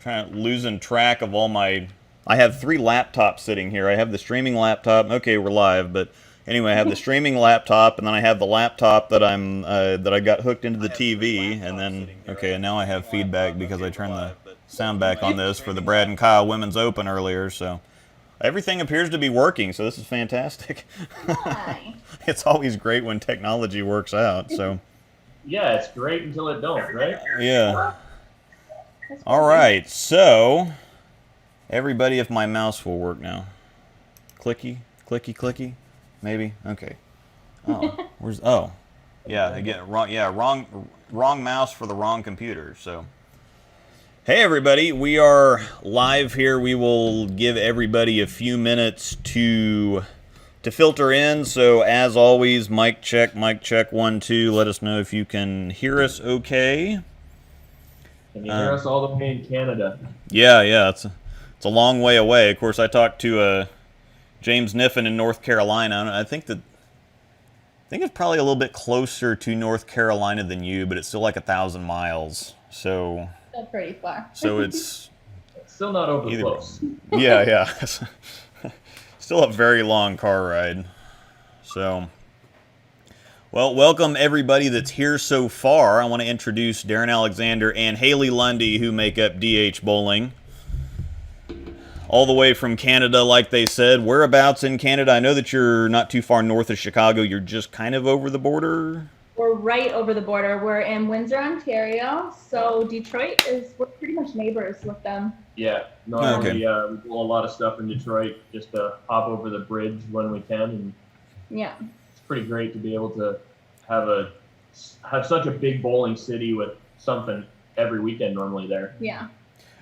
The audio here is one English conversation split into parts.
Kind of losing track of all my... I have 3 laptops sitting here. I have the streaming laptop. Okay, we're live, but anyway, I have the streaming laptop, and then I have the laptop that I got hooked into the TV, and then and now I have feedback because I turned the sound back on this for the Brad and Kyle Women's Open earlier. So everything appears to be working. So this is fantastic. Hi. It's always great when technology works out. So yeah, it's great until it don't, right? yeah. All right, so everybody, if my mouse will work now. Clicky, clicky, clicky, maybe. Okay. Oh, where's? Oh, yeah. Again, wrong. Yeah, wrong mouse for the wrong computer. So, hey everybody, we are live here. We will give everybody a few minutes to filter in. So as always, mic check, 1 2. Let us know if you can hear us. Okay. Can you hear us all the way in Canada? Yeah, it's a long way away. Of course, I talked to James Niffen in North Carolina. I think it's probably a little bit closer to North Carolina than you, but it's still like 1,000 miles. So Still pretty far. So it's still not over close. Yeah. Still a very long car ride. So. Well, welcome everybody that's here so far. I want to introduce Darren Alexander and Haley Lundy, who make up DH Bowling. All the way from Canada, like they said. Whereabouts in Canada? I know that you're not too far north of Chicago. You're just kind of over the border? We're right over the border. We're in Windsor, Ontario. So Detroit we're pretty much neighbors with them. Yeah, normally we do a lot of stuff in Detroit just to hop over the bridge when we can. And yeah. Pretty great to be able to have such a big bowling city with something every weekend normally there. Yeah.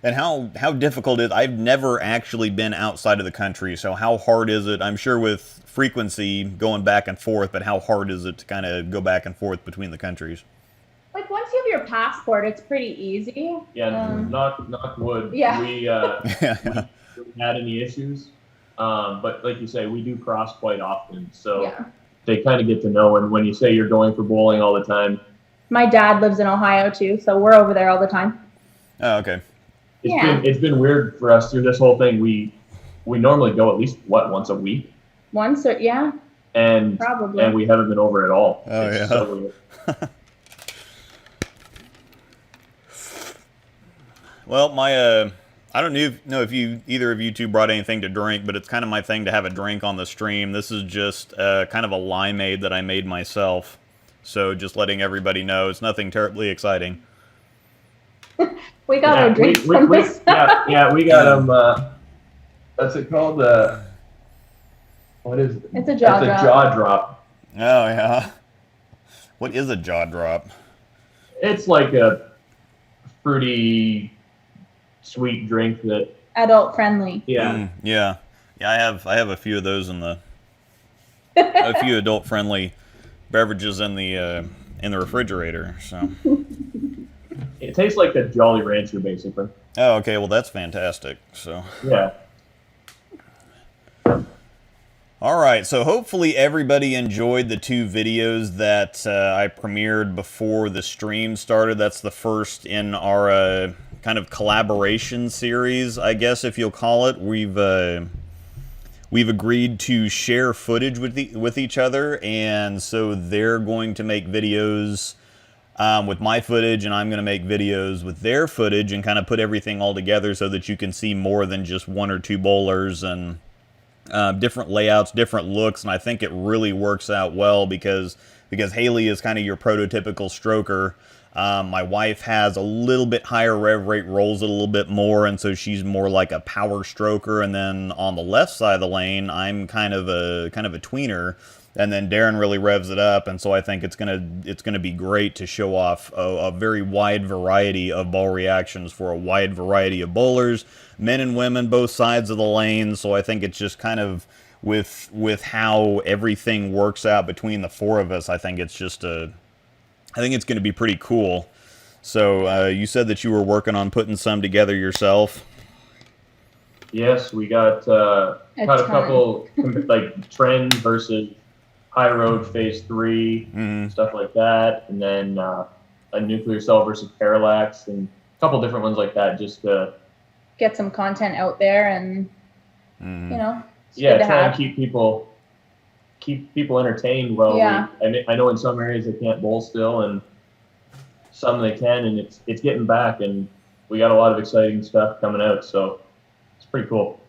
And how difficult is it? I've never actually been outside of the country, so how hard is it? I'm sure with frequency going back and forth, but how hard is it to kind of go back and forth between the countries? Like once you have your passport, it's pretty easy. Yeah, knock wood. Yeah. We haven't had any issues, but like you say, we do cross quite often, so. Yeah. They kind of get to know, and when you say you're going for bowling all the time. My dad lives in Ohio too, so we're over there all the time. Oh, okay. It's been weird for us through this whole thing. We normally go at least once a week. Once or yeah. And probably. And we haven't been over at all. Oh it's so weird. Well, I don't know if either of you two brought anything to drink, but it's kind of my thing to have a drink on the stream. This is just kind of a limeade that I made myself. So just letting everybody know, it's nothing terribly exciting. We got our drinks from this. Yeah, we got them. What's it called? What is it? It's a jaw drop. It's a jaw drop. Oh, yeah. What is a jaw drop? It's like a fruity, sweet drink that adult friendly. Yeah. Yeah. I have a few of those a few adult friendly beverages in the refrigerator. So it tastes like a Jolly Rancher, basically. Oh, okay. Well, that's fantastic. So yeah. All right, so hopefully everybody enjoyed the 2 videos that I premiered before the stream started. That's the first in our kind of collaboration series, I guess, if you'll call it. We've agreed to share footage with each other, and so they're going to make videos with my footage, and I'm going to make videos with their footage and kind of put everything all together so that you can see more than just 1 or 2 bowlers and different layouts, different looks, and I think it really works out well because Haley is kind of your prototypical stroker. My wife has a little bit higher rev rate, rolls it a little bit more, and so she's more like a power stroker. And then on the left side of the lane, I'm kind of a tweener, and then Darren really revs it up. And so I think it's gonna be great to show off a very wide variety of ball reactions for a wide variety of bowlers, men and women, both sides of the lane. So I think it's just kind of with how everything works out between the 4 of us. I think it's going to be pretty cool. So you said that you were working on putting some together yourself. Yes, we got a couple like trend versus high road phase 3 stuff like that, and then a nuclear cell versus parallax, and a couple different ones like that, just to get some content out there, and you know, try and keep people entertained. Well, I know in some areas they can't bowl still, and some they can, and it's getting back, and we got a lot of exciting stuff coming out, so it's pretty cool.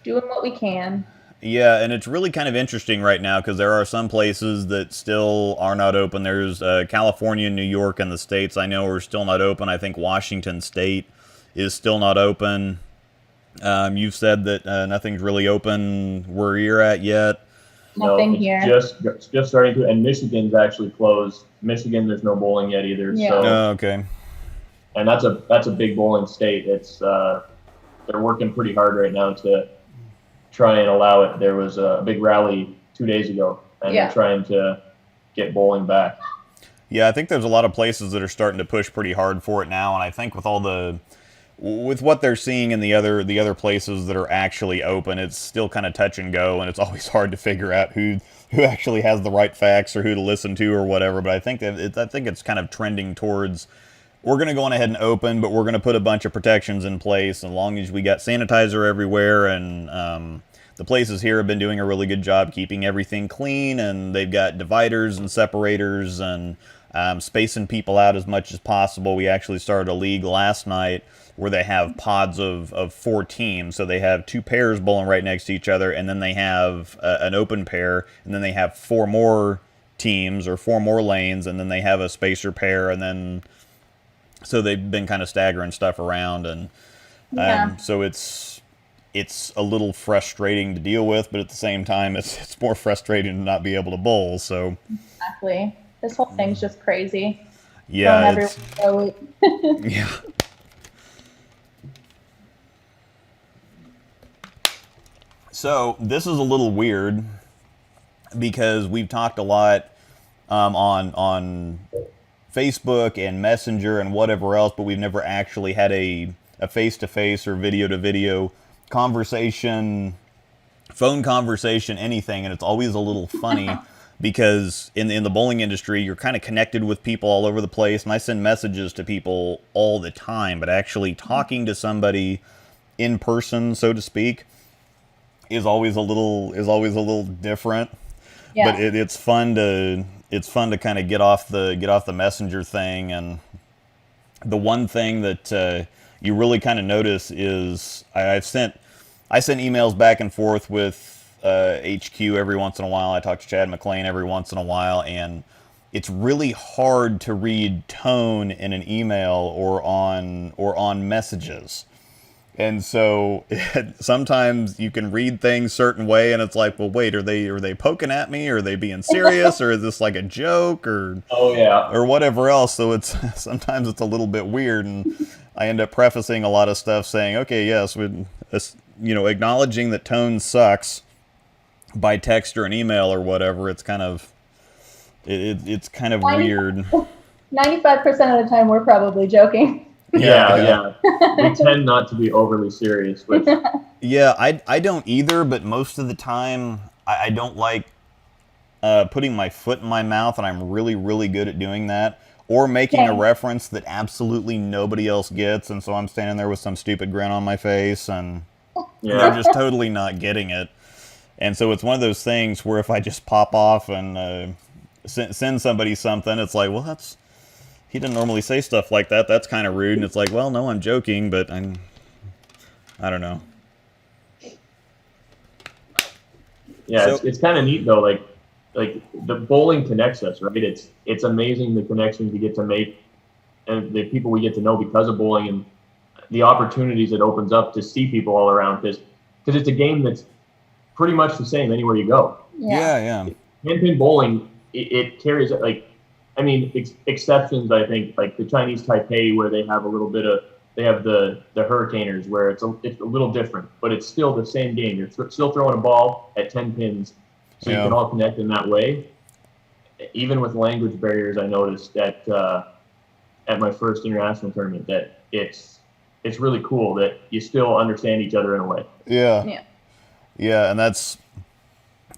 Doing what we can. Yeah, and it's really kind of interesting right now because there are some places that still are not open. There's California, New York, and the States I know are still not open. I think Washington State is still not open. You've said that nothing's really open where you're at yet. Nothing here. Just starting to, and Michigan's actually closed. Michigan, there's no bowling yet either. Yeah. So, okay. And that's a big bowling state. It's they're working pretty hard right now to try and allow it. There was a big rally 2 days ago, and they're trying to get bowling back. Yeah, I think there's a lot of places that are starting to push pretty hard for it now, and I think with what they're seeing in the other places that are actually open, it's still kind of touch and go, and it's always hard to figure out who actually has the right facts or who to listen to or whatever. But I think it's kind of trending towards, we're going to go on ahead and open, but we're going to put a bunch of protections in place as long as we got sanitizer everywhere, and the places here have been doing a really good job keeping everything clean, and they've got dividers and separators and spacing people out as much as possible. We actually started a league last night where they have pods of 4 teams. So they have 2 pairs bowling right next to each other, and then they have an open pair, and then they have 4 more teams or 4 more lanes, and then they have a spacer pair, and then so they've been kind of staggering stuff around, and so it's a little frustrating to deal with, but at the same time it's more frustrating to not be able to bowl. So exactly, this whole thing's just crazy. Yeah, yeah. So this is a little weird because we've talked a lot on Facebook and Messenger and whatever else, but we've never actually had a face-to-face or video-to-video conversation, phone conversation, anything, and it's always a little funny because in the bowling industry, you're kind of connected with people all over the place, and I send messages to people all the time, but actually talking to somebody in person, so to speak, is always a little different. Yeah. But it's fun to kind of get off the messenger thing. And the one thing that you really kind of notice is I sent emails back and forth with HQ every once in a while. I talk to Chad McLean every once in a while, and it's really hard to read tone in an email or on messages. And so sometimes you can read things a certain way, and it's like, well, wait, are they poking at me? Or are they being serious? Or is this like a joke? Or or whatever else? So sometimes it's a little bit weird, and I end up prefacing a lot of stuff saying, okay, yes, acknowledging that tone sucks by text or an email or whatever. It's kind of it's kind of weird. 95% of the time, we're probably joking. Yeah. We tend not to be overly serious with. Yeah, I don't either, but most of the time I don't like putting my foot in my mouth, and I'm really, really good at doing that. Or making a reference that absolutely nobody else gets, and so I'm standing there with some stupid grin on my face, and they're just totally not getting it. And so it's one of those things where if I just pop off and send somebody something, it's like, well, he didn't normally say stuff like that. That's kind of rude. And it's like, well, no, I'm joking, but I don't know. Yeah, so, it's kind of neat though. Like the bowling connects us, right? It's amazing the connections we get to make, and the people we get to know because of bowling, and the opportunities it opens up to see people all around. Because it's a game that's pretty much the same anywhere you go. Yeah. Hand-pin bowling, it carries like. I mean, exceptions, I think, like the Chinese Taipei, where they have the Hurricaners, where it's a little different, but it's still the same game. You're still throwing a ball at 10 pins, so you can all connect in that way. Even with language barriers, I noticed at my first international tournament that it's really cool that you still understand each other in a way. Yeah, and that's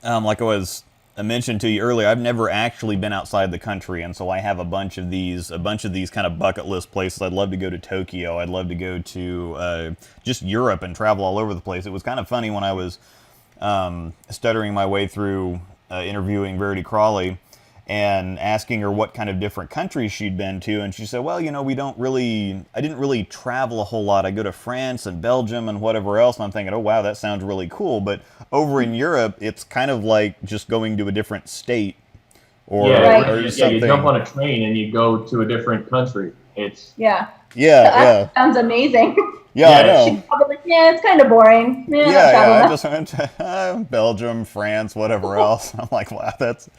like I was I mentioned to you earlier, I've never actually been outside the country, and so I have a bunch of these kind of bucket list places. I'd love to go to Tokyo. I'd love to go to just Europe and travel all over the place. It was kind of funny when I was stuttering my way through interviewing Verity Crawley and asking her what kind of different countries she'd been to, and she said, well, I didn't really travel a whole lot. I go to France and Belgium and whatever else, and I'm thinking, oh wow, that sounds really cool, but over in Europe, it's kind of like just going to a different state or something. You jump on a train and you go to a different country. It's Yeah. Yeah. Sounds amazing. Yeah, I know. She's probably like, it's kind of boring. I just went to Belgium, France, whatever else. I'm like, wow, that's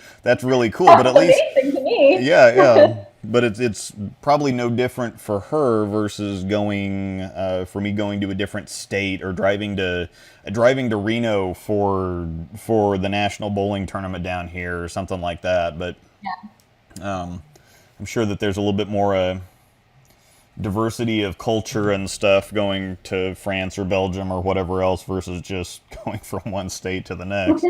really cool. But at least, amazing to me. Yeah. But it's probably no different for her versus for me going to a different state or driving to Reno for the national bowling tournament down here or something like that. But I'm sure that there's a little bit more diversity of culture and stuff going to France or Belgium or whatever else versus just going from one state to the next.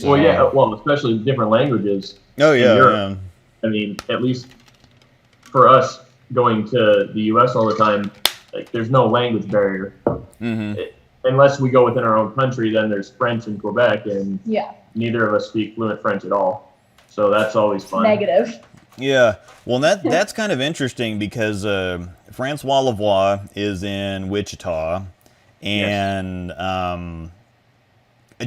Well, especially different languages. Oh yeah. I mean, at least for us going to the U.S. all the time, like there's no language barrier. Mm-hmm. Unless we go within our own country, then there's French in Quebec, and neither of us speak fluent French at all. So that's always fun. Negative. Yeah, well, that's kind of interesting because Francois Lavoie is in Wichita, and I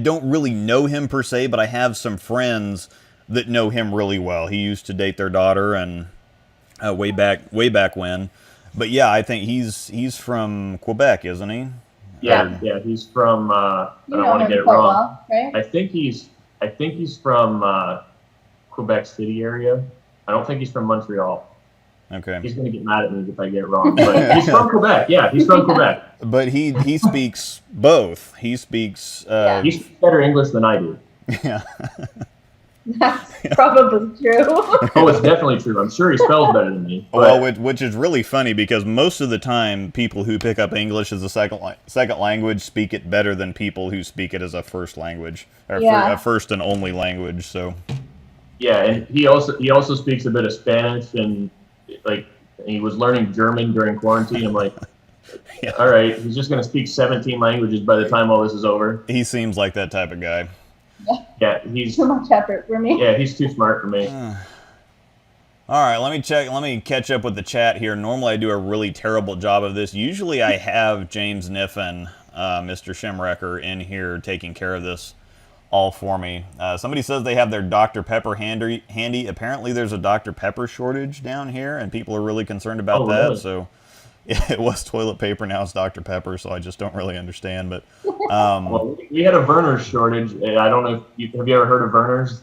don't really know him per se, but I have some friends that know him really well. He used to date their daughter, and way back when. But yeah, I think he's from Quebec, isn't he? Yeah, he's from. I don't want to get it wrong. Well, right? I think he's from Quebec City area. I don't think he's from Montreal. Okay. He's going to get mad at me if I get it wrong. But he's from Quebec. Yeah, he's from Quebec. But he speaks both. He speaks... he speaks better English than I do. Yeah. That's probably true. Oh, it's definitely true. I'm sure he spells better than me. Well, which is really funny because most of the time, people who pick up English as a second language speak it better than people who speak it as a first language, or a first and only language. So... Yeah, and he also speaks a bit of Spanish, and like he was learning German during quarantine. I'm like, all right, he's just going to speak 17 languages by the time all this is over. He seems like that type of guy. Yeah, he's too much effort for me. Yeah, he's too smart for me. All right, let me catch up with the chat here. Normally I do a really terrible job of this. Usually I have James Niffen, Mr. Shimrecker, in here taking care of this all for me. Somebody says they have their Dr. Pepper handy. Apparently there's a Dr. Pepper shortage down here, and people are really concerned about that. Really? So it was toilet paper, now it's Dr. Pepper, so I just don't really understand. But well, we had a Vernors shortage. I don't know if have you ever heard of Vernors?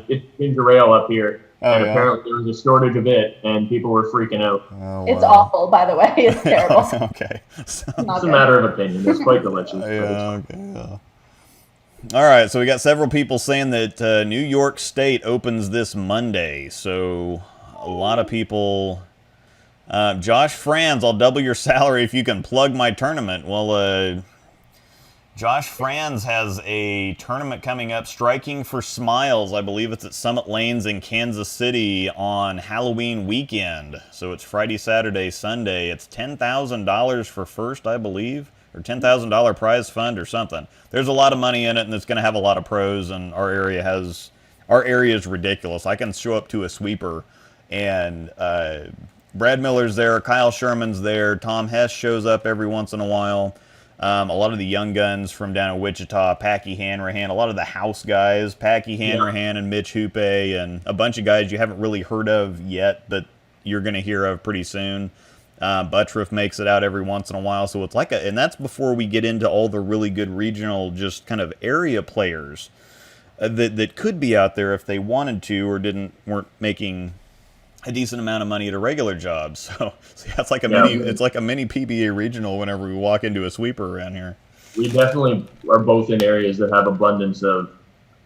It's ginger ale up here. And apparently there was a shortage of it, and people were freaking out. Oh, it's awful, by the way. It's terrible. Okay. So, it's a matter of opinion. It's quite delicious. All right, so we got several people saying that New York State opens this Monday. So a lot of people... Josh Franz, I'll double your salary if you can plug my tournament. Well, Josh Franz has a tournament coming up, Striking for Smiles. I believe it's at Summit Lanes in Kansas City on Halloween weekend. So it's Friday, Saturday, Sunday. It's $10,000 for first, I believe, or $10,000 prize fund or something. There's a lot of money in it, and it's going to have a lot of pros, and our area is ridiculous. I can show up to a sweeper, and Brad Miller's there, Kyle Sherman's there, Tom Hess shows up every once in a while. A lot of the young guns from down in Wichita, Packy Hanrahan, a lot of the house guys, Packy Hanrahan and Mitch Hoope, and a bunch of guys you haven't really heard of yet, but you're going to hear of pretty soon. Buttriff makes it out every once in a while, so it's like and that's before we get into all the really good regional, just kind of area players that could be out there if they wanted to or weren't making a decent amount of money at a regular job. So yeah, it's like a mini PBA regional whenever we walk into a sweeper around here. We definitely are both in areas that have abundance of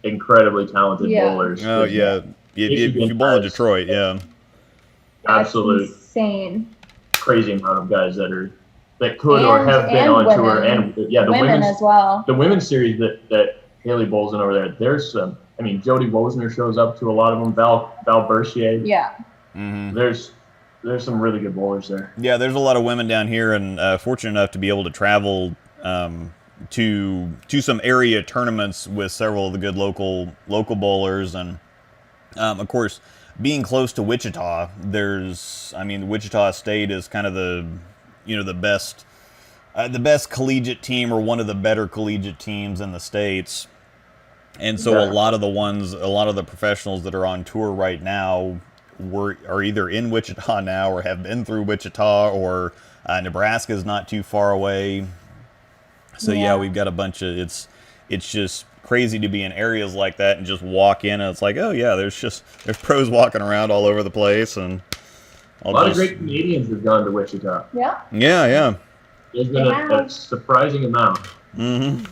incredibly talented bowlers. Oh yeah, if you bowl in Detroit, absolute insane, crazy amount of guys that could or have been on tour, and the women as well. The women's series that Haley bowls in over there, there's some I mean, Jody Wozner shows up to a lot of them. Val Berchier. Yeah. Mm-hmm. There's some really good bowlers there. Yeah, there's a lot of women down here, and fortunate enough to be able to travel to some area tournaments with several of the good local bowlers, and of course, being close to Wichita, Wichita State is kind of the best collegiate team, or one of the better collegiate teams in the states. And so a lot of the professionals that are on tour right now are either in Wichita now, or have been through Wichita, or Nebraska is not too far away. So yeah, we've got a bunch of it's just crazy to be in areas like that and just walk in and it's like, oh yeah, there's pros walking around all over the place, and a lot of great Canadians have gone to Wichita. Yeah. Yeah. There's been a surprising amount. Mm-hmm.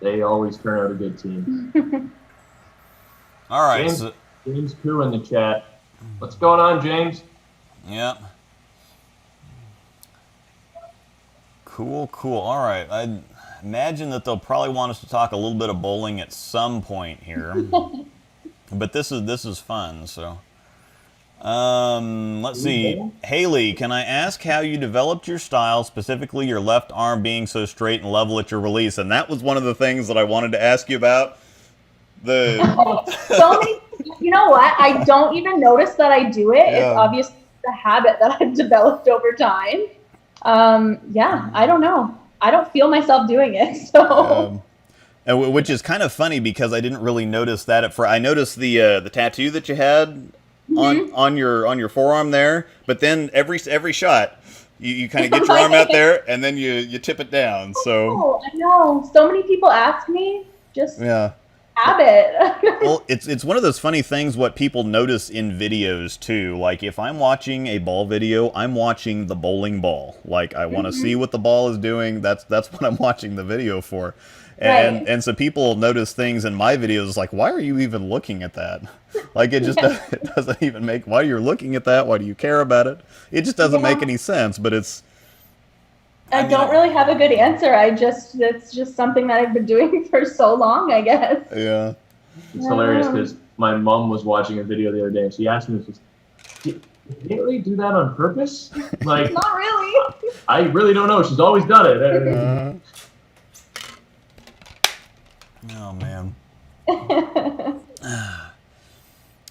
They always turn out a good team. All right. James Koo in the chat. What's going on, James? Yeah. Cool. All right. I imagine that they'll probably want us to talk a little bit of bowling at some point here. But this is fun, so. Let's see. Haley, can I ask how you developed your style, specifically your left arm being so straight and level at your release? And that was one of the things that I wanted to ask you about. So many, you know what? I don't even notice that I do it. Yeah. It's obviously a habit that I've developed over time. I don't know. I don't feel myself doing it, so. And which is kind of funny because I didn't really notice that at first. I noticed the tattoo that you had on your forearm there, but then every shot you kind of get your arm out there and then you tip it down. So I know. So many people ask me, just habit. Well, it's one of those funny things what people notice in videos too. Like if I'm watching a ball video, I'm watching the bowling ball. Like I want to see what the ball is doing. That's what I'm watching the video for. And so people notice things in my videos like, why are you even looking at that? Like it just it doesn't even make, why you're looking at that? Why do you care about it? It just doesn't make any sense, but it's. I don't really have a good answer. It's just something that I've been doing for so long, I guess. Yeah. It's hilarious because my mom was watching a video the other day and she asked me, did you really do that on purpose? Like, not really. I really don't know. She's always done it. Oh, man.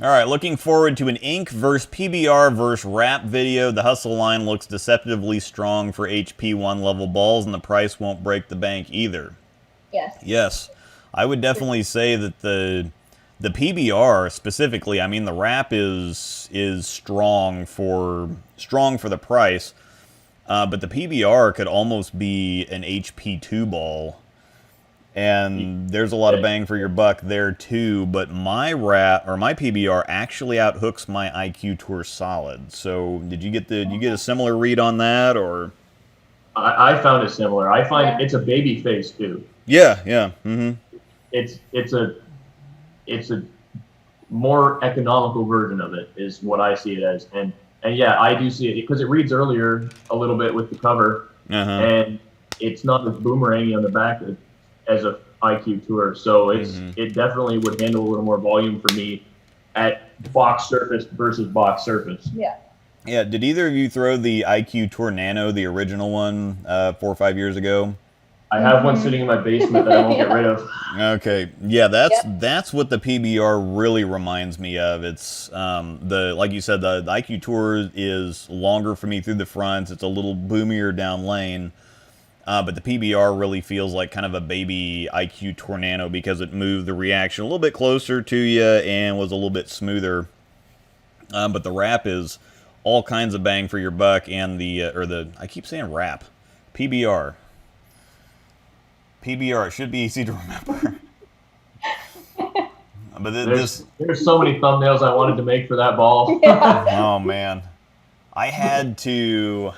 All right, looking forward to an ink versus PBR versus wrap video. The hustle line looks deceptively strong for HP1 level balls, and the price won't break the bank either. Yes. I would definitely say that the PBR specifically, I mean, the wrap is strong for the price, but the PBR could almost be an HP2 ball. And there's a lot of bang for your buck there too, but my PBR actually outhooks my IQ Tour Solid. So did you get a similar read on that, or? I found it similar. I find it's a baby face too. Yeah. Mm-hmm. It's a more economical version of it is what I see it as, and yeah, I do see it because it reads earlier a little bit with the cover, and it's not as boomerangy on the back as a IQ Tour, so it definitely would handle a little more volume for me at box surface versus box surface. Yeah. Did either of you throw the IQ Tour Nano, the original one, 4 or 5 years ago? I have one sitting in my basement that I won't get rid of. Okay, yeah, that's what the PBR really reminds me of. It's like you said, the IQ Tour is longer for me through the fronts. It's a little boomier down lane. But the PBR really feels like kind of a baby IQ Tour Nano because it moved the reaction a little bit closer to you and was a little bit smoother. But the wrap is all kinds of bang for your buck, and I keep saying wrap, PBR. PBR, it should be easy to remember. But there's so many thumbnails I wanted to make for that ball. Oh man, I had to.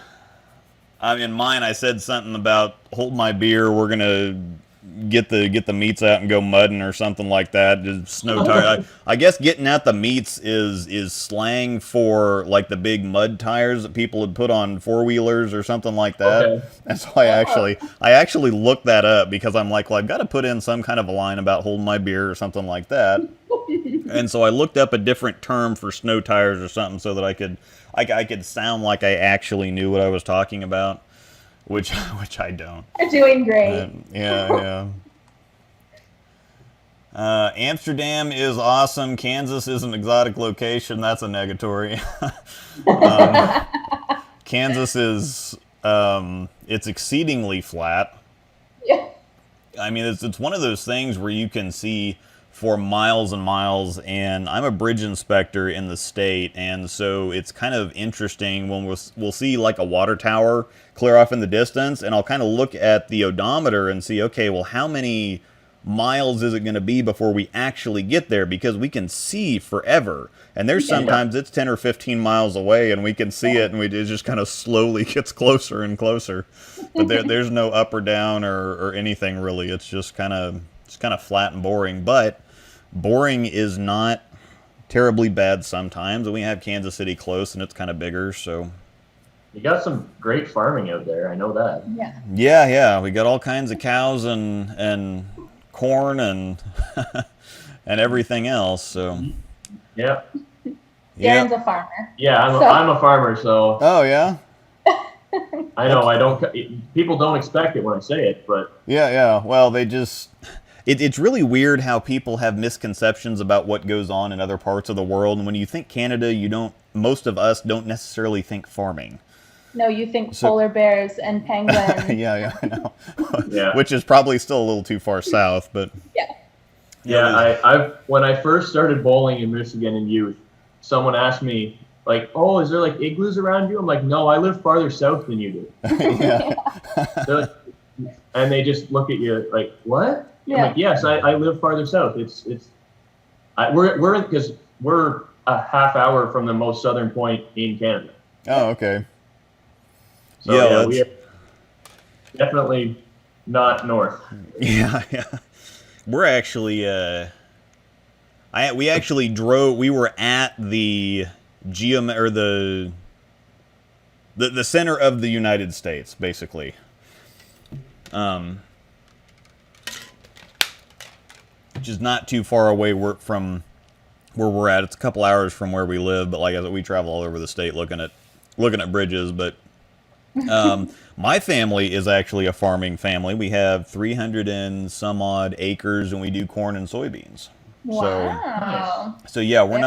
In mine, I said something about hold my beer. We're gonna get the meats out and go mudding or something like that. Just snow tire. I guess getting out the meats is slang for like the big mud tires that people would put on 4-wheelers or something like that. Okay. And so I actually looked that up because I'm like, well, I've got to put in some kind of a line about holding my beer or something like that. And so I looked up a different term for snow tires or something so that I could sound like I actually knew what I was talking about. Which I don't. You're doing great. Yeah. Amsterdam is awesome. Kansas is an exotic location. That's a negatory. Kansas is it's exceedingly flat. Yeah. I mean, it's one of those things where you can see for miles and miles, and I'm a bridge inspector in the state, and so it's kind of interesting when we'll see like a water tower clear off in the distance, and I'll kind of look at the odometer and see, okay, well, how many miles is it going to be before we actually get there? Because we can see forever, and there's sometimes it's 10 or 15 miles away, and we can see it, and it just kind of slowly gets closer and closer. But there's no up or down or anything really. It's just kind of flat and boring. But boring is not terribly bad sometimes. And we have Kansas City close, and it's kind of bigger, so. You got some great farming out there. I know that. Yeah. Yeah. We got all kinds of cows and corn and and everything else. So. Yeah. Darren's a farmer. Yeah, I'm a farmer, so. Oh yeah. I know. I don't. People don't expect it when I say it, but. Yeah. Well, they just. It's really weird how people have misconceptions about what goes on in other parts of the world. And when you think Canada, most of us don't necessarily think farming. No, you think polar bears and penguins. Yeah, I know. Yeah. Which is probably still a little too far south, but. Yeah, when I first started bowling in Michigan in youth, someone asked me, like, oh, is there like igloos around you? I'm like, no, I live farther south than you do. Yeah. And they just look at you like, what? Yeah. I'm like, yes, I live farther south. We're a half hour from the most southern point in Canada. Oh, okay. So yeah, we are definitely not north. Yeah. We're actually we actually drove. We were at the the center of the United States, basically. Which is not too far away from where we're at. It's a couple hours from where we live, but like I said, we travel all over the state looking at bridges. But my family is actually a farming family. We have 300 and some odd acres, and we do corn and soybeans. Wow. So yeah, we're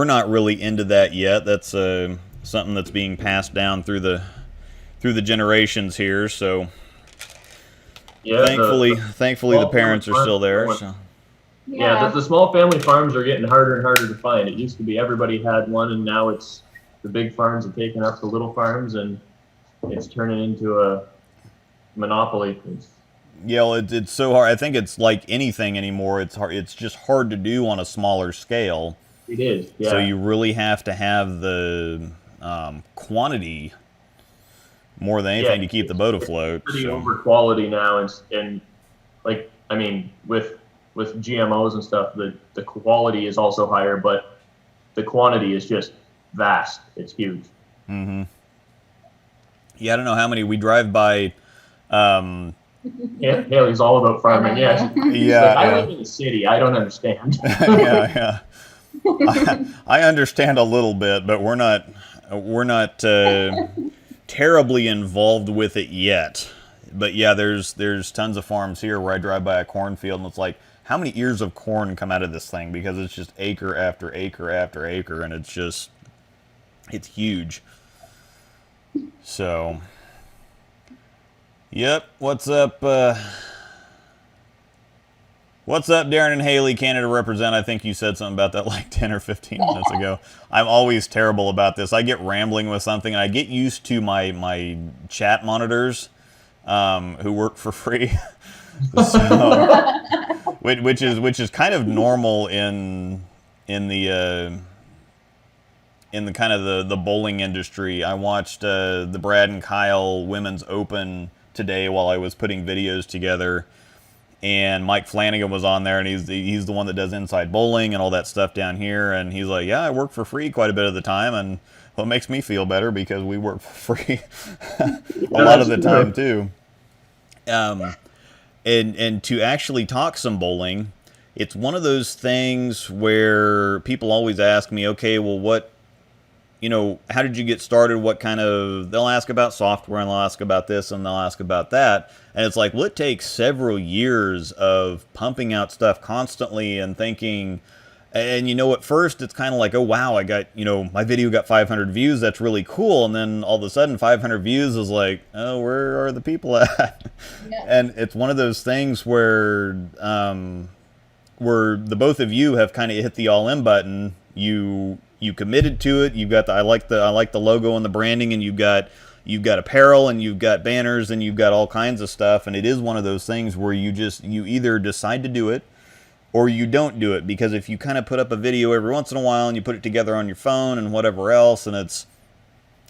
not really into that yet. That's something that's being passed down through the generations here. So yeah, thankfully the parents are still there. So. Yeah, the small family farms are getting harder and harder to find. It used to be everybody had one, and now it's the big farms are taking up the little farms, and it's turning into a monopoly. Yeah, well, it's so hard. I think it's like anything anymore. It's hard. It's just hard to do on a smaller scale. It is. Yeah. So you really have to have the quantity more than anything to keep the boat afloat. It's pretty over quality now, and like I mean with GMOs and stuff, the quality is also higher, but the quantity is just vast. It's huge. Mm-hmm. Yeah, I don't know how many we drive by. Haley's all about farming. Yeah. I live in the city. I don't understand. Yeah. I understand a little bit, but we're not terribly involved with it yet. But yeah, there's tons of farms here where I drive by a cornfield, and it's like, how many ears of corn come out of this thing? Because it's just acre after acre after acre, and it's huge. So, yep. What's up? What's up, Darren and Haley, Canada represent? I think you said something about that like 10 or 15 minutes ago. I'm always terrible about this. I get rambling with something, and I get used to my chat monitors who work for free. So, which is kind of normal in the kind of the bowling industry. I watched the Brad and Kyle Women's Open today while I was putting videos together. and Mike Flanagan was on there, and he's the one that does Inside Bowling and all that stuff down here. And he's like, yeah, I work for free quite a bit of the time, and well, it makes me feel better because we work for free a lot of the time too. And to actually talk some bowling, it's one of those things where people always ask me, okay, well, what, how did you get started? What kind of, they'll ask about software, and they'll ask about this, and they'll ask about that. And it's like, well, it takes several years of pumping out stuff constantly and thinking, and at first it's kind of like, oh, wow, I got, my video got 500 views. That's really cool. And then all of a sudden 500 views is like, oh, where are the people at? Yeah. And it's one of those things where the both of you have kind of hit the all in button. You committed to it. You've got I like the logo and the branding, and you've got apparel, and you've got banners, and you've got all kinds of stuff. And it is one of those things where you either decide to do it or you don't do it, because if you kind of put up a video every once in a while and you put it together on your phone and whatever else, and it's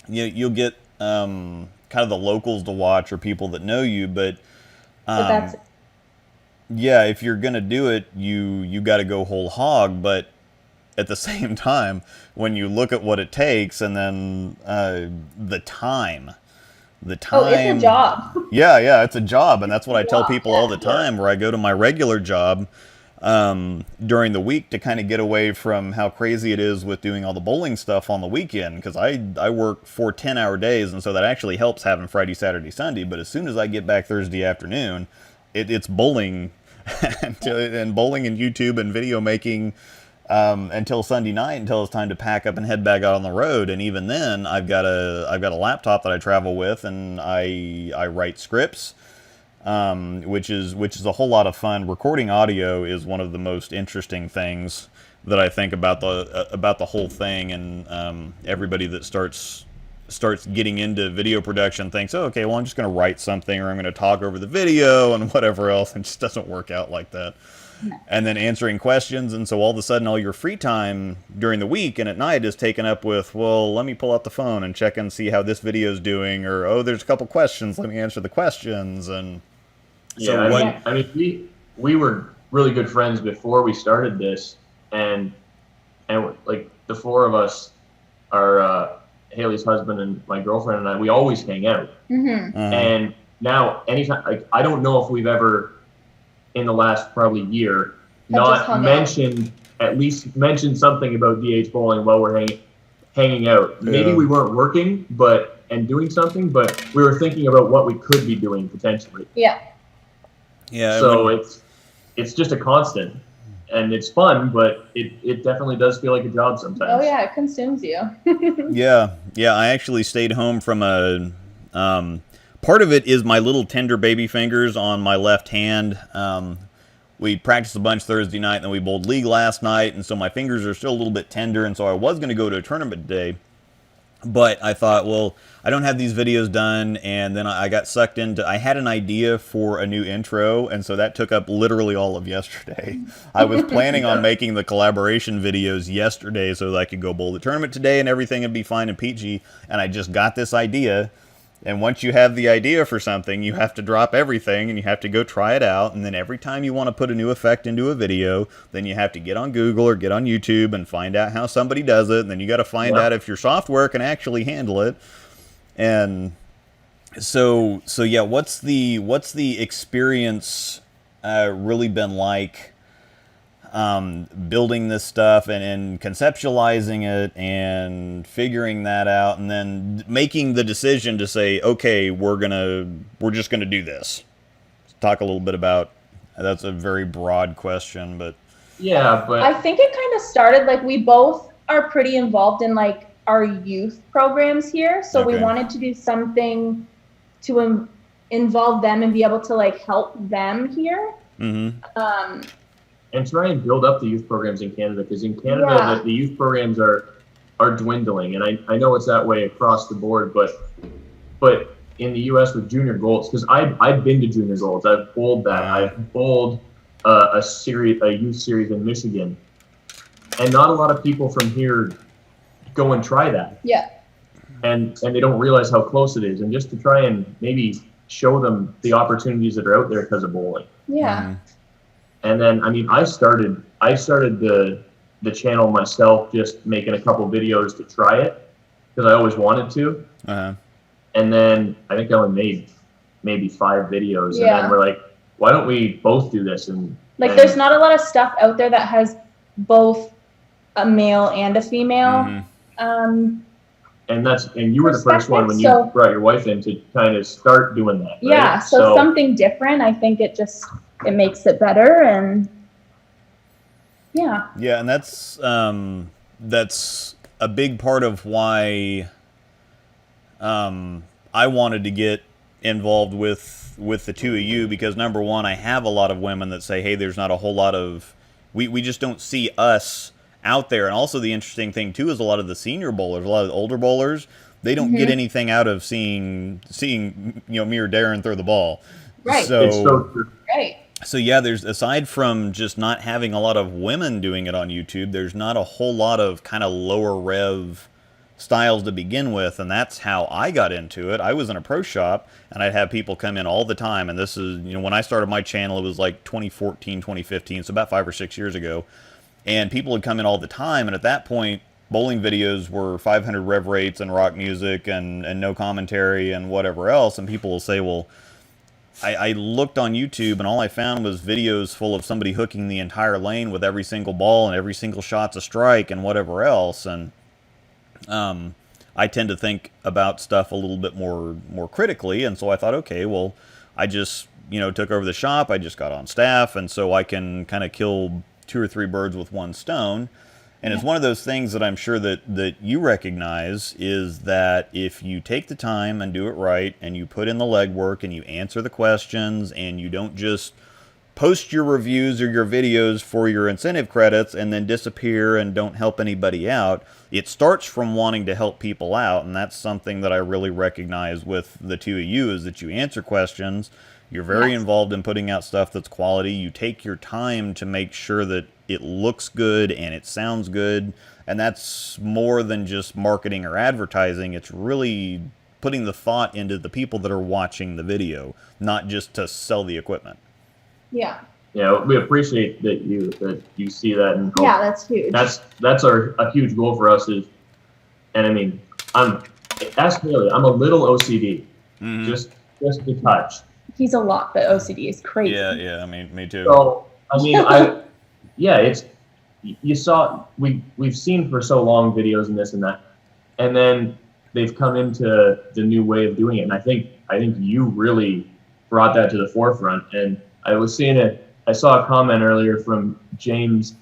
you'll get kind of the locals to watch or people that know you, but that's yeah, if you're gonna do it, you got to go whole hog. But at the same time, when you look at what it takes, and then the time. Oh, it's a job. Yeah, it's a job, and that's what I tell people all the time. Where I go to my regular job during the week to kind of get away from how crazy it is with doing all the bowling stuff on the weekend, because I work 4 10-hour days, and so that actually helps having Friday, Saturday, Sunday. But as soon as I get back Thursday afternoon, it's bowling and bowling and YouTube and video making until Sunday night, until it's time to pack up and head back out on the road. And even then, I've got a laptop that I travel with, and I write scripts. Which is a whole lot of fun. Recording audio is one of the most interesting things that I think about the whole thing. And everybody that starts getting into video production thinks, oh, okay, well, I'm just going to write something, or I'm going to talk over the video and whatever else. It just doesn't work out like that. No. And then answering questions, and so all of a sudden all your free time during the week and at night is taken up with, well, let me pull out the phone and check and see how this video is doing, or, oh, there's a couple questions, let me answer the questions. And yeah, I mean, we were really good friends before we started this, and like the four of us, our Haley's husband and my girlfriend and I, we always hang out. Mm-hmm. And now, anytime, like, I don't know if we've ever, in the last probably year, not mentioned something about DH bowling while we're hanging out. Yeah. Maybe we weren't working, and doing something, but we were thinking about what we could be doing potentially. Yeah. Yeah. So it's just a constant, and it's fun, but it definitely does feel like a job sometimes. Oh yeah, it consumes you. Yeah. I actually stayed home from a. Part of it is my little tender baby fingers on my left hand. We practiced a bunch Thursday night, and then we bowled league last night, and so my fingers are still a little bit tender, and so I was going to go to a tournament today. But I thought, well, I don't have these videos done, and then I got sucked into, I had an idea for a new intro, and so that took up literally all of yesterday. I was planning on making the collaboration videos yesterday so that I could go bowl the tournament today and everything would be fine and peachy, and I just got this idea. And once you have the idea for something, you have to drop everything and you have to go try it out. And then every time you want to put a new effect into a video, then you have to get on Google or get on YouTube and find out how somebody does it. And then you got to find out if your software can actually handle it. And so yeah, what's the experience really been like? Building this stuff and conceptualizing it and figuring that out, and then making the decision to say, okay, we're just gonna do this. Talk a little bit about, that's a very broad question, but I think it kind of started, like, we both are pretty involved in like our youth programs here, so we wanted to do something to involve them and be able to like help them here. Mm-hmm. And try and build up the youth programs in Canada, because in Canada the youth programs are dwindling, and I know it's that way across the board, but in the U.S. with junior golds, because I've been to junior golds, I've bowled that, I've bowled a youth series in Michigan, and not a lot of people from here go and try that. Yeah. And they don't realize how close it is, and just to try and maybe show them the opportunities that are out there because of bowling. Yeah. And then, I mean, I started the channel myself, just making a couple videos to try it because I always wanted to. And then I think I only made maybe 5 videos, and then we're like, why don't we both do this? And there's not a lot of stuff out there that has both a male and a female. And you were the first one when you brought your wife in to kind of start doing that. Right? Yeah, so something different. I think it makes it better, and yeah. Yeah, and that's a big part of why I wanted to get involved with the two of you, because number one, I have a lot of women that say, hey, there's not a whole lot of, we just don't see us out there. And also the interesting thing too is a lot of the senior bowlers, a lot of the older bowlers, they don't get anything out of seeing me or Darren throw the ball. Right. So, it's so true. Right. So yeah, there's, aside from just not having a lot of women doing it on YouTube, there's not a whole lot of kind of lower rev styles to begin with, and that's how I got into it. I was in a pro shop, and I'd have people come in all the time, and this is, when I started my channel, it was like 2014, 2015, so about 5 or 6 years ago, and people would come in all the time, and at that point, bowling videos were 500 rev rates and rock music and no commentary and whatever else, and people will say, well, I looked on YouTube, and all I found was videos full of somebody hooking the entire lane with every single ball, and every single shot's a strike, and whatever else, and I tend to think about stuff a little bit more critically, and so I thought, okay, well, I just, took over the shop, I just got on staff, and so I can kind of kill 2 or 3 birds with one stone. And it's one of those things that I'm sure that you recognize, is that if you take the time and do it right, and you put in the legwork, and you answer the questions, and you don't just post your reviews or your videos for your incentive credits and then disappear and don't help anybody out, it starts from wanting to help people out. And that's something that I really recognize with the two of you, is that you answer questions, you're very involved in putting out stuff that's quality, you take your time to make sure that it looks good and it sounds good, and that's more than just marketing or advertising. It's really putting the thought into the people that are watching the video, not just to sell the equipment. Yeah. Yeah, we appreciate that you see that, and yeah, that's huge. That's a huge goal for us. And I mean, ask Haley, I'm a little OCD, just a touch. He's a lot, but OCD is crazy. Yeah. I mean, me too. So I mean, it's we've seen for so long videos and this and that, and then they've come into the new way of doing it, and I think you really brought that to the forefront. And I was seeing it. I saw a comment earlier from James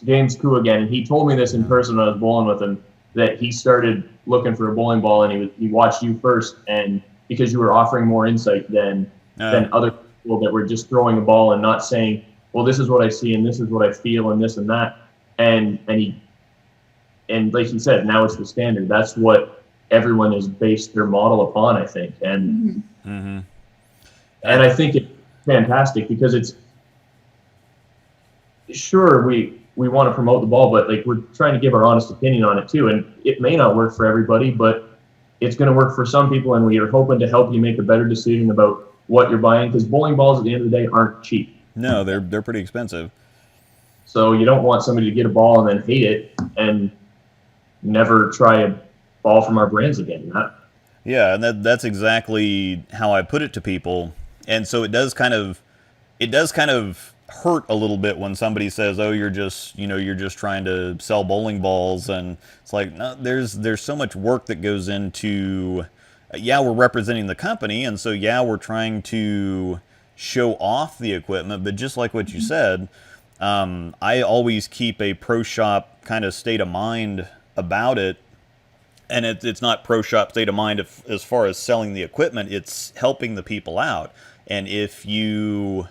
Koo again, and he told me this in person when I was bowling with him, that he started looking for a bowling ball, and he watched you first, and because you were offering more insight than other people that were just throwing a ball and not saying, well, this is what I see and this is what I feel and this and that, and like he said, now it's the standard. That's what everyone has based their model upon, I think, and and I think it's fantastic, because it's sure we want to promote the ball, but like, we're trying to give our honest opinion on it too, and it may not work for everybody, but it's going to work for some people, and we are hoping to help you make a better decision about what you're buying, because bowling balls at the end of the day aren't cheap. No, they're pretty expensive. So you don't want somebody to get a ball and then hate it and never try a ball from our brands again. Yeah, and that's exactly how I put it to people. And so it does kind of hurt a little bit when somebody says, "Oh, you're just trying to sell bowling balls," and it's like, no, there's so much work that goes into. Yeah, we're representing the company, and so yeah, we're trying to show off the equipment, but just like what you said, I always keep a pro shop kind of state of mind about it. And it's not pro shop state of mind as far as selling the equipment, it's helping the people out. And if you,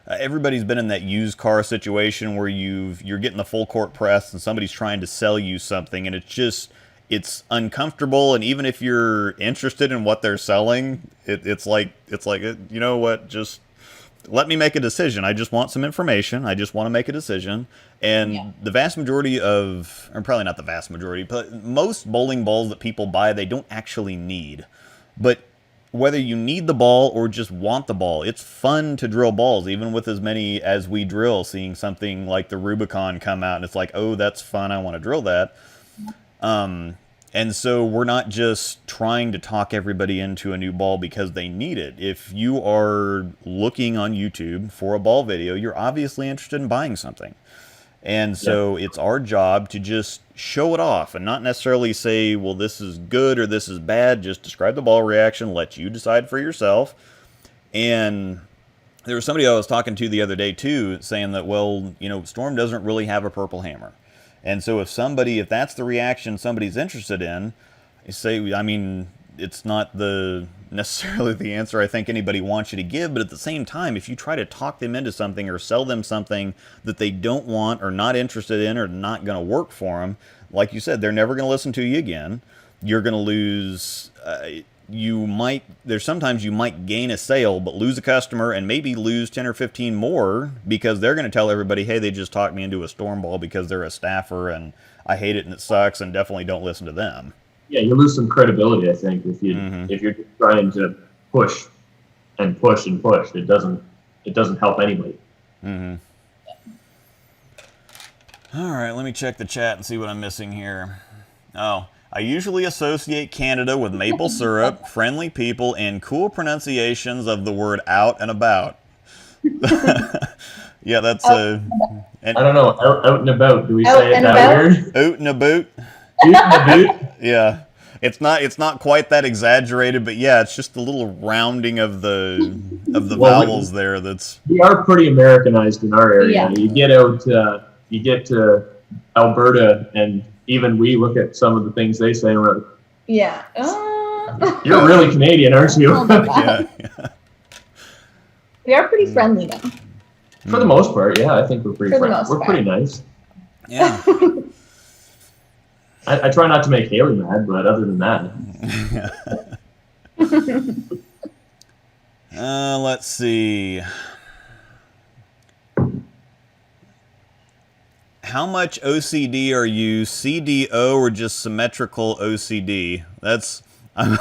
everybody's been in that used car situation where you're getting the full court press and somebody's trying to sell you something, and it's uncomfortable. And even if you're interested in what they're selling, it's like, you know what, just let me make a decision. I just want some information. I just want to make a decision. And the vast majority of, or probably not the vast majority, but most bowling balls that people buy, they don't actually need. But whether you need the ball or just want the ball, it's fun to drill balls, even with as many as we drill. Seeing something like the Rubicon come out, and it's like, oh, that's fun, I want to drill that. And so we're not just trying to talk everybody into a new ball because they need it. If you are looking on YouTube for a ball video, you're obviously interested in buying something. And so it's our job to just show it off and not necessarily say, well, this is good or this is bad. Just describe the ball reaction, let you decide for yourself. And there was somebody I was talking to the other day, too, saying that, well, you know, Storm doesn't really have a purple hammer. And so if that's the reaction somebody's interested in, say, I mean, it's not necessarily the answer I think anybody wants you to give, but at the same time, if you try to talk them into something or sell them something that they don't want or not interested in or not going to work for them, like you said, they're never going to listen to you again. You're going to lose, there's sometimes you might gain a sale, but lose a customer and maybe lose 10 or 15 more because they're going to tell everybody, hey, they just talked me into a Storm ball because they're a staffer and I hate it and it sucks, and definitely don't listen to them. Yeah, you lose some credibility, I think, if you're just trying to push and push and push. It doesn't help anybody. Mm-hmm. All right, let me check the chat and see what I'm missing here. Oh, I usually associate Canada with maple syrup, friendly people, and cool pronunciations of the word out and about. Yeah, that's I don't know. Out and about. Do we say it that weird? Out and about. Yeah, it's not quite that exaggerated, but yeah, it's just a little rounding of the vowels there. We are pretty Americanized in our area. Yeah. You get to Alberta, and even we look at some of the things they say, and we're like, yeah, you're really Canadian, aren't you? Yeah. We are pretty friendly though. For the most part, yeah, I think we're pretty friendly. We're pretty nice. Yeah. I try not to make Haley mad, but other than that. Let's see. How much OCD are you? CDO or just symmetrical OCD? That's... I'm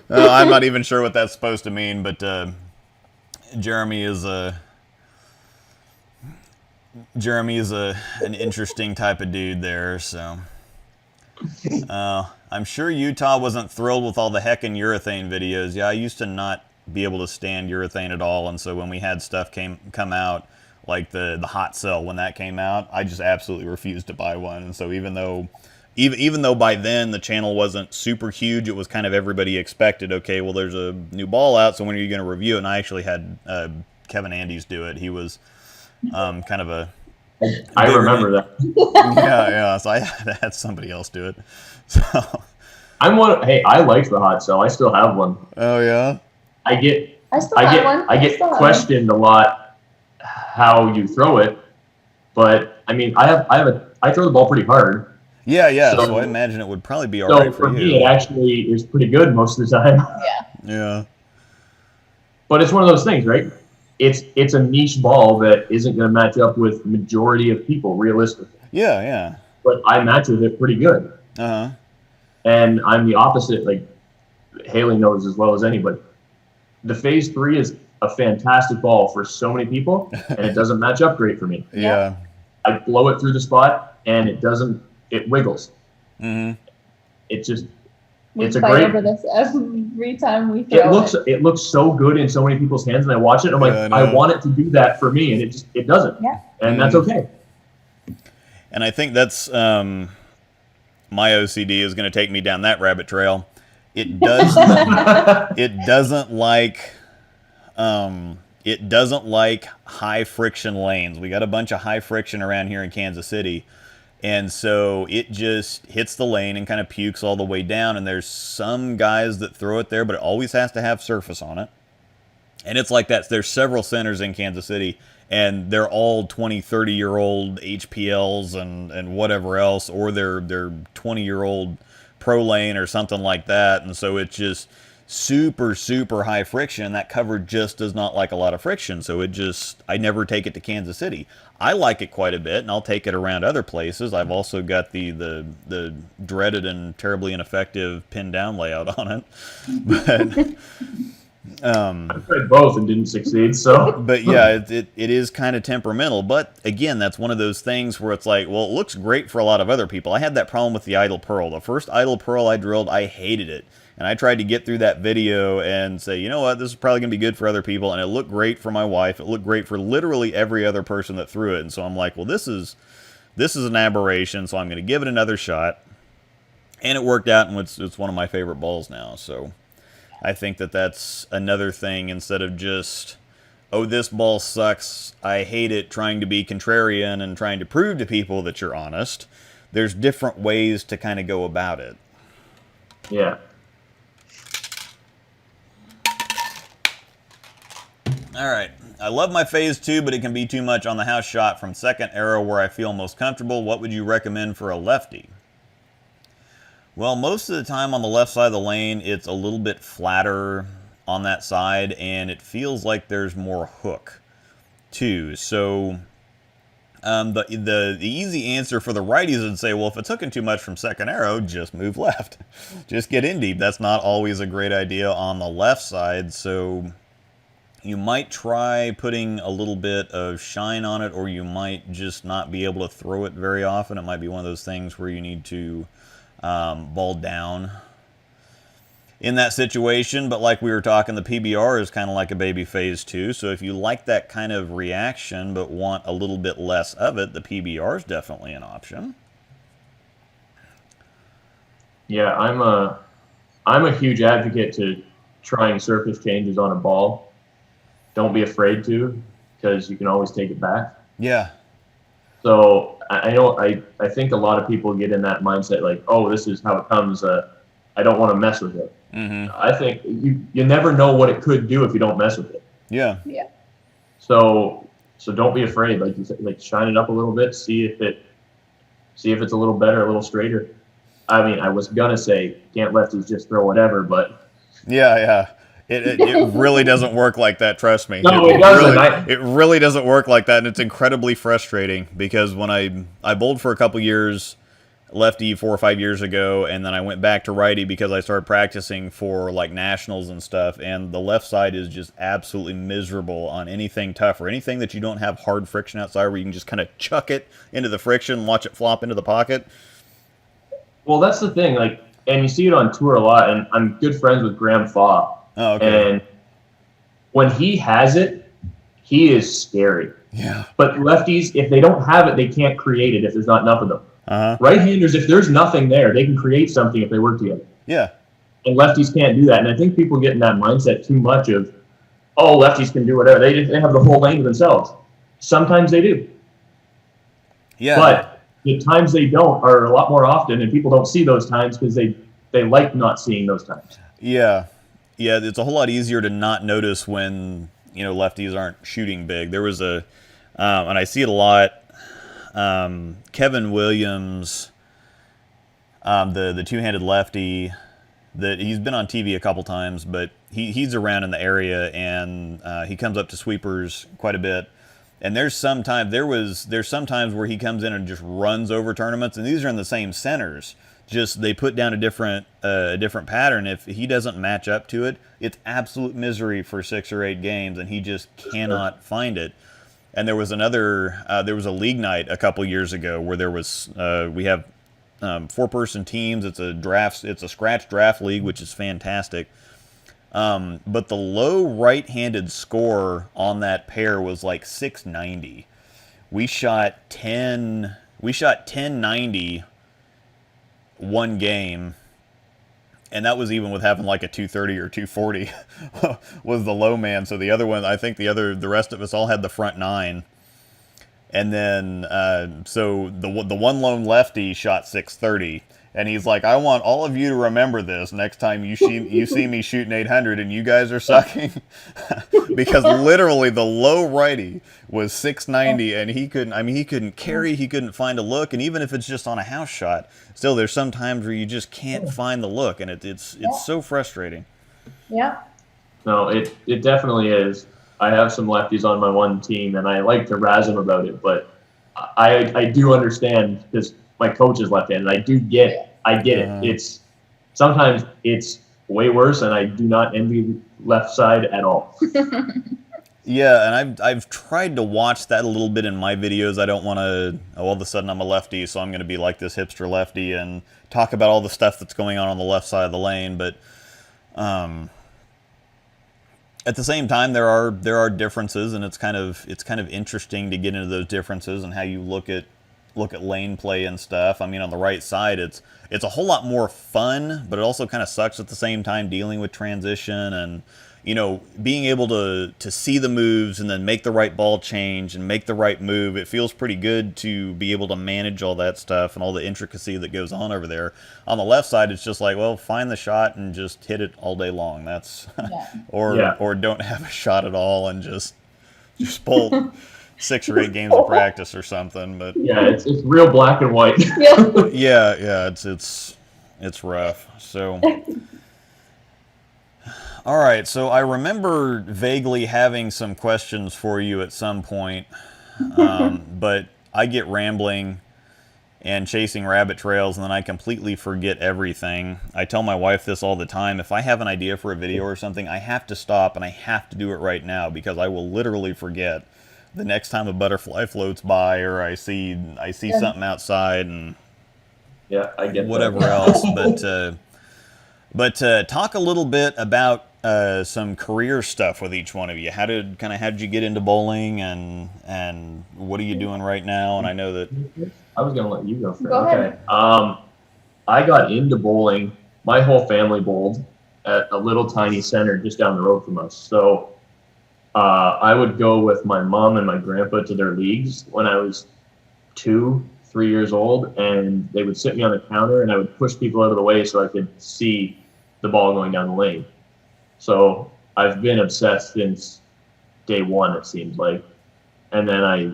not even sure what that's supposed to mean, but Jeremy is an interesting type of dude there, so I'm sure Utah wasn't thrilled with all the heckin' urethane videos. Yeah, I used to not be able to stand urethane at all, and so when we had stuff come out, like the hot cell, when that came out, I just absolutely refused to buy one. And so even though by then the channel wasn't super huge, it was kind of everybody expected, okay, well, there's a new ball out, so when are you going to review it? And I actually had Kevin Andes do it. He was kind of a... I remember that. Yeah, so I had somebody else do it. So Hey, I like the hot cell. I still have one. Oh, yeah? I get questioned a lot how you throw it, but I mean, I throw the ball pretty hard. Yeah. So I imagine it would probably be all right for you. Me, it actually is pretty good most of the time. Yeah. But it's one of those things, right? It's a niche ball that isn't going to match up with majority of people realistically. Yeah. But I match with it pretty good. Uh-huh. And I'm the opposite. Like Haley knows as well as anybody. The Phase 3 is a fantastic ball for so many people, and it doesn't match up great for me. Yeah. I blow it through the spot, and it wiggles. Mm-hmm. It's a fight over this every time we throw it. It looks so good in so many people's hands, and I watch it, and I'm like, I want it to do that for me, and it doesn't. Yeah. And that's okay. And I think that's my OCD is going to take me down that rabbit trail. It doesn't like high friction lanes. We got a bunch of high friction around here in Kansas City. And so it just hits the lane and kind of pukes all the way down. And there's some guys that throw it there, but it always has to have surface on it. And it's like that. There's several centers in Kansas City, and they're all 20, 30-year-old HPLs and whatever else, or they're 20-year-old pro lane or something like that. And so it's just super, super high friction. That cover just does not like a lot of friction. So I never take it to Kansas City. I like it quite a bit, and I'll take it around other places. I've also got the dreaded and terribly ineffective pin down layout on it. But I tried both and didn't succeed. So, but yeah, it is kind of temperamental. But again, that's one of those things where it's like, well, it looks great for a lot of other people. I had that problem with the idle pearl. The first idle pearl I drilled, I hated it. And I tried to get through that video and say, you know what, this is probably going to be good for other people. And it looked great for my wife. It looked great for literally every other person that threw it. And so I'm like, well, this is an aberration, so I'm going to give it another shot. And it worked out, and it's one of my favorite balls now. So I think that's another thing, instead of just, oh, this ball sucks, I hate it, trying to be contrarian and trying to prove to people that you're honest. There's different ways to kind of go about it. Yeah. All right. I love my phase 2, but it can be too much on the house shot from second arrow where I feel most comfortable. What would you recommend for a lefty? Well, most of the time on the left side of the lane, it's a little bit flatter on that side, and it feels like there's more hook, too. So the easy answer for the righties would say, well, if it's hooking too much from second arrow, just move left. Just get in deep. That's not always a great idea on the left side, so you might try putting a little bit of shine on it, or you might just not be able to throw it very often. It might be one of those things where you need to ball down in that situation. But like we were talking, the PBR is kind of like a baby phase 2. So if you like that kind of reaction but want a little bit less of it, the PBR is definitely an option. Yeah, I'm a huge advocate to trying surface changes on a ball. Don't be afraid to, because you can always take it back. Yeah. So I think a lot of people get in that mindset like, oh, this is how it comes. I don't want to mess with it. Mm-hmm. I think you never know what it could do if you don't mess with it. Yeah. Yeah. So don't be afraid. Like you said, like shine it up a little bit, see if it's a little better, a little straighter. I mean, I was gonna say can't lefties just throw whatever, but yeah. It really doesn't work like that, trust me. No, it doesn't. It really doesn't work like that, and it's incredibly frustrating, because when I bowled for a couple years lefty 4 or 5 years ago, and then I went back to righty because I started practicing for like nationals and stuff, and the left side is just absolutely miserable on anything tough or anything that you don't have hard friction outside where you can just kind of chuck it into the friction and watch it flop into the pocket. Well, that's the thing, like, and you see it on tour a lot, and I'm good friends with Graham Faw. Oh, okay. And when he has it, he is scary. Yeah. But lefties, if they don't have it, they can't create it if there's not enough of them. Uh-huh. Right-handers, if there's nothing there, they can create something if they work together. Yeah. And lefties can't do that. And I think people get in that mindset too much of, oh, lefties can do whatever. They have the whole lane to themselves. Sometimes they do. Yeah. But the times they don't are a lot more often, and people don't see those times because they like not seeing those times. Yeah. Yeah, it's a whole lot easier to not notice when, lefties aren't shooting big. There was and I see it a lot, Kevin Williams, the two-handed lefty, that he's been on TV a couple times, but he's around in the area, and he comes up to sweepers quite a bit. And there's some times where he comes in and just runs over tournaments, and these are in the same centers. Just they put down a different pattern. If he doesn't match up to it, it's absolute misery for 6 or 8 games, and he just cannot find it. And there was there was a league night a couple years ago where there was we have 4-person teams. It's a scratch draft league, which is fantastic. But the low right-handed score on that pair was like 690. We shot 1090 one game, and that was even with having like a 230 or 240 was the low man. So the other one, I think the rest of us all had the front 9. And then so the one lone lefty shot 630, and he's like, I want all of you to remember this next time you see me shooting 800 and you guys are sucking. Because literally the low righty was 690, and he couldn't carry, he couldn't find a look. And even if it's just on a house shot, still there's some times where you just can't find the look, and it's so frustrating. Yeah. No, it definitely is. I have some lefties on my one team, and I like to razz them about it, but I do understand because my coach is left-handed. I do get it. I get it. It's sometimes it's way worse, and I do not envy left side at all. Yeah, and I've tried to watch that a little bit in my videos. I don't want to, all of a sudden I'm a lefty, so I'm going to be like this hipster lefty and talk about all the stuff that's going on the left side of the lane. But at the same time, there are differences, and it's kind of interesting to get into those differences and how you look at lane play and stuff. I mean, on the right side, it's a whole lot more fun, but it also kind of sucks at the same time dealing with transition and being able to see the moves and then make the right ball change and make the right move. It feels pretty good to be able to manage all that stuff and all the intricacy that goes on over there. On the left side, it's just like, well, find the shot and just hit it all day long. That's or don't have a shot at all and just bolt 6 or 8 games of practice or something. But yeah, it's real black and white. yeah, it's rough. So. All right, so I remember vaguely having some questions for you at some point, but I get rambling and chasing rabbit trails, and then I completely forget everything. I tell my wife this all the time. If I have an idea for a video or something, I have to stop, and I have to do it right now, because I will literally forget the next time a butterfly floats by or I see something outside and I get whatever else. But talk a little bit about some career stuff with each one of you. How did you get into bowling, and what are you doing right now? And I know that I was gonna let you go first. Go ahead. I got into bowling. My whole family bowled at a little tiny center just down the road from us. So I would go with my mom and my grandpa to their leagues when I was 2, 3 years old, and they would sit me on the counter, and I would push people out of the way so I could see the ball going down the lane. So I've been obsessed since day one, it seems like. And then I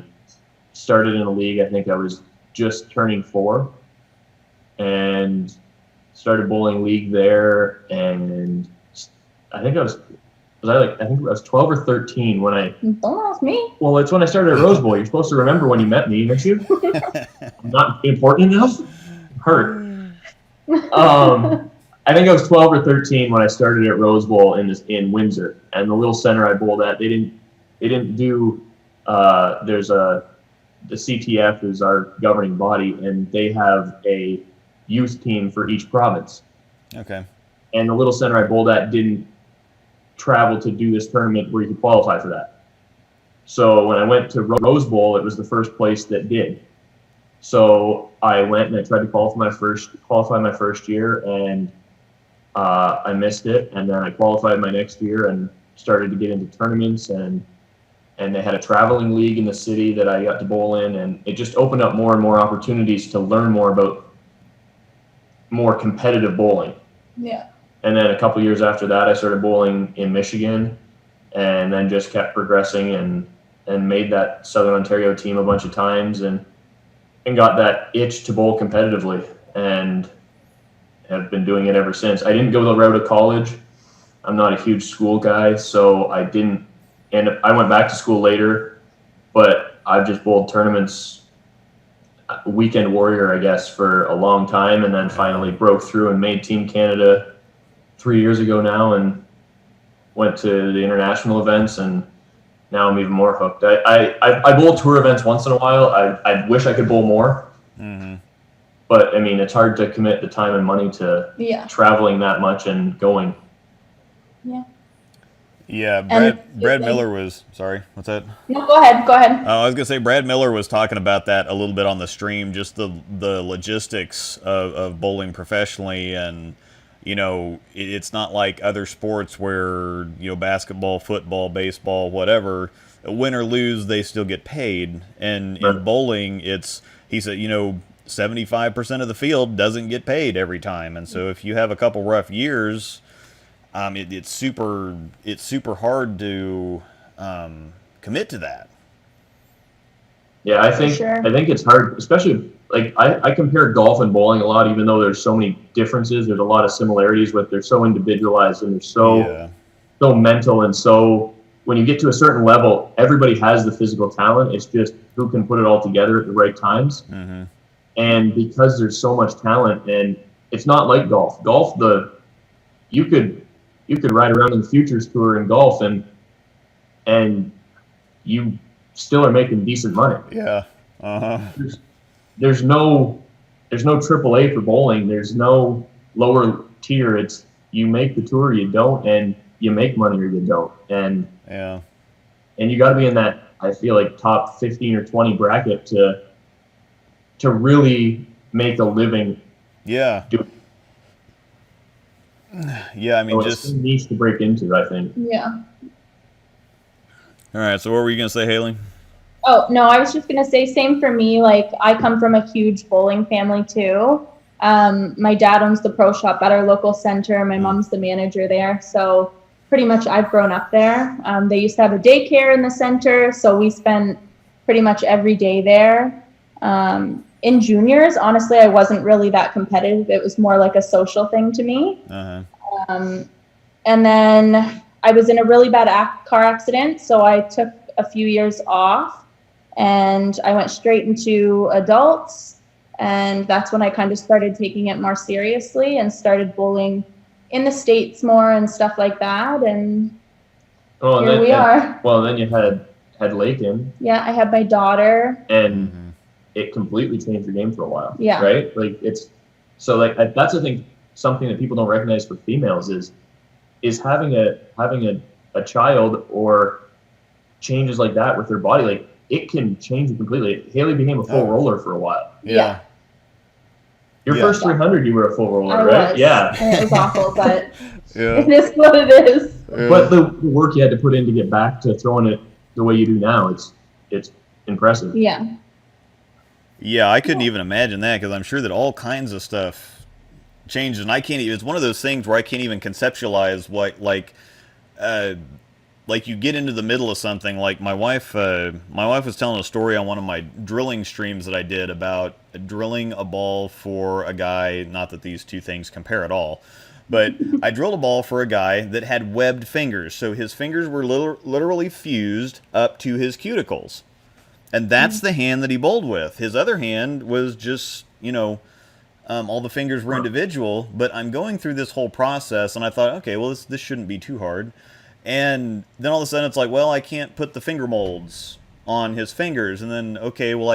started in a league. I think I was just turning 4, and started bowling league there. And I think I think I was 12 or 13 when I. Don't ask me. Well, it's when I started at Rose Bowl. You're supposed to remember when you met me, aren't you? I'm not important enough. Hurt. I think I was 12 or 13 when I started at Rose Bowl in Windsor, and the little center I bowled at, they didn't do. There's the CTF is our governing body, and they have a youth team for each province. Okay. And the little center I bowled at didn't travel to do this tournament where you could qualify for that. So when I went to Rose Bowl, it was the first place that did. So I went and I tried to qualify my first year, and I missed it. And then I qualified my next year and started to get into tournaments, and they had a traveling league in the city that I got to bowl in, and it just opened up more and more opportunities to learn more about more competitive bowling. Yeah. And then a couple years after that, I started bowling in Michigan, and then just kept progressing and made that Southern Ontario team a bunch of times, and got that itch to bowl competitively, and have been doing it ever since. I didn't go the route of college. I'm not a huge school guy, so I didn't. And I went back to school later, but I've just bowled tournaments, weekend warrior, I guess, for a long time, and then finally broke through and made Team Canada 3 years ago now, and went to the international events, and now I'm even more hooked. I bowl tour events once in a while. I wish I could bowl more. Mm-hmm. But I mean, it's hard to commit the time and money to traveling that much and going. Yeah. Yeah, Brad Miller was, sorry, what's that? No, go ahead. I was going to say, Brad Miller was talking about that a little bit on the stream, just the logistics of bowling professionally. And, it's not like other sports where, basketball, football, baseball, whatever, win or lose, they still get paid. And in bowling, he said, 75% of the field doesn't get paid every time. And so if you have a couple rough years, it's super hard to commit to that. Yeah, I think it's hard, especially like I compare golf and bowling a lot, even though there's so many differences. There's a lot of similarities, but they're so individualized and they're Yeah. so mental and so when you get to a certain level, everybody has the physical talent. It's just who can put it all together at the right times. Mm-hmm. And because there's so much talent, and it's not like golf. Golf, you could you could ride around in the futures tour in golf, and you still are making decent money. Yeah. Uh-huh. There's no there's no AAA for bowling. There's no lower tier. It's you make the tour, you don't, and you make money or you don't. Yeah. And you got to be in that, I feel like, top 15 or 20 bracket to really make a living. Yeah. Doing. Yeah, I mean, So it's niche to break into, I think. Yeah. All right, so what were you going to say, Haley? Oh, no, I was just going to say, same for me. Like, I come from a huge bowling family, too. My dad owns the pro shop at our local center. My mom's the manager there. So pretty much I've grown up there. They used to have a daycare in the center, so we spent pretty much every day there. In juniors, honestly, I wasn't really that competitive. It was more like a social thing to me. Uh-huh. And then I was in a really bad car accident, so I took a few years off, and I went straight into adults, and that's when I kind of started taking it more seriously and started bowling in the States more and stuff like that, and here we are. Well, then you had Lakin. Yeah, I had my daughter. And it completely changed the game for a while. Yeah. Right? Like it's so like that's the thing. Something that people don't recognize for females is having a child or changes like that with their body. Like it can change it completely. Haley became a full roller for a while. Yeah. Your first 300, you were a full roller, I right? was. Yeah. And it was awful, but Yeah. it is what it is. Yeah. But the work you had to put in to get back to throwing it the way you do now, it's impressive. Yeah. Yeah, I couldn't even imagine that because I'm sure that all kinds of stuff changes, and I can't. It's one of those things where I can't even conceptualize what like you get into the middle of something. Like my wife was telling a story on one of my drilling streams that I did about drilling a ball for a guy. Not that these two things compare at all, but I drilled a ball for a guy that had webbed fingers, so his fingers were literally fused up to his cuticles. And that's the hand that he bowled with. His other hand was just, all the fingers were individual. But I'm going through this whole process, and I thought, okay, well, this shouldn't be too hard. And then all of a sudden it's like, well, I can't put the finger molds on his fingers. And then, okay, well,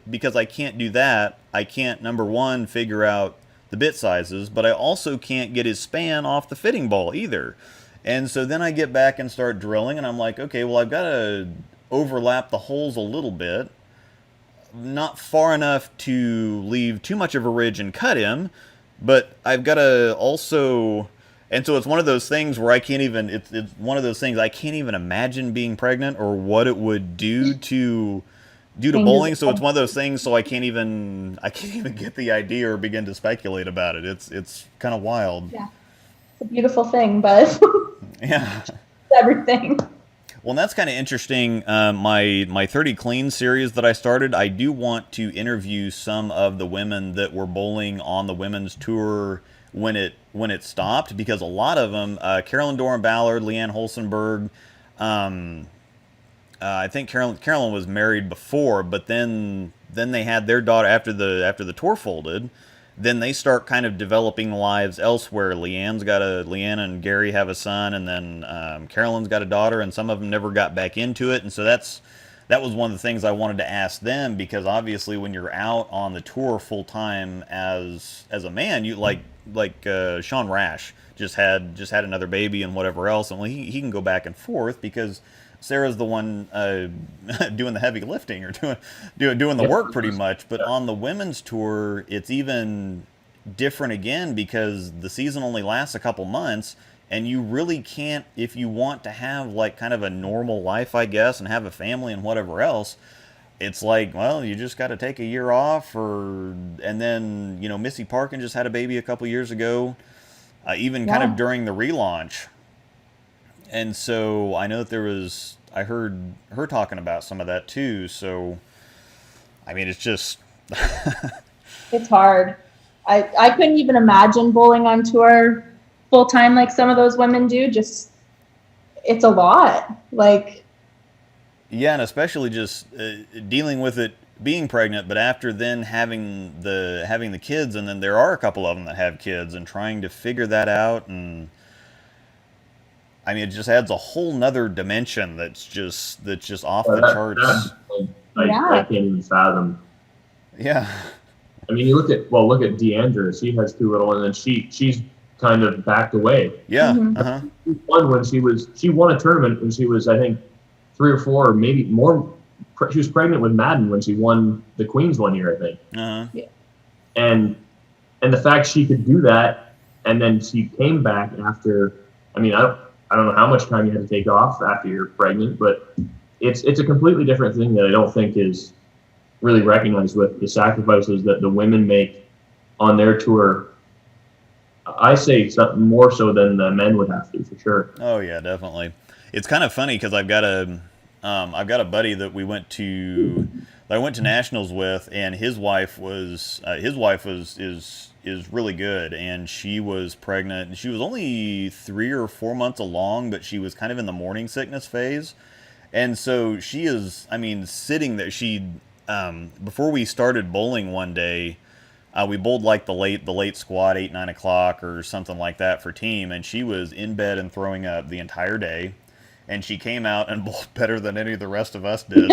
because I can't do that, I can't, number one, figure out the bit sizes, but I also can't get his span off the fitting ball either. And so then I get back and start drilling, and I'm like, okay, well, I've got to overlap the holes a little bit, not far enough to leave too much of a ridge and cut him, but I've got to also, and so it's one of those things where I can't even, it's one of those things I can't even imagine being pregnant or what it would do to bowling. So it's one of those things, so I can't even get the idea or begin to speculate about it. It's kind of wild. Yeah, it's a beautiful thing, but yeah, it's everything. Well, and that's kind of interesting. My 30 Clean series that I started, I do want to interview some of the women that were bowling on the women's tour when it stopped, because a lot of them, Carolyn Doran Ballard, Leanne Holsenberg, I think Carolyn was married before, but then they had their daughter after the tour folded. Then they start kind of developing lives elsewhere. Leanne and Gary have a son, and then Carolyn's got a daughter, and some of them never got back into it. And so that was one of the things I wanted to ask them, because obviously when you're out on the tour full time as a man, you like Sean Rash just had another baby and whatever else, and he can go back and forth because Sarah's the one doing the heavy lifting or doing the work pretty much. But on the women's tour, it's even different again, because the season only lasts a couple months, and you really can't, if you want to have like kind of a normal life, I guess, and have a family and whatever else, it's like, well, you just got to take a year off. And then, Missy Parkin just had a baby a couple years ago, kind of during the relaunch. And so I know that I heard her talking about some of that too. So I mean, it's just It's hard. I couldn't even imagine bowling on tour full time like some of those women do. Just, it's a lot. Like, yeah, and especially just dealing with it being pregnant, but after then having the kids, and then there are a couple of them that have kids, and trying to figure that out, and I mean, it just adds a whole nother dimension that's just off the charts. I can't even fathom. Yeah. I mean, you look at Deandra. She has two little, and then she's kind of backed away. Yeah. Mm-hmm. She won a tournament when she was, I think, 3 or 4, or maybe more. She was pregnant with Madden when she won the Queens one year, I think. Yeah. And the fact she could do that, and then she came back after. I mean, I don't know how much time you had to take off after you're pregnant, but it's a completely different thing that I don't think is really recognized with the sacrifices that the women make on their tour. I say something more so than the men would have to, for sure. Oh yeah, definitely. It's kind of funny because I've got a buddy that I went to nationals with, and his wife is really good, and she was pregnant, and she was only 3 or 4 months along, but she was kind of in the morning sickness phase, and so she is, I mean, sitting there. Before we started bowling one day, we bowled like the late squad, 8-9 o'clock or something like that for team, and she was in bed and throwing up the entire day. And she came out and bowled better than any of the rest of us did.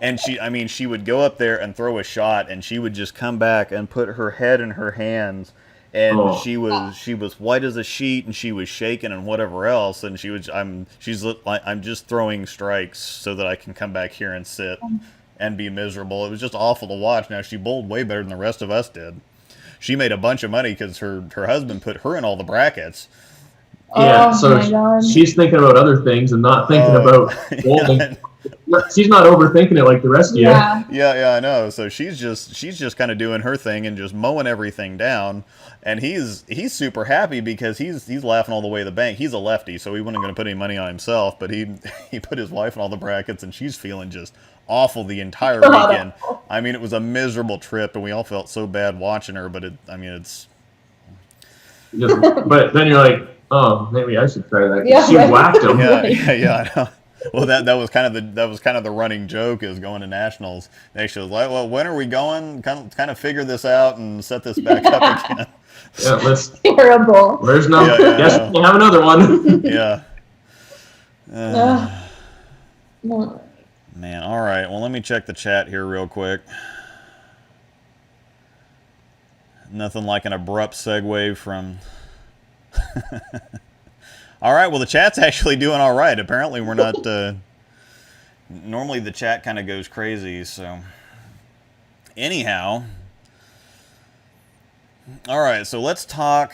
And she would go up there and throw a shot, and she would just come back and put her head in her hands, and she was white as a sheet, and she was shaking and whatever else, and I'm just throwing strikes so that I can come back here and sit and be miserable. It was just awful to watch. Now, she bowled way better than the rest of us did. She made a bunch of money because her husband put her in all the brackets. Yeah, so she's thinking about other things and not thinking about bowling. Yeah. She's not overthinking it like the rest of you. Yeah, I know. So she's just kind of doing her thing and just mowing everything down. And he's super happy because he's laughing all the way to the bank. He's a lefty, so he wasn't going to put any money on himself, but he put his wife in all the brackets, and she's feeling just awful the entire weekend. I mean, it was a miserable trip, and we all felt so bad watching her. But it's. But then you're like, oh, maybe I should try that. Yeah, she whacked him. Yeah, I know. Well, that was kind of the running joke, is going to nationals. She was like, well, when are we going? Kind of figure this out and set this back up again. Yeah, let's. Terrible. There's no. Yes, we have another one. Yeah. No. Man, all right. Well, let me check the chat here real quick. Nothing like an abrupt segue from. All right. Well, the chat's actually doing all right. Apparently, we're not. Normally, the chat kind of goes crazy. So, anyhow. All right. So let's talk.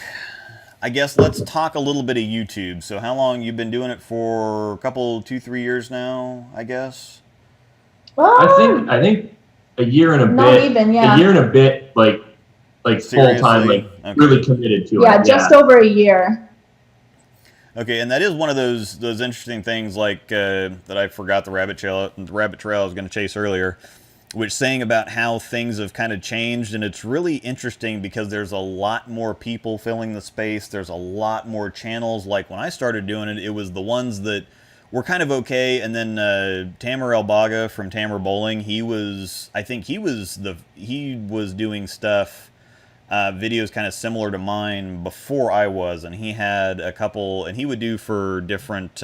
I guess let's talk a little bit of YouTube. So, how long you've been doing it for? A couple, 2-3 years now, I guess. I think a year and a bit. A year and a bit, like full time, like okay. Really committed to it. Yeah, just over a year. Okay, and that is one of those interesting things, like that I forgot the rabbit trail I was going to chase earlier, which saying about how things have kind of changed, and it's really interesting because there's a lot more people filling the space. There's a lot more channels. Like when I started doing it, it was the ones that were kind of okay, and then Tamer Elbaga from Tamer Bowling, he was doing stuff. Videos kind of similar to mine before I was, and he had a couple, and he would do for different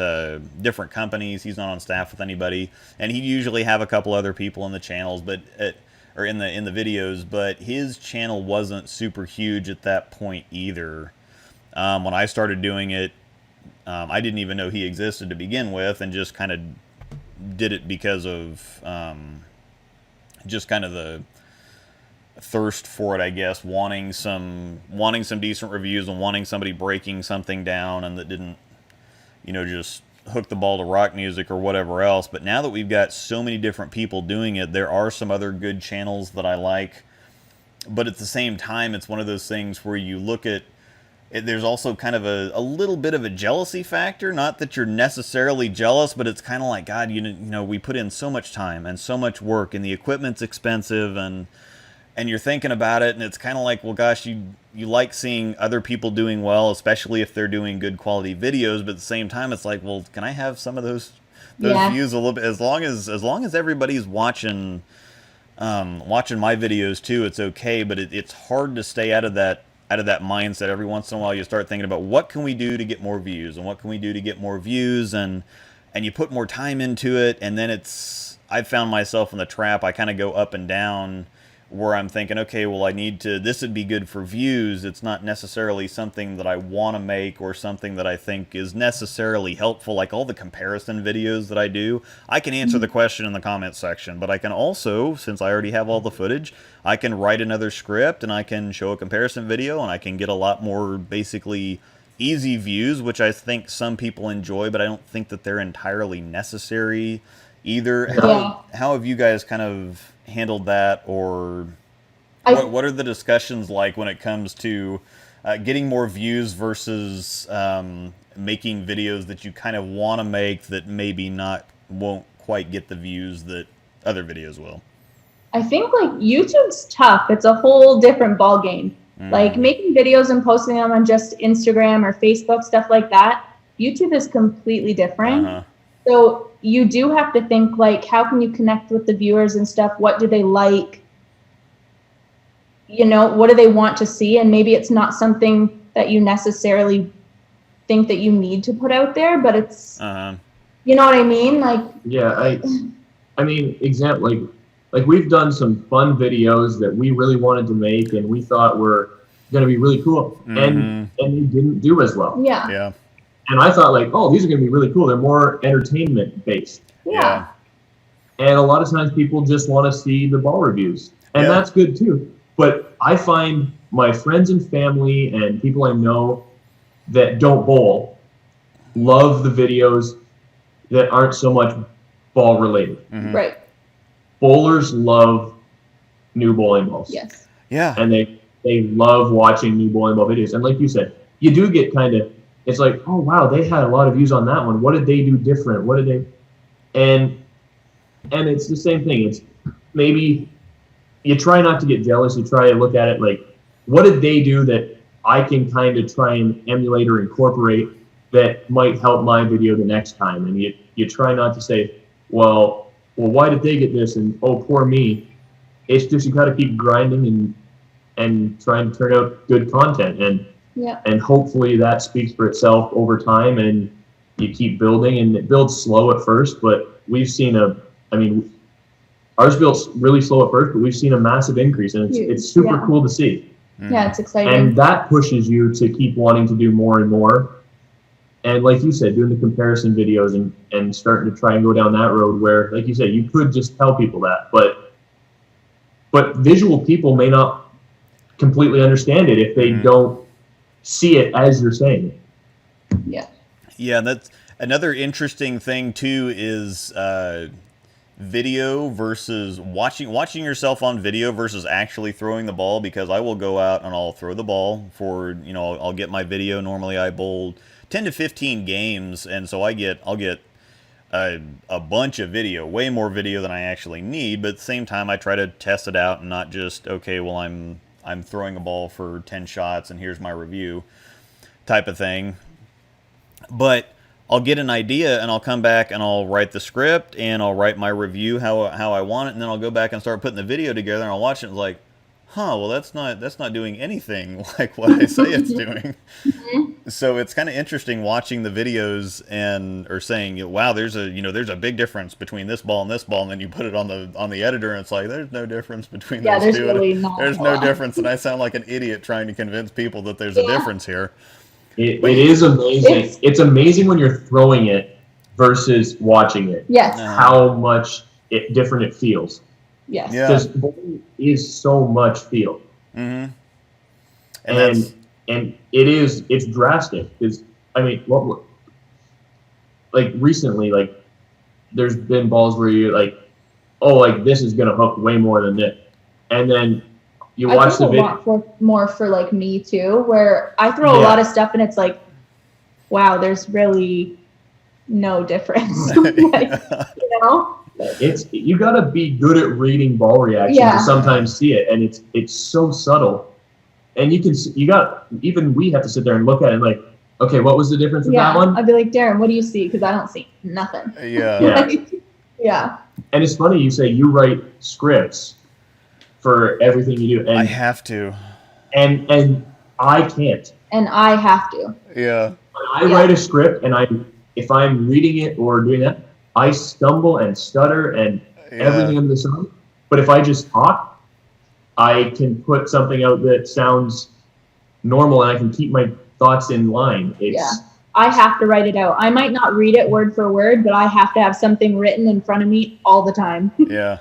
companies. He's not on staff with anybody, and he'd usually have a couple other people in the channels, or in the videos. But his channel wasn't super huge at that point either. When I started doing it, I didn't even know he existed to begin with, and just kind of did it because of just kind of the thirst for it, I guess, wanting some decent reviews and wanting somebody breaking something down, and that didn't, just hook the ball to rock music or whatever else. But now that we've got so many different people doing it, there are some other good channels that I like. But at the same time, it's one of those things where you look at there's also kind of a little bit of a jealousy factor. Not that you're necessarily jealous, but it's kind of like, God, you know, we put in so much time and so much work, and the equipment's expensive, and you're thinking about it, and it's kind of like, well, gosh, you like seeing other people doing well, especially if they're doing good quality videos. But at the same time, it's like, well, can I have some of those views a little bit? As long as everybody's watching my videos too, it's okay. But it's hard to stay out of that mindset. Every once in a while, you start thinking about what can we do to get more views, and what can we do to get more views, and you put more time into it, and then I've found myself in the trap. I kind of go up and down, where I'm thinking, okay, well, this would be good for views. It's not necessarily something that I want to make, or something that I think is necessarily helpful. Like all the comparison videos that I do, I can answer the question in the comments section, but I can also, since I already have all the footage, I can write another script, and I can show a comparison video, and I can get a lot more basically easy views, which I think some people enjoy, but I don't think that they're entirely necessary either. How have you guys kind of handled that, or what are the discussions like when it comes to getting more views versus making videos that you kind of want to make that maybe won't quite get the views that other videos will? I think like YouTube's tough. It's a whole different ball game. Like making videos and posting them on just Instagram or Facebook, stuff like that, YouTube is completely different. So you do have to think, like, how can you connect with the viewers and stuff? What do they like? You know, what do they want to see? And maybe it's not something that you necessarily think that you need to put out there, but it's, you know what I mean? Like, yeah, I mean, example, like we've done some fun videos that we really wanted to make, and we thought were going to be really cool, and they didn't do as well. Yeah. And I thought, like, oh, these are going to be really cool. They're more entertainment based. Yeah. And a lot of times people just want to see the ball reviews. And that's good too. But I find my friends and family and people I know that don't bowl love the videos that aren't so much ball related. Right. Bowlers love new bowling balls. Yes. Yeah. And they love watching new bowling ball videos. And like you said, you do get kind of, it's like, oh wow, they had a lot of views on that one. What did they do different? What did they? And it's the same thing. It's maybe you try not to get jealous. You try to look at it like, what did they do that I can kind of try and emulate or incorporate that might help my video the next time? And you try not to say, well, why did they get this? And oh, poor me. It's just you got to keep grinding and trying to turn out good content. And hopefully that speaks for itself over time, and you keep building, and it builds slow at first, but we've seen ours built really slow at first, but we've seen a massive increase, and it's super cool to see. Yeah, it's exciting. And that pushes you to keep wanting to do more and more. And like you said, doing the comparison videos and starting to try and go down that road where, like you said, you could just tell people that, but visual people may not completely understand it if they don't see it as you're saying it. Yeah, that's another interesting thing too, is video versus watching yourself on video versus actually throwing the ball, because I will go out and I'll throw the ball for, you know, I'll get my video. Normally I bowl 10 to 15 games, and so I'll get a bunch of video, way more video than I actually need, but at the same time I try to test it out and not just, okay, well, I'm throwing a ball for 10 shots and here's my review type of thing. But I'll get an idea and I'll come back and I'll write the script and I'll write my review how I want it, and then I'll go back and start putting the video together and I'll watch it and it's like, well, that's not doing anything like what I say it's doing. So it's kind of interesting watching the videos or saying, wow, there's a big difference between this ball and this ball, and then you put it on the editor and it's like, there's no difference between those there's two. Really not there's no difference, and I sound like an idiot trying to convince people that there's a difference here. It is amazing. It's amazing when you're throwing it versus watching it. Yes. How much different it feels. Yes. Yeah. Because bowling is so much feel. And it's drastic. Because I mean, like recently, like there's been balls where you're like, oh, like this is gonna hook way more than this, and then you watch the video. I think a lot more for like me too, where I throw a lot of stuff and it's like, wow, there's really no difference. Like, you know? You gotta be good at reading ball reactions to sometimes see it, and it's so subtle. And even we have to sit there and look at it like, okay, what was the difference with that one? I'd be like, Darren, what do you see? Because I don't see nothing. Yeah. And it's funny you say you write scripts for everything you do. And I have to. And I can't. And I have to. Yeah. When I write a script and if I'm reading it or doing that, I stumble and stutter and everything under the sun. But if I just talk, I can put something out that sounds normal and I can keep my thoughts in line. I have to write it out. I might not read it word for word, but I have to have something written in front of me all the time. Yeah.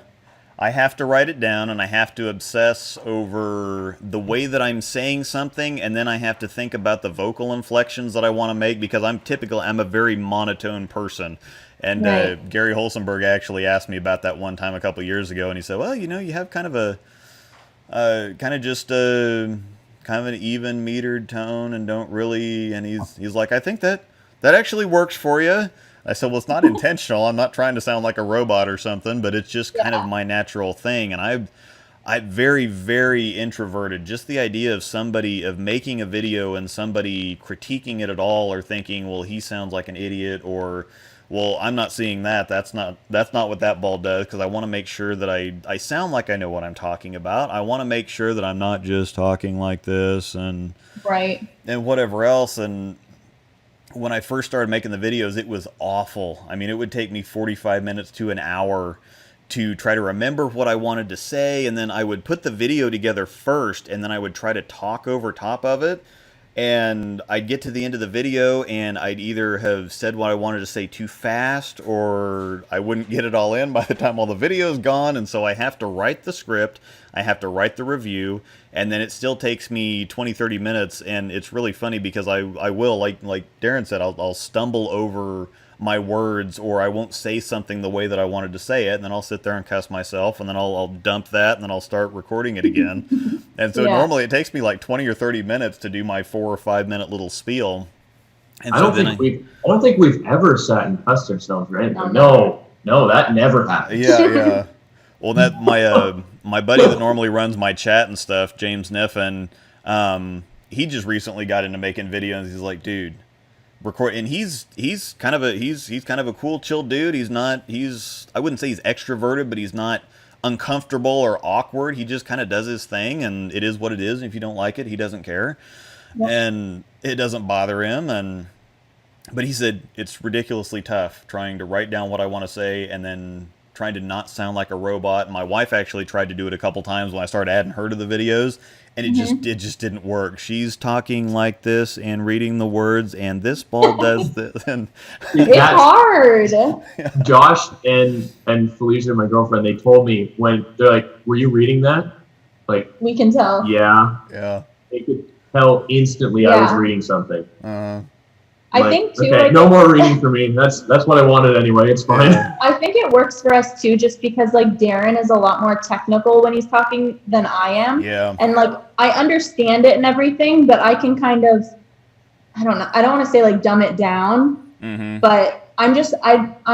I have to write it down, and I have to obsess over the way that I'm saying something, and then I have to think about the vocal inflections that I want to make, because I'm a very monotone person. And Gary Holsenberg actually asked me about that one time a couple years ago, and he said, well, you have kind of an even metered tone and don't really, and he's like, I think that actually works for you. I said, well, it's not intentional. I'm not trying to sound like a robot or something, but it's just kind of my natural thing. And I'm very, very introverted. Just the idea of making a video and somebody critiquing it at all, or thinking, well, he sounds like an idiot, or, well, I'm not seeing that. That's not what that ball does, because I want to make sure that I sound like I know what I'm talking about. I want to make sure that I'm not just talking like this and whatever else. And when I first started making the videos, it was awful. I mean, it would take me 45 minutes to an hour to try to remember what I wanted to say, and then I would put the video together first, and then I would try to talk over top of it. And I'd get to the end of the video, and I'd either have said what I wanted to say too fast, or I wouldn't get it all in by the time all the video's gone. And so I have to write the script, I have to write the review, and then it still takes me 20-30 minutes. And it's really funny because I will, like Darren said, I'll stumble over my words, or I won't say something the way that I wanted to say it, and then I'll sit there and cuss myself, and then I'll dump that, and then I'll start recording it again. And so normally it takes me like 20 or 30 minutes to do my 4 or 5 minute little spiel. And I don't think we've ever sat and cussed ourselves, right? No, that never happened. Yeah. Well, that my buddy that normally runs my chat and stuff, James Niffen, he just recently got into making videos. He's like, dude, record, and he's kind of a cool, chill dude. I wouldn't say he's extroverted, but he's not uncomfortable or awkward. He just kind of does his thing, and it is what it is. And if you don't like it, he doesn't care, and it doesn't bother him. But he said it's ridiculously tough trying to write down what I want to say and then trying to not sound like a robot. My wife actually tried to do it a couple times when I started adding her to the videos, and it just didn't work. She's talking like this and reading the words, and this ball does this. And it's hard. Josh and Felicia, my girlfriend, they told me when they're like, "Were you reading that?" Like, we can tell. Yeah. They could tell instantly I was reading something. I think too. Okay, no more reading for me. That's what I wanted anyway. It's fine. I think it works for us too, just because like Darren is a lot more technical when he's talking than I am. Yeah. And like I understand it and everything, but I can kind of, I don't know. I don't want to say like dumb it down, but I'm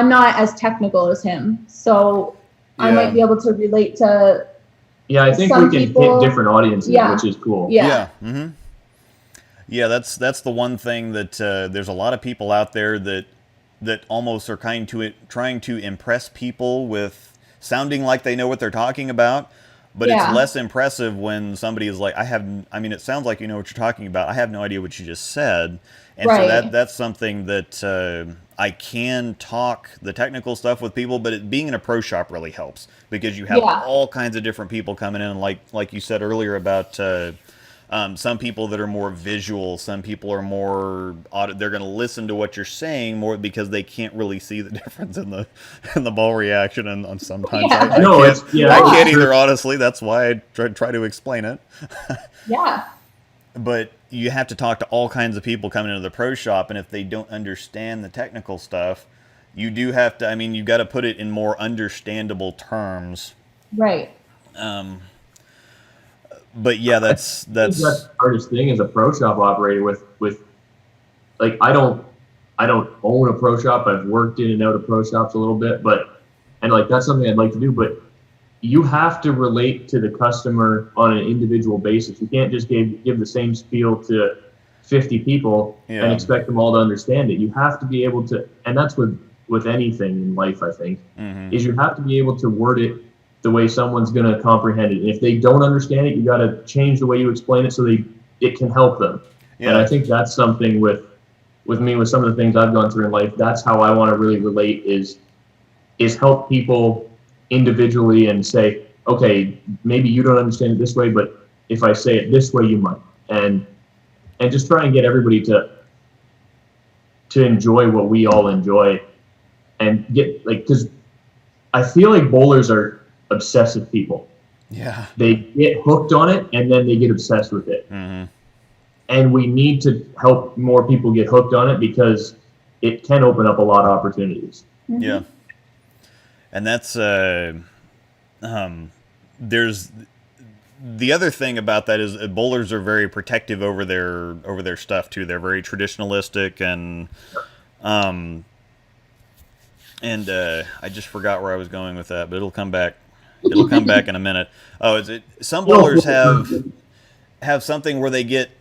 not as technical as him, so I might be able to relate to. Yeah, I think we can hit different audiences, which is cool. Yeah. Yeah, that's the one thing that there's a lot of people out there that almost are trying to impress people with sounding like they know what they're talking about, but it's less impressive when somebody is like, it sounds like you know what you're talking about. I have no idea what you just said. And so that's something that I can talk the technical stuff with people, but being in a pro shop really helps because you have all kinds of different people coming in, like you said earlier about some people that are more visual, some people are more they're going to listen to what you're saying more because they can't really see the difference in the ball reaction, and sometimes I can't either, honestly. That's why I try to explain it. But you have to talk to all kinds of people coming into the pro shop, and if they don't understand the technical stuff, you do have to, you've got to put it in more understandable terms. Right. But yeah, that's the hardest thing as a pro shop operator with like I don't own a pro shop. I've worked in and out of pro shops a little bit, and like that's something I'd like to do, but you have to relate to the customer on an individual basis. You can't just give the same spiel to 50 people and expect them all to understand it. You have to be able to, and that's with anything in life, I think, is you have to be able to word it the way someone's going to comprehend it. And if they don't understand it, you got to change the way you explain it so it can help them. Yeah. And I think that's something with me, with some of the things I've gone through in life, that's how I want to really relate is help people individually and say, okay, maybe you don't understand it this way, but if I say it this way, you might. And just try and get everybody to enjoy what we all enjoy and get like, because I feel like bowlers are obsessive people. Yeah. They get hooked on it and then they get obsessed with it. And we need to help more people get hooked on it because it can open up a lot of opportunities. Yeah. And that's there's the other thing about that is bowlers are very protective over their stuff too. They're very traditionalistic and I just forgot where I was going with that, but it'll come back. It'll come back in a minute. Oh, is it? Some bowlers have something where they get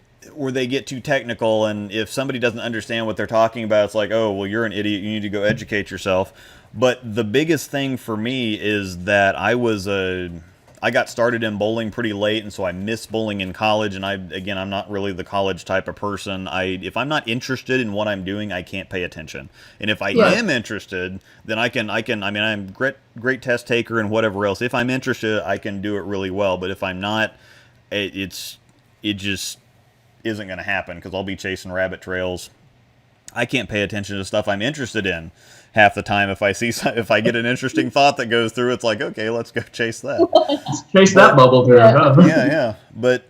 too technical, and if somebody doesn't understand what they're talking about, it's like, oh, well, you're an idiot. You need to go educate yourself. But the biggest thing for me is that I got started in bowling pretty late, and so I missed bowling in college. And I'm not really the college type of person. If I'm not interested in what I'm doing, I can't pay attention. And if I am interested, then I can. I mean, I'm great test taker and whatever else. If I'm interested, I can do it really well. But if I'm not, it just isn't going to happen because I'll be chasing rabbit trails. I can't pay attention to stuff I'm interested in half the time. If I get an interesting thought that goes through, it's like, okay, let's go chase that. Chase that bubble through. Yeah. But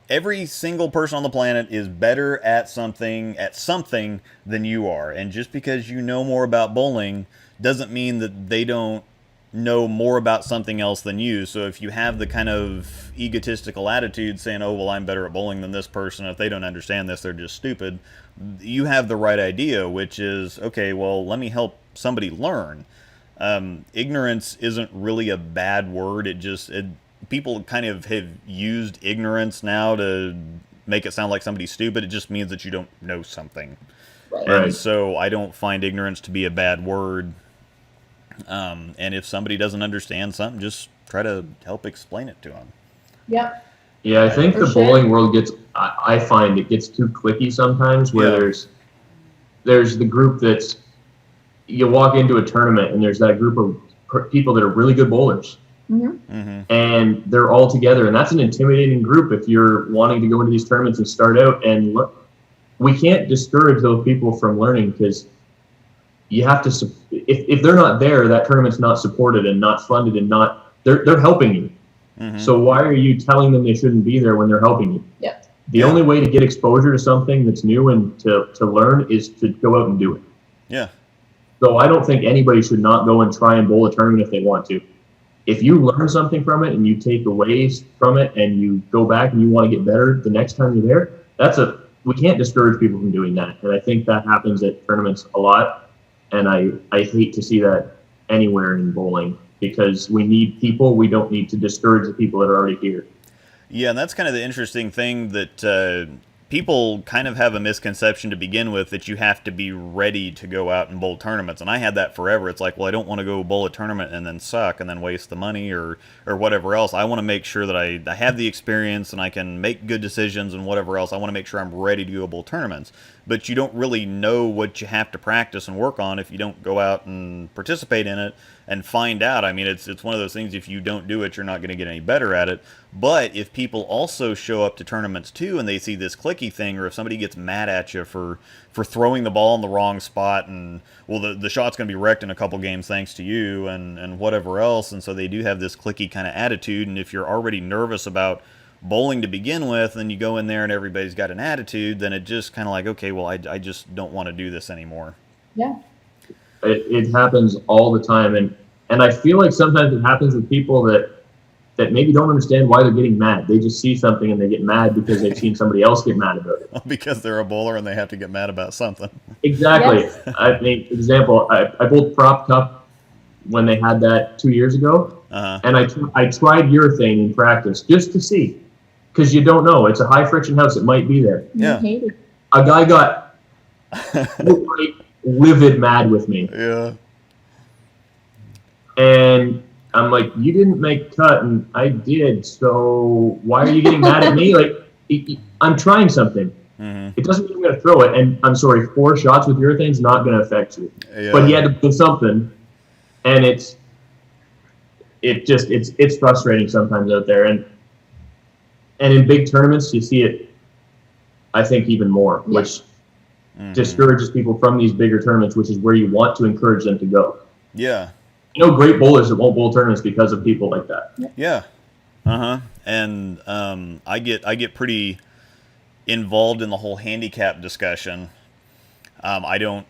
every single person on the planet is better at something than you are. And just because you know more about bowling doesn't mean that they don't know more about something else than you. So if you have the kind of egotistical attitude saying, oh, well, I'm better at bowling than this person, if they don't understand this, they're just stupid, you have the right idea, which is, okay, well, let me help somebody learn. Ignorance isn't really a bad word. People kind of have used ignorance now to make it sound like somebody's stupid. It just means that you don't know something. Right. And so I don't find ignorance to be a bad word. And if somebody doesn't understand something, just try to help explain it to them. Yep. Yeah, I think the bowling world I find it gets too cliquey sometimes where there's the group that's, you walk into a tournament and there's that group of people that are really good bowlers. And they're all together. And that's an intimidating group if you're wanting to go into these tournaments and start out. And look, we can't discourage those people from learning because you have to, if they're not there, that tournament's not supported and not funded and they're helping you. So why are you telling them they shouldn't be there when they're helping you? Yep. The only way to get exposure to something that's new and to learn is to go out and do it. Yeah. So I don't think anybody should not go and try and bowl a tournament if they want to. If you learn something from it and you take away from it and you go back and you want to get better the next time you're there, we can't discourage people from doing that. And I think that happens at tournaments a lot. And I hate to see that anywhere in bowling because we need people. We don't need to discourage the people that are already here. Yeah, and that's kind of the interesting thing that people kind of have a misconception to begin with that you have to be ready to go out and bowl tournaments. And I had that forever. It's like, well, I don't want to go bowl a tournament and then suck and then waste the money or whatever else. I want to make sure that I have the experience and I can make good decisions and whatever else. I want to make sure I'm ready to go bowl tournaments. But you don't really know what you have to practice and work on if you don't go out and participate in it and find out. I mean, it's one of those things, if you don't do it, you're not going to get any better at it. But if people also show up to tournaments too and they see this clicky thing, or if somebody gets mad at you for throwing the ball in the wrong spot and, well, the shot's going to be wrecked in a couple games thanks to you and whatever else, and so they do have this clicky kind of attitude, and if you're already nervous about bowling to begin with, and you go in there and everybody's got an attitude, then it just kind of like, okay, well, I just don't want to do this anymore. Yeah. It happens all the time, and And I feel like sometimes it happens with people that maybe don't understand why they're getting mad. They just see something and they get mad because they've seen somebody else get mad about it. Because they're a bowler and they have to get mad about something. Exactly. Yes. I mean, example, I bowled Prop Cup when they had that 2 years ago. And I tried urethane in practice just to see, because you don't know. It's a high friction house. It might be there. Yeah. A guy got livid mad with me. Yeah. And I'm like, you didn't make cut, and I did. So why are you getting mad at me? Like, I'm trying something. It doesn't mean I'm going to throw it. And I'm sorry, 4 shots with urethane is not going to affect you. Yeah. But he had to do something, and it's frustrating sometimes out there. And in big tournaments, you see it, I think, even more, which discourages people from these bigger tournaments, which is where you want to encourage them to go. Yeah. You know, great bowlers that won't bowl tournaments because of people like that. Yeah. And I get pretty involved in the whole handicap discussion. I don't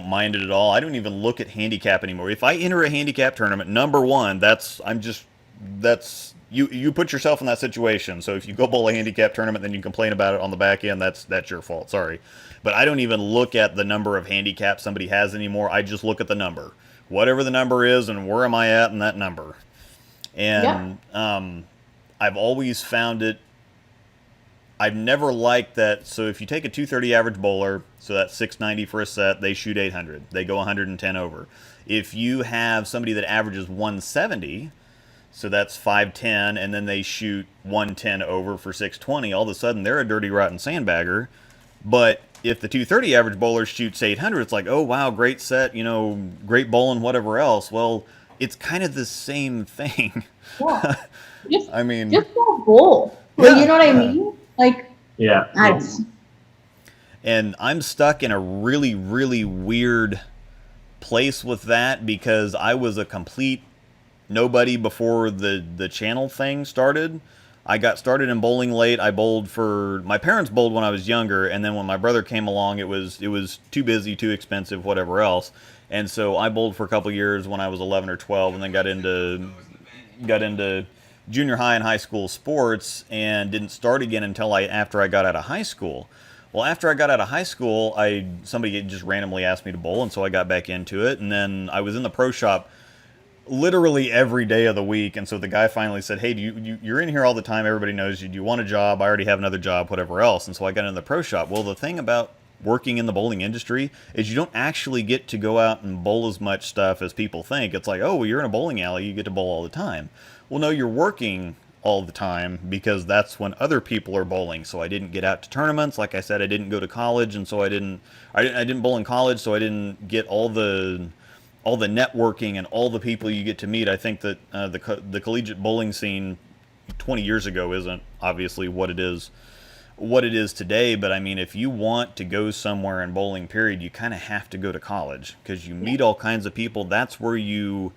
mind it at all. I don't even look at handicap anymore. If I enter a handicap tournament, number one, you put yourself in that situation. So if you go bowl a handicap tournament, then you complain about it on the back end, that's your fault. Sorry. But I don't even look at the number of handicaps somebody has anymore. I just look at the number. Whatever the number is, and where am I at in that number? And I've always found it, I've never liked that. So if you take a 230 average bowler, so that's 690 for a set, they shoot 800. They go 110 over. If you have somebody that averages 170, so that's 510, and then they shoot 110 over for 620, all of a sudden they're a dirty, rotten sandbagger. But if the 230 average bowler shoots 800, it's like, oh, wow, great set, great bowling, whatever else. Well, it's kind of the same thing. Yeah. Just go bowl. Like, you know what I mean? Like, and I'm stuck in a really, really weird place with that because I was a complete nobody before the channel thing started. I got started in bowling late. I bowled for my parents bowled when I was younger, and then when my brother came along, it was too busy, too expensive, whatever else. And so I bowled for a couple years when I was 11 or 12, and then got into junior high and high school sports, and didn't start again until after I got out of high school. Well, after I got out of high school, somebody just randomly asked me to bowl, and so I got back into it. And then I was in the pro shop literally every day of the week, and so the guy finally said, hey, you're in here all the time, everybody knows you, do you want a job? I already have another job, whatever else. And so I got into the pro shop. Well, the thing about working in the bowling industry is you don't actually get to go out and bowl as much stuff as people think. It's like, oh, well, you're in a bowling alley, you get to bowl all the time. Well, no, you're working all the time because that's when other people are bowling. So I didn't get out to tournaments. Like I said, I didn't go to college, and so I didn't bowl in college, so I didn't get all the networking and all the people you get to meet. I think that the collegiate bowling scene 20 years ago isn't obviously what it is today. But I mean, if you want to go somewhere in bowling, period, you kind of have to go to college because you meet all kinds of people. That's where you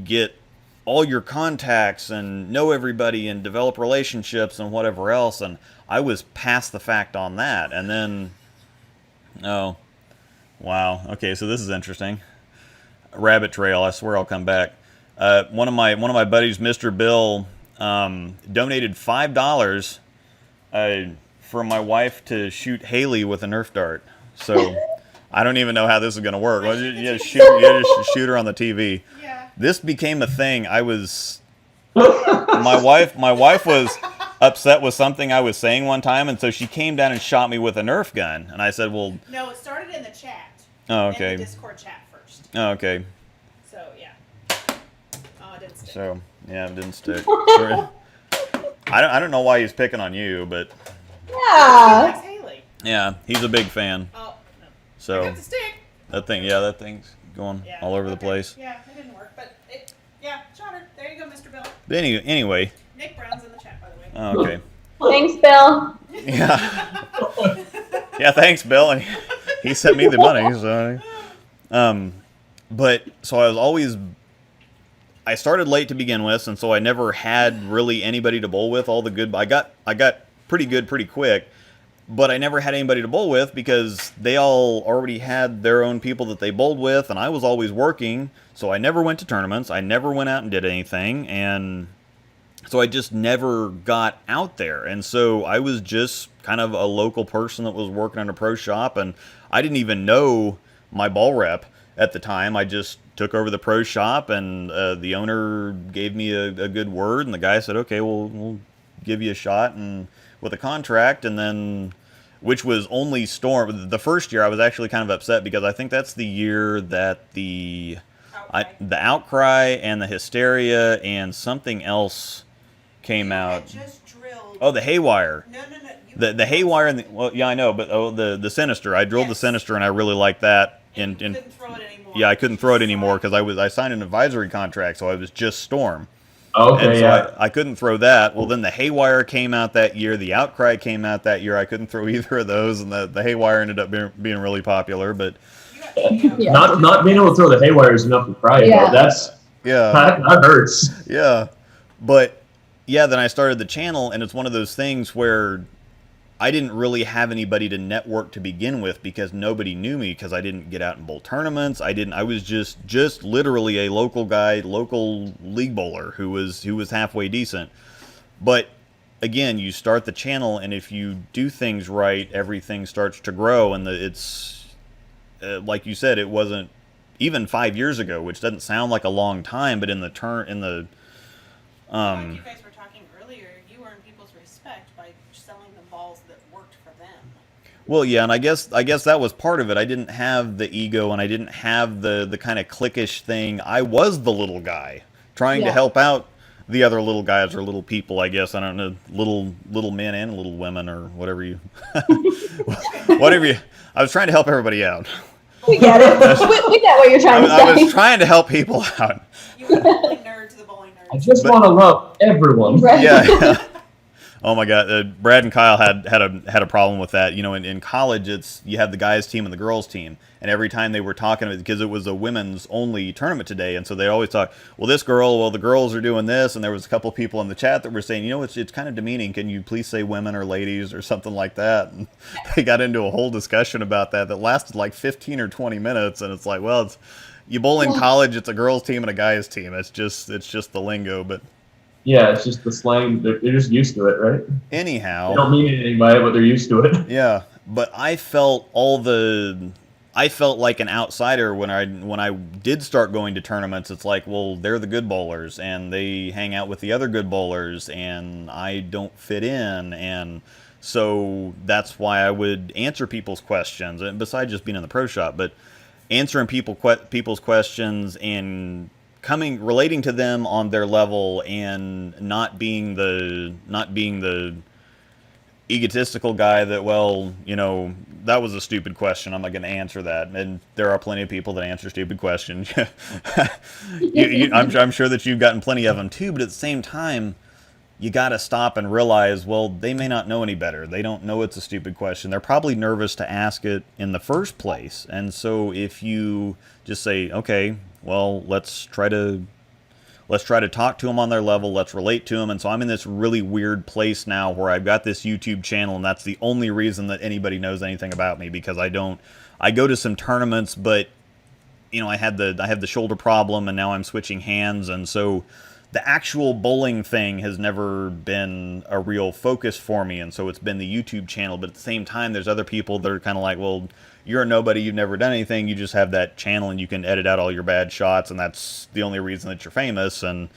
get all your contacts and know everybody and develop relationships and whatever else. And I was past the fact on that. And then, oh, wow. Okay, so this is interesting. Rabbit trail. I swear I'll come back. One of my buddies, Mr. Bill, donated $5 for my wife to shoot Haley with a Nerf dart. So I don't even know how this is going to work. Well, you just shoot her on the TV. Yeah. This became a thing. My wife was upset with something I was saying one time, and so she came down and shot me with a Nerf gun. And I said, well... No, it started in the chat. Oh, okay. In the Discord chat first. Oh, okay. So, yeah. Oh, it didn't stick. So, yeah, it didn't stick. Sorry. I don't know why he's picking on you, but... He Yeah. likes Haley. Yeah, he's a big fan. Oh, no. So I got the stick. that thing's going Yeah. all over the Okay. place. Yeah, it didn't work, but shot her. There you go, Mr. Bill. But anyway. Nick Brown's in the chat, by the way. Oh, okay. Thanks, Bill. Yeah. Yeah, thanks, Bill. And he sent me the money, so but so I started late to begin with, and so I never had really anybody to bowl with. I got pretty good pretty quick, but I never had anybody to bowl with because they all already had their own people that they bowled with, and I was always working, so I never went to tournaments. I never went out and did anything, and so I just never got out there. And so I was just kind of a local person that was working in a pro shop, and I didn't even know my ball rep at the time. I just took over the pro shop, and the owner gave me a good word, and the guy said, okay, we'll give you a shot and with a contract. And then, which was only Storm. The first year I was actually kind of upset because I think that's the year that the Outcry and the Hysteria and something else came out. Just drilled. Oh, the Haywire. No. The Haywire and well, yeah, I know, but the Sinister. I drilled the Sinister, and I really liked that. And you couldn't throw it anymore. Yeah, I couldn't throw it anymore because I signed an advisory contract, so I was just Storm. Okay, and so yeah. I couldn't throw that. Well, then the Haywire came out that year. The Outcry came out that year. I couldn't throw either of those, and the Haywire ended up being really popular. But not being able to throw the Haywire is enough to cry about. That hurts. Yeah, but yeah, then I started the channel, and it's one of those things where I didn't really have anybody to network to begin with because nobody knew me because I didn't get out and bowl tournaments. I was just literally a local guy, local league bowler who was halfway decent. But again, you start the channel, and if you do things right, everything starts to grow. And it's like you said, it wasn't even 5 years ago, which doesn't sound like a long time, but like you guys were talking earlier, you earned people's respect by selling the balls that worked for them. Well, yeah, and I guess that was part of it. I didn't have the ego, and I didn't have the kind of cliquish thing. I was the little guy trying to help out the other little guys or little people, I guess. I don't know, little men and little women or whatever you I was trying to help everybody out. We get it. We get what you're trying to say. I was trying to help people out. You were the bowling nerd to the bowling nerds. I just want to love everyone. Right. Yeah. Oh my God, Brad and Kyle had a problem with that. You know, in college, you have the guys team and the girls team, and every time they were talking, because it was a women's only tournament today, and so they always talk, well, the girls are doing this, and there was a couple people in the chat that were saying, you know, it's kind of demeaning. Can you please say women or ladies or something like that? And they got into a whole discussion about that lasted like 15 or 20 minutes, and it's like, well, you bowl in college, it's a girls team and a guys team. It's just the lingo, but. Yeah, it's just the slang. They're just used to it, right? Anyhow. They don't mean anything by it, but they're used to it. Yeah, but I felt like an outsider when I did start going to tournaments. It's like, well, they're the good bowlers, and they hang out with the other good bowlers, and I don't fit in. And so that's why I would answer people's questions, and besides just being in the pro shop, but answering people's questions and relating to them on their level, and not being the egotistical guy that, well, you know, that was a stupid question, I'm not going to answer that. And there are plenty of people that answer stupid questions. I'm sure that you've gotten plenty of them too, but at the same time, you got to stop and realize, well, they may not know any better. They don't know it's a stupid question. They're probably nervous to ask it in the first place. And so if you just say, okay, well, let's try to talk to them on their level. Let's relate to them. And so I'm in this really weird place now where I've got this YouTube channel, and that's the only reason that anybody knows anything about me, because I go to some tournaments, but you know, I have the shoulder problem, and now I'm switching hands, and so the actual bowling thing has never been a real focus for me, and so it's been the YouTube channel. But at the same time, there's other people that are kind of like, well, you're a nobody, you've never done anything, you just have that channel and you can edit out all your bad shots, and that's the only reason that you're famous. And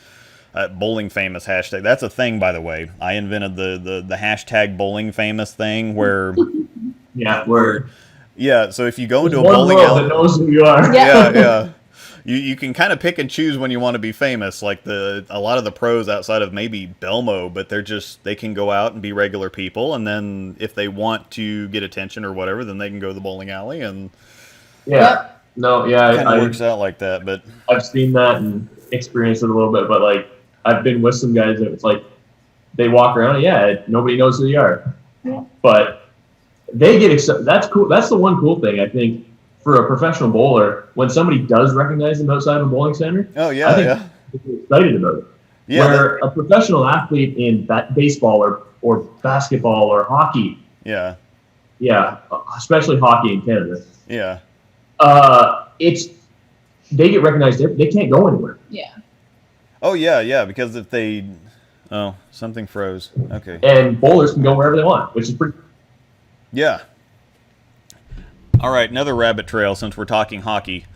bowling famous hashtag, that's a thing, by the way. I invented the hashtag bowling famous thing where so if you go into a bowling alley that knows who you are. Yeah. You can kind of pick and choose when you want to be famous, like a lot of the pros outside of maybe Belmo, but they can go out and be regular people, and then if they want to get attention or whatever, then they can go to the bowling alley, and it kind of works out like that. But I've seen that and experienced it a little bit, but like I've been with some guys that it's like they walk around, nobody knows who they are, but they get excited. That's cool. That's the one cool thing I think. For a professional bowler, when somebody does recognize them outside of a bowling center, I think they're excited about it. Yeah, where a professional athlete in baseball or basketball or hockey, yeah, especially hockey in Canada. Yeah. They get recognized. They can't go anywhere. Yeah. Oh yeah, because if they, oh, something froze. Okay. And bowlers can go wherever they want, which is pretty. Yeah. All right, another rabbit trail since we're talking hockey.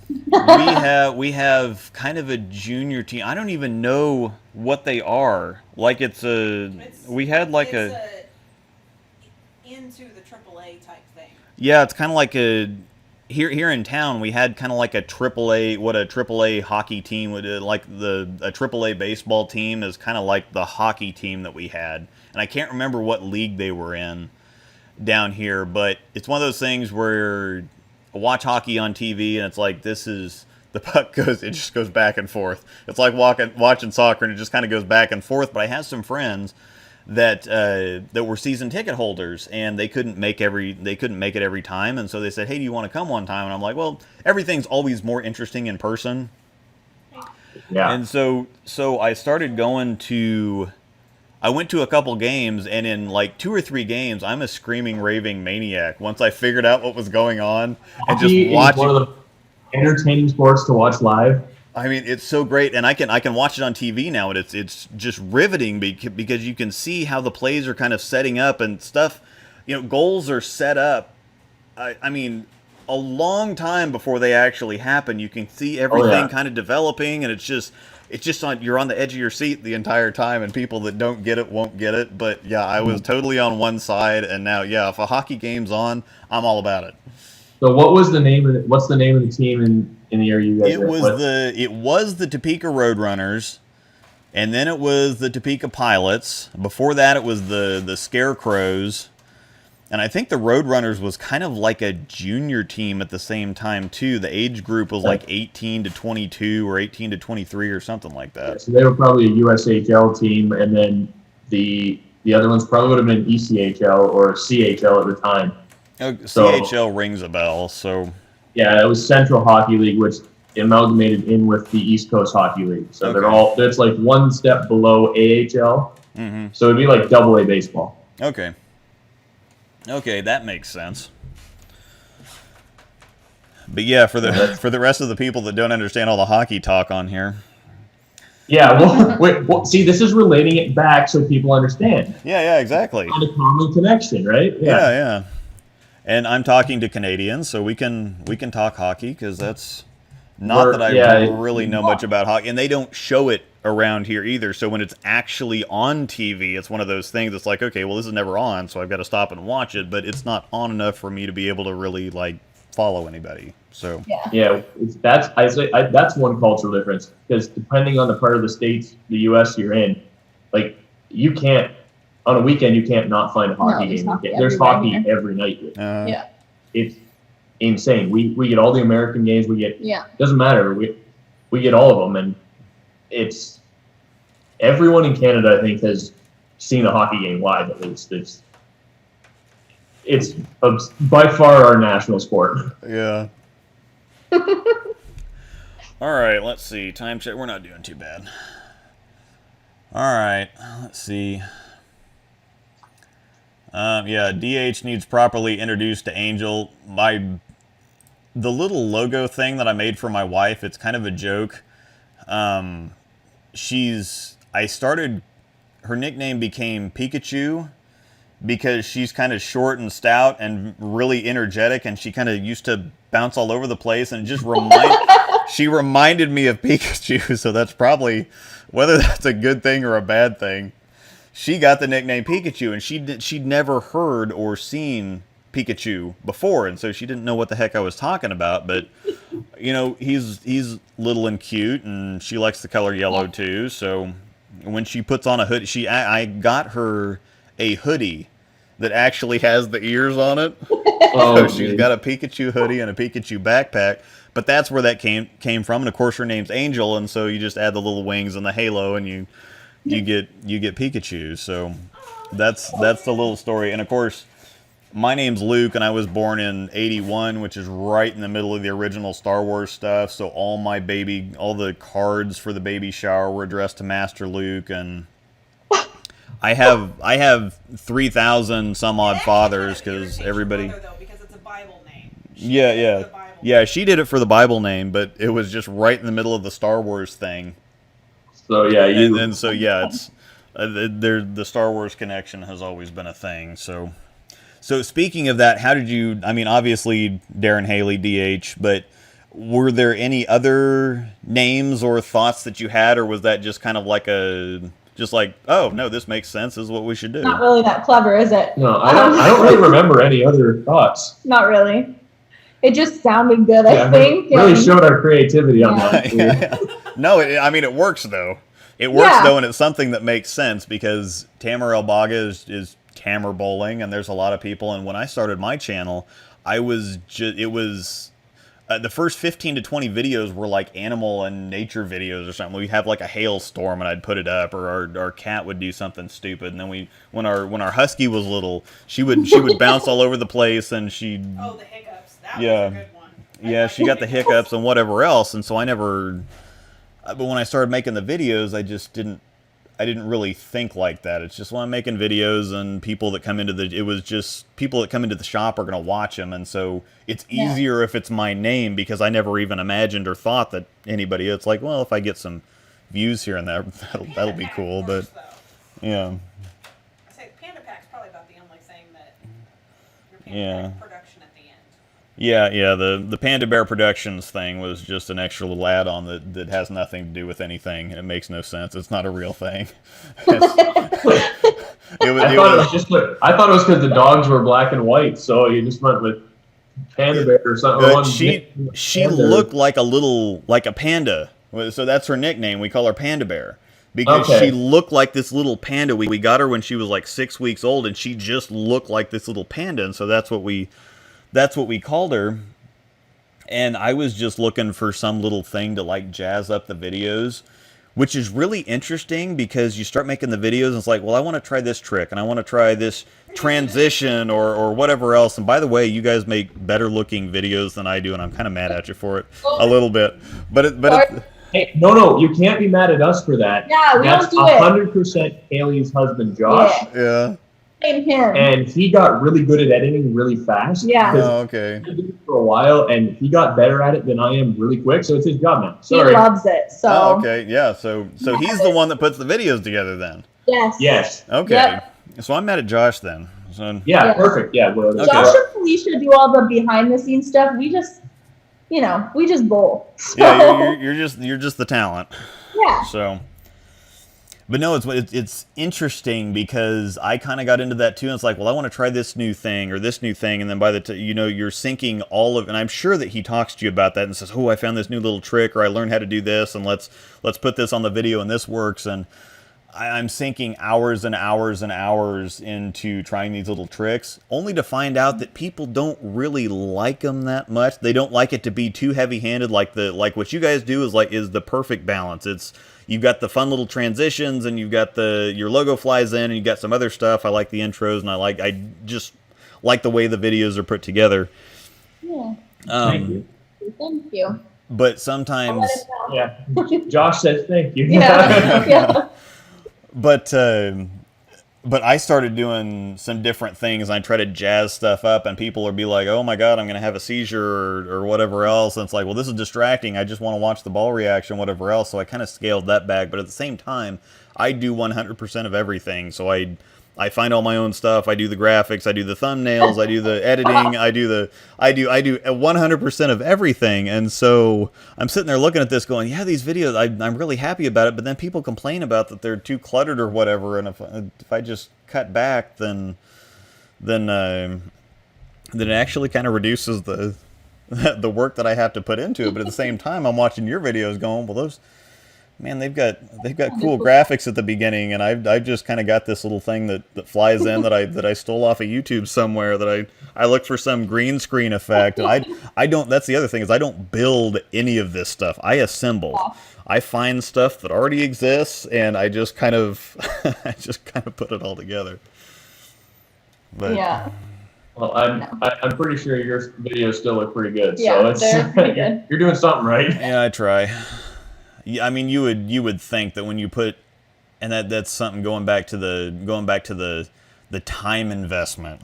we have kind of a junior team. I don't even know what they are. Like we had like it's into the AAA type thing. Yeah, it's kind of like here in town we had kind of like a AAA hockey team would like a AAA baseball team is kind of like the hockey team that we had, and I can't remember what league they were in down here, but it's one of those things where I watch hockey on TV and it's like the puck it just goes back and forth. It's like watching soccer and it just kind of goes back and forth. But I have some friends that were season ticket holders and they couldn't make it every time, and so they said, "Hey, do you want to come one time?" And I'm like, "Well, everything's always more interesting in person." Yeah. And so I started going to. I went to a couple games, and in like 2 or 3 games, I'm a screaming, raving maniac. Once I figured out what was going on, and just watching. One of the entertaining sports to watch live. I mean, it's so great, and I can watch it on TV now, and it's just riveting because you can see how the plays are kind of setting up and stuff. You know, goals are set up. I mean, a long time before they actually happen. You can see everything kind of developing, and it's just you're on the edge of your seat the entire time, and people that don't get it won't get it. But yeah, I was totally on one side, and now if a hockey game's on, I'm all about it. So what's the name of the team in the area you guys It was the Topeka Roadrunners, and then it was the Topeka Pilots. Before that, it was the Scarecrows. And I think the Roadrunners was kind of like a junior team at the same time, too. The age group was like 18 to 22 or 18 to 23 or something like that. Yeah, so they were probably a USHL team, and then the other ones probably would have been ECHL or CHL at the time. Oh, CHL rings a bell, so... Yeah, it was Central Hockey League, which amalgamated in with the East Coast Hockey League. So it's like one step below AHL. Mm-hmm. So it'd be like AA baseball. Okay, that makes sense. But yeah, for the rest of the people that don't understand all the hockey talk on here. Yeah, well, see, this is relating it back so people understand. Yeah, exactly. On a common connection, right? Yeah. And I'm talking to Canadians, so we can talk hockey because that's not that I really know much about hockey, and they don't show it around here either. So when it's actually on TV, it's one of those things. It's like, okay, well, this is never on, so I've got to stop and watch it, but it's not on enough for me to be able to really like follow anybody. So that's one cultural difference, because depending on the part of the states, the U.S. you're in, like you can't. On a weekend, you can't not find a hockey game. There's hockey every night. It's insane. We get all the American games. We get doesn't matter. We get all of them, and it's everyone in Canada, I think, has seen a hockey game live at least. It's by far our national sport. Yeah. All right, let's see. Time check. We're not doing too bad. All right, let's see. DH needs properly introduced to Angel. The little logo thing that I made for my wife, it's kind of a joke. Her nickname became Pikachu because she's kind of short and stout and really energetic, and she kind of used to bounce all over the place, and it just she reminded me of Pikachu, so that's probably, whether that's a good thing or a bad thing. She got the nickname Pikachu, and she'd never heard or seen Pikachu before, and so she didn't know what the heck I was talking about. But he's little and cute, and she likes the color yellow too. So when she puts on a hoodie, I got her a hoodie that actually has the ears on it. So she's got a Pikachu hoodie and a Pikachu backpack. But that's where that came from, and of course her name's Angel, and so you just add the little wings and the halo, and you get Pikachu. So that's the little story. And of course, my name's Luke, and I was born in '81, which is right in the middle of the original Star Wars stuff. So all the cards for the baby shower were addressed to Master Luke, and I have 3,000 some odd fathers because everybody. Though, because it's a Bible name. Yeah. She did it for the Bible name, but it was just right in the middle of the Star Wars thing. So yeah, and so yeah, it's the Star Wars connection has always been a thing. So speaking of that, how did you? I mean, obviously Darren Haley, DH, but were there any other names or thoughts that you had, or was that just kind of like oh no, this makes sense, this is what we should do? Not really that clever, is it? No, I don't really remember any other thoughts. Not really. It just sounded good, I think. Really showed our creativity on that. No, I mean, it works though. It works though, and it's something that makes sense because Tamer El-Baga is Tamer bowling, and there's a lot of people. And when I started my channel, the first 15 to 20 videos were like animal and nature videos or something. We'd have like a hailstorm and I'd put it up, or our cat would do something stupid. And then when our husky was little, she would bounce all over the place, and she'd... Oh, the hiccups. That was a good one. Yeah, she got the hiccups and whatever else. And so I never... But when I started making the videos, I didn't really think like that. It's just, well, I'm making videos, and people that come into the shop are going to watch them. And so it's easier if it's my name, because I never even imagined or thought that anybody, it's like, well, if I get some views here and there, that'll be cool. But yeah. I say Panda Pack's probably about the only thing that your Panda Pack production at the end. Yeah, the Panda Bear Productions thing was just an extra little add-on that has nothing to do with anything. It makes no sense. It's not a real thing. I thought it was because the dogs were black and white, so you just went with Panda Bear or something. She looked like a panda, so that's her nickname. We call her Panda Bear because she looked like this little panda. We got her when she was like 6 weeks old, and she just looked like this little panda, and so that's what we called her. And I was just looking for some little thing to like jazz up the videos, which is really interesting because you start making the videos and it's like, well, I want to try this trick and I want to try this transition or whatever else. And by the way, you guys make better looking videos than I do, and I'm kind of mad at you for it a little bit. Hey, no, you can't be mad at us for that. Yeah, that's don't do 100% Haley's husband, Josh. Yeah. Him. And he got really good at editing really fast. Yeah. Oh, okay. He did it for a while, and he got better at it than I am really quick, so it's his job now. Sorry. He loves it. So. Oh, okay. Yeah. So he's the one that puts the videos together then. Yes. Okay. Yep. So I'm mad at Josh then. So, yeah, perfect. Yeah. Well, okay. Josh and Felicia do all the behind the scenes stuff. We just bowl. So. Yeah, you're just the talent. Yeah. So. But no, it's interesting because I kind of got into that too. And it's like, well, I want to try this new thing or this new thing, and then by the time you're syncing all of, and I'm sure that he talks to you about that and says, oh, I found this new little trick, or I learned how to do this, and let's put this on the video, and this works. And I'm sinking hours and hours and hours into trying these little tricks, only to find out that people don't really like them that much. They don't like it to be too heavy-handed. Like what you guys do is the perfect balance. You've got the fun little transitions, and you've got your logo flies in, and you've got some other stuff. I like the intros, and I just like the way the videos are put together. Yeah. Thank you. Thank you. But sometimes, yeah. Josh says thank you. Yeah. But I started doing some different things, and I try to jazz stuff up, and people will be like, oh my God, I'm going to have a seizure or whatever else. And it's like, well, this is distracting. I just want to watch the ball reaction, whatever else. So I kind of scaled that back. But at the same time, I do 100% of everything. So I find all my own stuff. I do the graphics. I do the thumbnails. I do the editing. I do 100% of everything. And so I'm sitting there looking at this going, yeah, these videos, I'm really happy about it. But then people complain about that they're too cluttered or whatever. And if I just cut back, then it actually kind of reduces the work that I have to put into it. But at the same time, I'm watching your videos going, well, they've got cool graphics at the beginning, and I've just kind of got this little thing that flies in that I stole off of YouTube somewhere, that I look for some green screen effect, and I don't. That's the other thing, is I don't build any of this stuff. I assemble. I find stuff that already exists, and I just kind of put it all together. But yeah. Well, I'm pretty sure your videos still look pretty good. Yeah, so they're pretty good. You're doing something right. Yeah, I try. Yeah, I mean, you would think that when you put And that's something going back to the time investment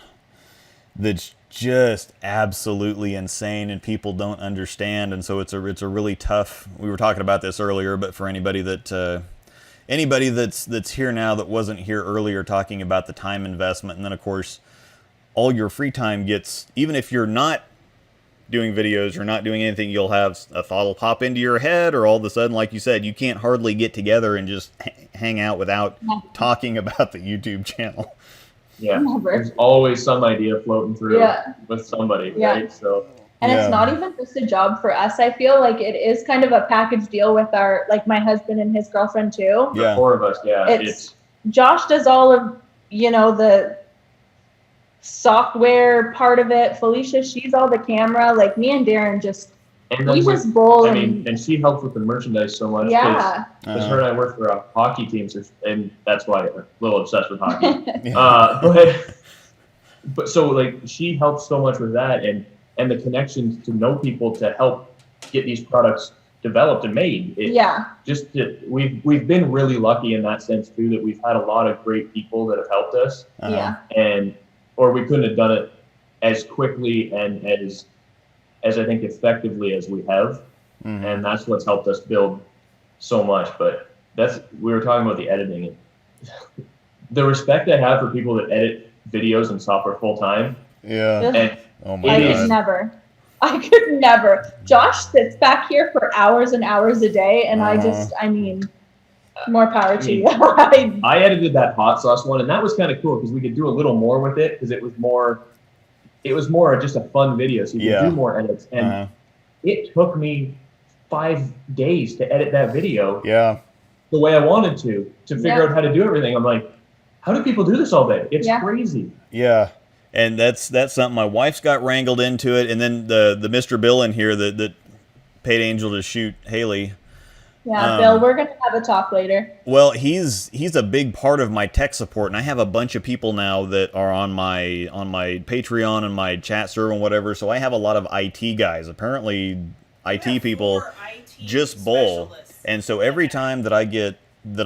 that's just absolutely insane, and people don't understand. And so it's a really tough. We were talking about this earlier, but for anybody that's here now that wasn't here earlier, talking about the time investment, and then of course all your free time gets, even if you're not doing videos or not doing anything, you'll have a thought will pop into your head, or all of a sudden, like you said, you can't hardly get together and just hang out without talking about the YouTube channel. Yeah, Never. there's always some idea floating through with somebody, right? So, and it's not even just a job for us. I feel like it is kind of a package deal with our, like my husband and his girlfriend too. the four of us, It's Josh does all of, the software part of it. Felicia, she's all the camera. Like me and Darren we just bowl. And she helps with the merchandise so much. Yeah. Because her and I work for a hockey team, and that's why I'm a little obsessed with hockey. But so like she helps so much with that, and the connections to know people to help get these products developed and made. We've been really lucky in that sense too, that we've had a lot of great people that have helped us. Or we couldn't have done it as quickly and as I think effectively as we have. Mm-hmm. And that's what's helped us build so much. But we were talking about the editing, and the respect I have for people that edit videos and software full time. Yeah. And oh my God. I could never. Josh sits back here for hours and hours a day, and more power to you. I edited that hot sauce one, and that was kind of cool because we could do a little more with it, because it was more just a fun video, so you could do more edits. And it took me 5 days to edit that video the way I wanted to figure out how to do everything. I'm like, how do people do this all day? It's crazy. Yeah. And that's something my wife's got wrangled into it, and then the Mr. Bill in here that paid Angel to shoot Haley. Yeah, Bill, we're gonna have a talk later. Well, he's a big part of my tech support, and I have a bunch of people now that are on my Patreon and my chat server and whatever. So I have a lot of IT guys. Apparently, IT people just bowl, and so every time that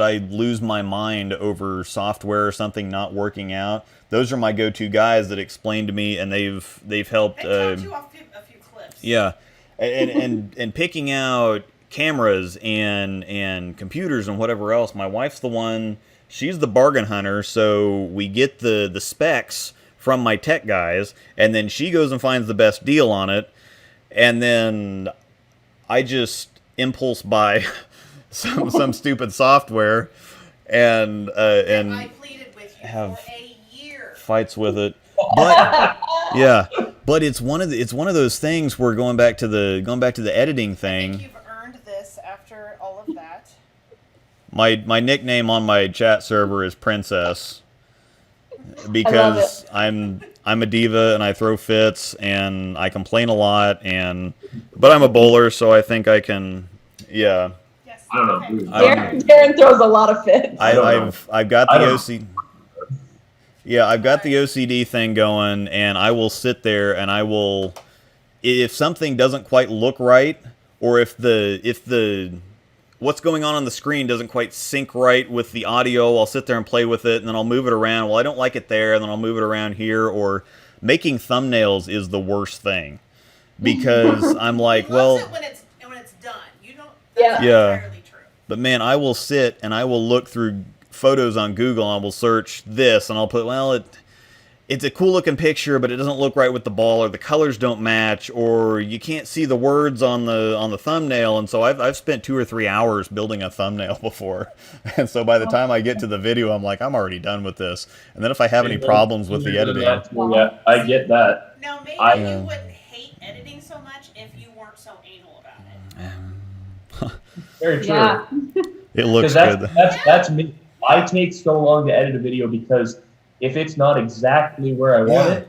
I lose my mind over software or something not working out, those are my go-to guys that explain to me, and they've helped. They taught you a few clips. Yeah, and picking out cameras and computers and whatever else. My wife's the one, she's the bargain hunter, so we get the specs from my tech guys, and then she goes and finds the best deal on it, and then I just impulse buy some stupid software and I pleaded with you have for a year. Fights with it. But yeah, but it's one of those things where going back to the editing thing. I think you've earned this after all of that. My nickname on my chat server is Princess, because I'm a diva and I throw fits and I complain a lot, but I'm a bowler, so I think I can. Yeah. Yes. I don't know. Okay. Darren throws a lot of fits. I've got the OCD. Yeah, I've got the OCD thing going, and I will sit there and I will, if something doesn't quite look right, or if the what's going on the screen doesn't quite sync right with the audio, I'll sit there and play with it, and then I'll move it around. Well, I don't like it there, and then I'll move it around here. Or making thumbnails is the worst thing, because I'm like, well, it when it's done. You don't. That's entirely true. But man, I will sit and I will look through photos on Google, and I will search this, and I'll put, well, it's a cool looking picture, but it doesn't look right with the ball, or the colors don't match, or you can't see the words on the thumbnail. And so I've spent 2 or 3 hours building a thumbnail before, and so by the time I get to the video, I'm like, I'm already done with this. And then if I have any problems with the editing, yeah, I get that. Now maybe you wouldn't hate editing so much if you weren't so anal about it. Very true. Yeah. It looks good. Good. That's me. I take so long to edit a video because if it's not exactly where I want it,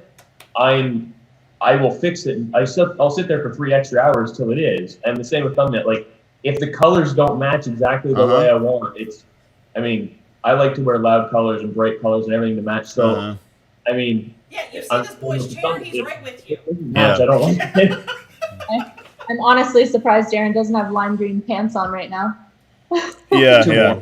I will fix it. I'll sit there for 3 extra hours till it is. And the same with thumbnail. Like, if the colors don't match exactly the way I want, I like to wear loud colors and bright colors and everything to match. So, yeah, you see this boy's chair, he's right with you. I don't want it. I'm honestly surprised Darren doesn't have lime green pants on right now. Yeah.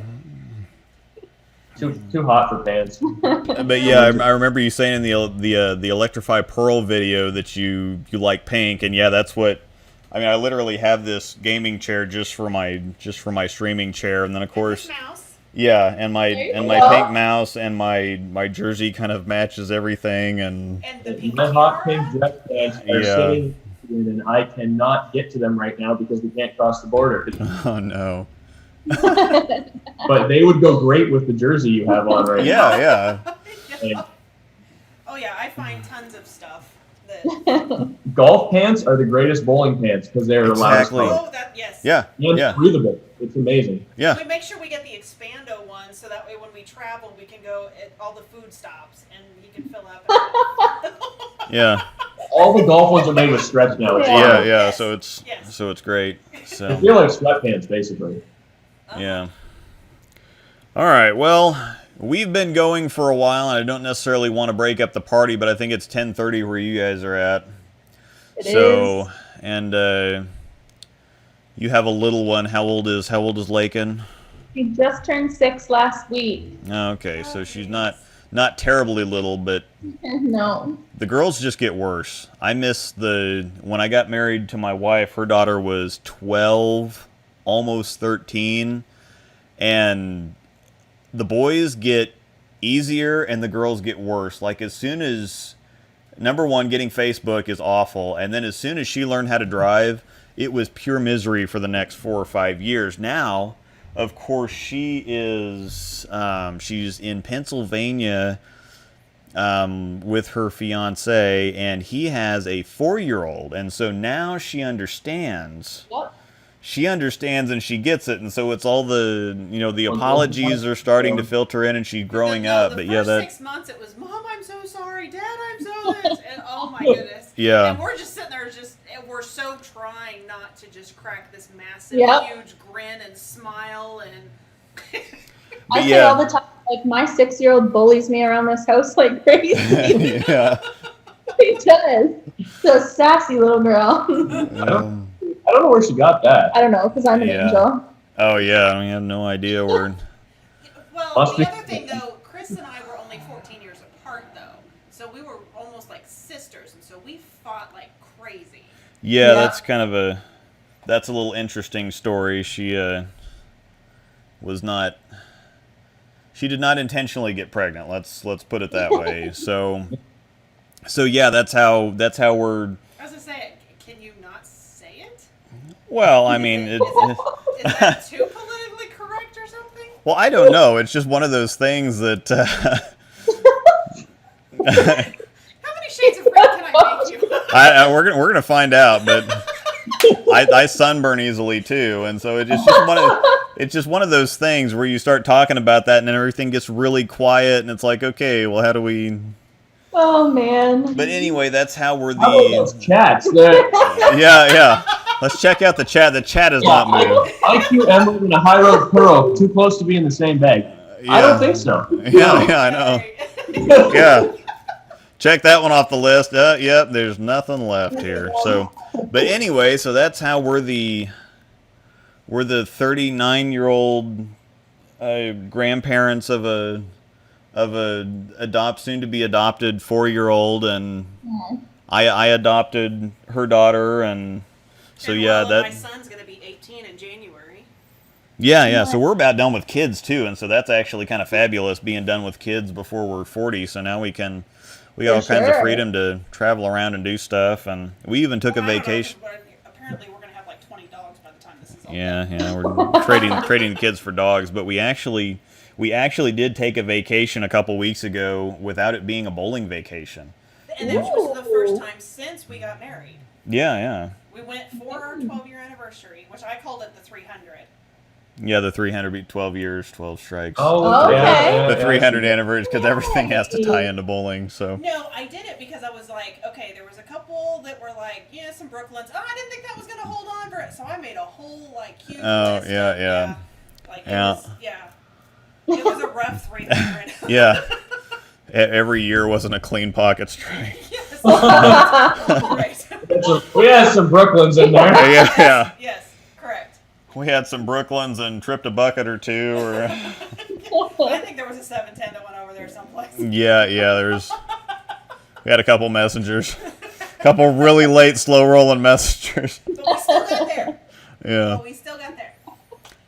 Too hot for pants. But yeah, I remember you saying in the Electrify Pearl video that you like pink, and yeah, that's what. I mean, I literally have this gaming chair just for my streaming chair, and then of course, Mouse. yeah, and my go. pink mouse and my jersey kind of matches everything, and And the pink My hot tiara. pink dress pants are Yeah. sitting, and I cannot get to them right now because we can't cross the border. oh no, But they would go great with the jersey you have on right now. yeah, Like, Oh yeah, I find tons of stuff that. golf pants are the greatest bowling pants because they're the loudest Exactly. color. Oh, that yes. yeah, And yeah, breathable. It's amazing. yeah. We make sure we get the Expando one, so that way when we travel, we can go at all the food stops, and he can fill up. Yeah, All the golf ones are made with stretch now. It's Yeah. fine. yeah. Yes. So it's great. They So feel like sweatpants, basically. yeah. All right. Well, we've been going for a while, and I don't necessarily want to break up the party, but I think it's 10:30 where you guys are at. It So is. and you have a little one. How old is Lakin? She just turned 6 last week. Okay, so she's not terribly little, but No. the girls just get worse. I miss when I got married to my wife, her daughter was 12, almost 13, and the boys get easier and the girls get worse. Like as soon as, number one, getting Facebook is awful, and then as soon as she learned how to drive, it was pure misery for the next 4 or 5 years. Now, of course, she's in Pennsylvania with her fiance, and he has a 4-year-old, and so now she understands. Yep. She understands and she gets it, and so it's all the apologies are starting to filter in, and she's growing up. The But first yeah, that 6 months it was, Mom, I'm so sorry, Dad, I'm so this, and oh my goodness. Yeah. And we're just sitting there, and we're so trying not to just crack this massive, Yep. huge grin and smile and. I say yeah. all the time, like, my 6-year-old bullies me around this house like crazy. yeah. He does. So sassy little girl. I don't know where she got that. I don't know, because I'm an Yeah. angel. Oh yeah, I have no idea where. Well, Must the be- other thing though, Chris and I were only 14 years apart though, so we were almost like sisters, and so we fought like crazy. Yeah, Yeah. that's kind of that's a little interesting story. She did not intentionally get pregnant. Let's put it that way. So yeah, that's how we're. I was gonna say, can you not say it? Well, I mean, Is that too politically correct or something? well, I don't know. It's just one of those things that. How many shades of red can I make you? we're gonna find out, but I sunburn easily too, and so it's just one of those things where you start talking about that, and then everything gets really quiet, and it's like, okay, well, how do we? Oh, man. But anyway, that's how we're How about those the. chats? Yeah. Let's check out the chat. The chat has not moved. IQ Emerald and a High Road Pearl, too close to be in the same bag. I don't think so. Yeah, I know. Yeah. Check that one off the list. Yep, there's nothing left here. So, but anyway, so that's how we're the 39-year-old grandparents of a soon to be adopted 4-year-old, and I adopted her daughter, and so And yeah, well, my that son's gonna be 18 in January. yeah. So we're about done with kids too, and so that's actually kind of fabulous being done with kids before we're 40. So now we got all kinds of sure. freedom to travel around and do stuff, and we even took a Well, I don't know, vacation. but apparently, we're gonna have like 20 dogs by the time this is all done. Yeah, we're trading kids for dogs, but we actually did take a vacation a couple weeks ago without it being a bowling vacation. And this was the first time since we got married. Yeah. We went for our 12-year anniversary, which I called it the 300. Yeah, the 300 be 12 years, 12 strikes. Oh, Okay. yeah. The 300 anniversary, because everything has to tie into bowling. So No, I did it because I was like, okay, there was a couple that were like, yeah, some Brooklyns. Oh, I didn't think that was gonna hold on for it, so I made a whole like huge Oh, list yeah, of, yeah. Like Yeah. it was a rough 300. yeah, every year wasn't a clean pocket strike. Yes. Right. We had some Brooklyns in there. Yeah. Yes, correct. We had some Brooklyns and tripped a bucket or two, or I think there was a 710 that went over there someplace. Yeah, we had a couple messengers. A couple really late, slow-rolling messengers. But we still got there. Yeah. But we still got there.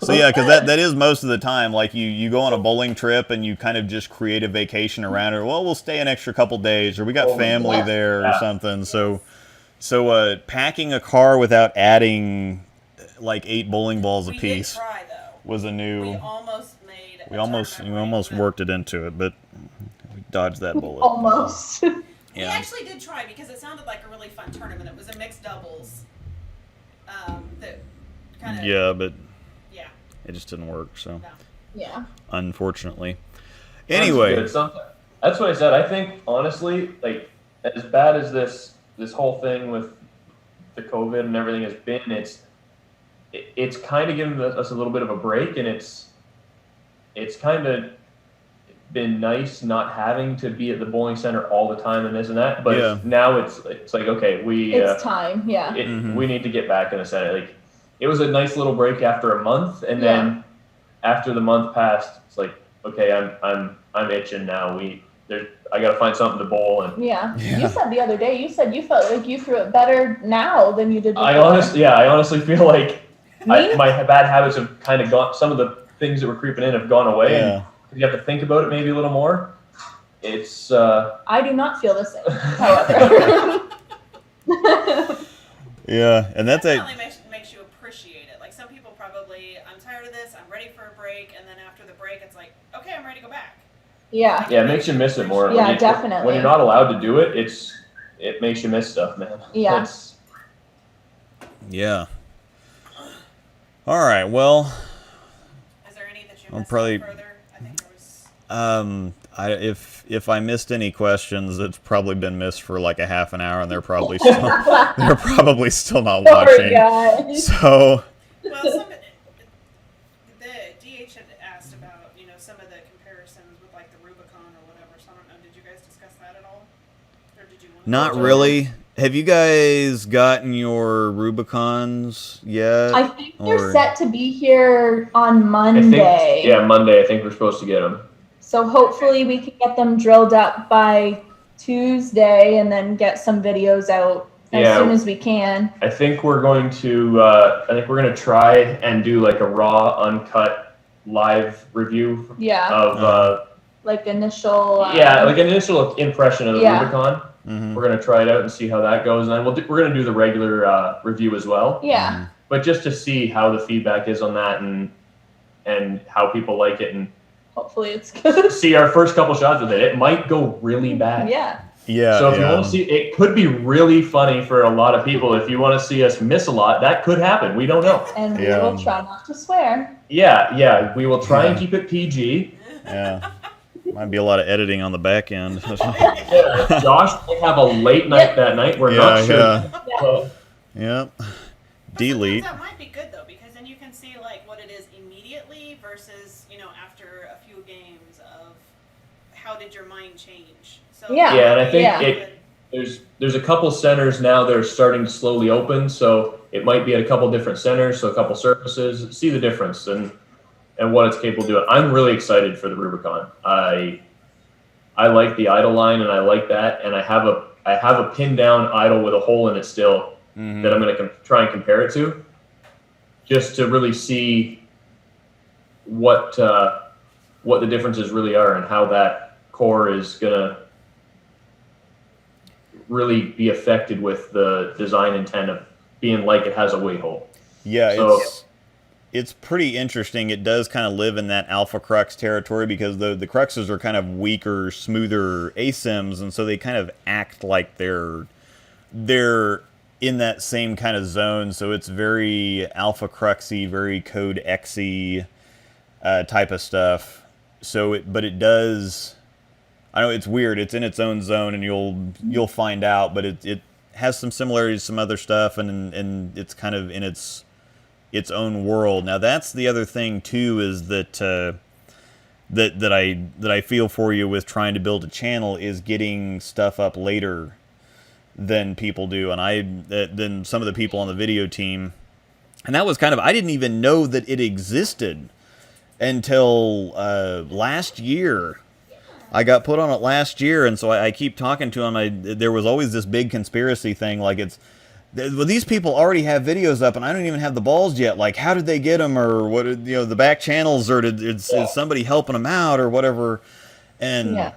So yeah, because that is most of the time. Like you go on a bowling trip and you kind of just create a vacation around it. Well, we'll stay an extra couple days, or we got family there or something. So packing a car without adding like 8 bowling balls We apiece did try, though. was a new. We almost made. We almost worked it into it, but we dodged that bullet. Almost. We actually did try because it sounded like a really fun tournament. It was a mixed doubles. That kind of. Yeah, but Yeah. it just didn't work. So No. Yeah. unfortunately. Anyway, That's what I said. I think honestly, like as bad as this whole thing with the COVID and everything has been, it's kind of given us a little bit of a break, and it's kind of been nice not having to be at the bowling center all the time and this and that. But now it's like, okay, It's time. Yeah. we need to get back in the center. Like it was a nice little break after a month, and then after the month passed, it's like, okay, I'm itching now. I got to find something to bowl. And Yeah. You said the other day, you said you felt like you threw it better now than you did before. I honestly feel like my bad habits have kind of gone. Some of the things that were creeping in have gone away. Yeah. And you have to think about it maybe a little more. It's. I do not feel the same, however. yeah, and that's a. Definitely makes you appreciate it. Like some people probably, I'm tired of this. I'm ready for a break, and then after the break, it's like, okay, I'm ready to go back. Yeah. Yeah, it makes you miss it more. Yeah, definitely. When you're not allowed to do it, it makes you miss stuff, man. Yeah. Yeah. All right. Well, Is there any that you I'll missed probably- further? I think there was. if I missed any questions, it's probably been missed for like a half an hour, and they're probably still not Sorry, watching. guys. So. Well, the DH had asked about, some of the comparisons with like the Rubicon or whatever. So I don't know. Did you guys discuss that at all, or did you want to? Not really. Have you guys gotten your Rubicons yet? I think they're set to be here on Monday. Monday. I think we're supposed to get them. So hopefully we can get them drilled up by Tuesday and then get some videos out as soon as we can. I think we're going to try and do like a raw, uncut live review of like initial like an initial impression of the Rubicon. Mm-hmm. We're going to try it out and see how that goes, and then we're going to do the regular review as well. Yeah. But just to see how the feedback is on that and how people like it, and hopefully it's good. see our first couple shots of it. It might go really bad. Yeah. Yeah. So if you want to see, it could be really funny for a lot of people. If you want to see us miss a lot, that could happen. We don't know. And we will try not to swear. Yeah. We will try and keep it PG. Yeah. Might be a lot of editing on the back end. Josh might have a late night that night. We're not sure. Yeah. Yep. But Delete. that might be good though, because then you can see like what it is immediately versus after a few games of how did your mind change. So Yeah, and I think there's a couple centers now that are starting to slowly open, so it might be at a couple different centers, so a couple surfaces. See the difference and what it's capable of doing. I'm really excited for the Rubicon. I like the idle line, and I like that, and I have a pinned down idle with a hole in it still that I'm going to try and compare it to, just to really see what the differences really are and how that core is going to really be affected with the design intent of being like it has a weight hole. Yeah, So, it's pretty interesting. It does kind of live in that alpha crux territory because the cruxes are kind of weaker, smoother ASIMs, and so they kind of act like they're in that same kind of zone. So it's very alpha cruxy, very code Xy type of stuff. So but it does. I know it's weird. It's in its own zone, and you'll find out. But it has some similarities to some other stuff, and it's kind of in its own world. Now that's the other thing too, is that I feel for you with trying to build a channel is getting stuff up later than people do, and than some of the people on the video team. And that was I didn't even know that it existed until last year. I got put on it last year, and so I keep talking to him. There was always this big conspiracy thing, like well, these people already have videos up, and I don't even have the balls yet. Like, how did they get them, or what? The back channels, or is somebody helping them out, or whatever? And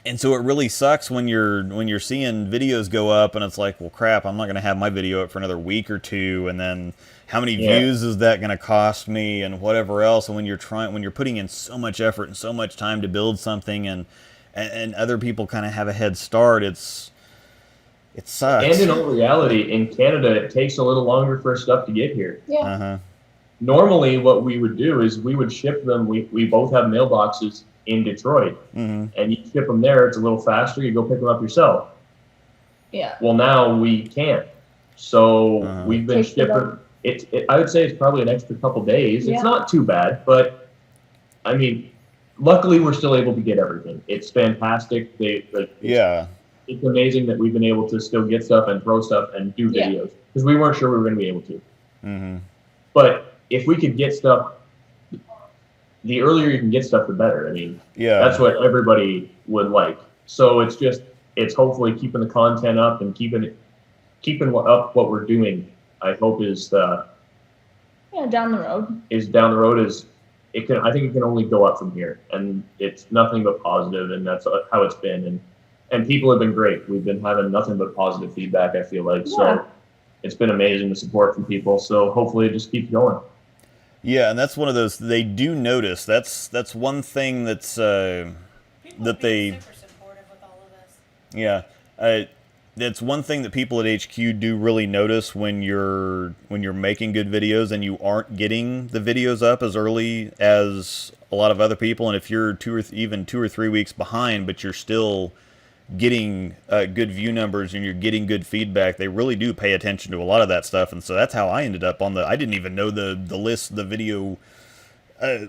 and so it really sucks when you're seeing videos go up, and it's like, well, crap, I'm not going to have my video up for another week or two, and then how many views is that going to cost me, and whatever else? And when you're putting in so much effort and so much time to build something, and other people kind of have a head start, it sucks. And in all reality, in Canada, it takes a little longer for stuff to get here. Yeah. Normally, what we would do is we would ship them. We both have mailboxes in Detroit, and you ship them there. It's a little faster. You go pick them up yourself. Yeah. Well, now we can't. So we've been shipping. I would say it's probably an extra couple days. Yeah. It's not too bad, but I mean, luckily we're still able to get everything. It's fantastic. It's amazing that we've been able to still get stuff and throw stuff and do videos because we weren't sure we were going to be able to. But if we could get stuff, the earlier you can get stuff, the better. I mean, that's what everybody would like. So it's hopefully keeping the content up and keeping up what we're doing. I hope down the road. I think it can only go up from here, and it's nothing but positive, and that's how it's been. And people have been great. We've been having nothing but positive feedback, I feel like. So it's been amazing, the support from people. So hopefully it just keeps going. Yeah, and that's one of those, they do notice. That's one thing that's People are being super supportive with all of this. Yeah. That's one thing that people at HQ do really notice when you're making good videos and you aren't getting the videos up as early as a lot of other people, and if you're 2 or 3 weeks behind, but you're still getting good view numbers and you're getting good feedback, they really do pay attention to a lot of that stuff. And so that's how I ended up on I didn't even know the video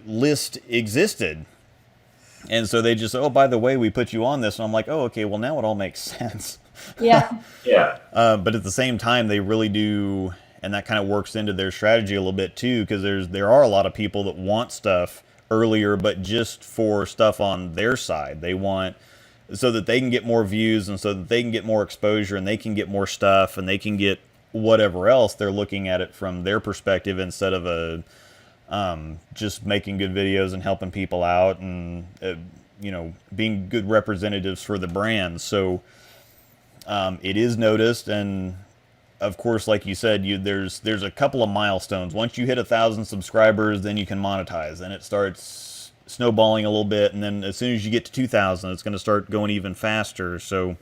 list existed. And so they just, oh, by the way, we put you on this. And I'm like, oh, okay, well, now it all makes sense. Yeah. But at the same time, they really do, and that kind of works into their strategy a little bit too, because there are a lot of people that want stuff earlier, but just for stuff on their side. They want, so that they can get more views, and so that they can get more exposure, and they can get more stuff, and they can get whatever else. They're looking at it from their perspective instead of just making good videos and helping people out, and being good representatives for the brand. So it is noticed, and of course, like you said, there's a couple of milestones. Once you hit 1,000 subscribers, then you can monetize, and it starts snowballing a little bit, and then as soon as you get to 2,000, it's going to start going even faster. So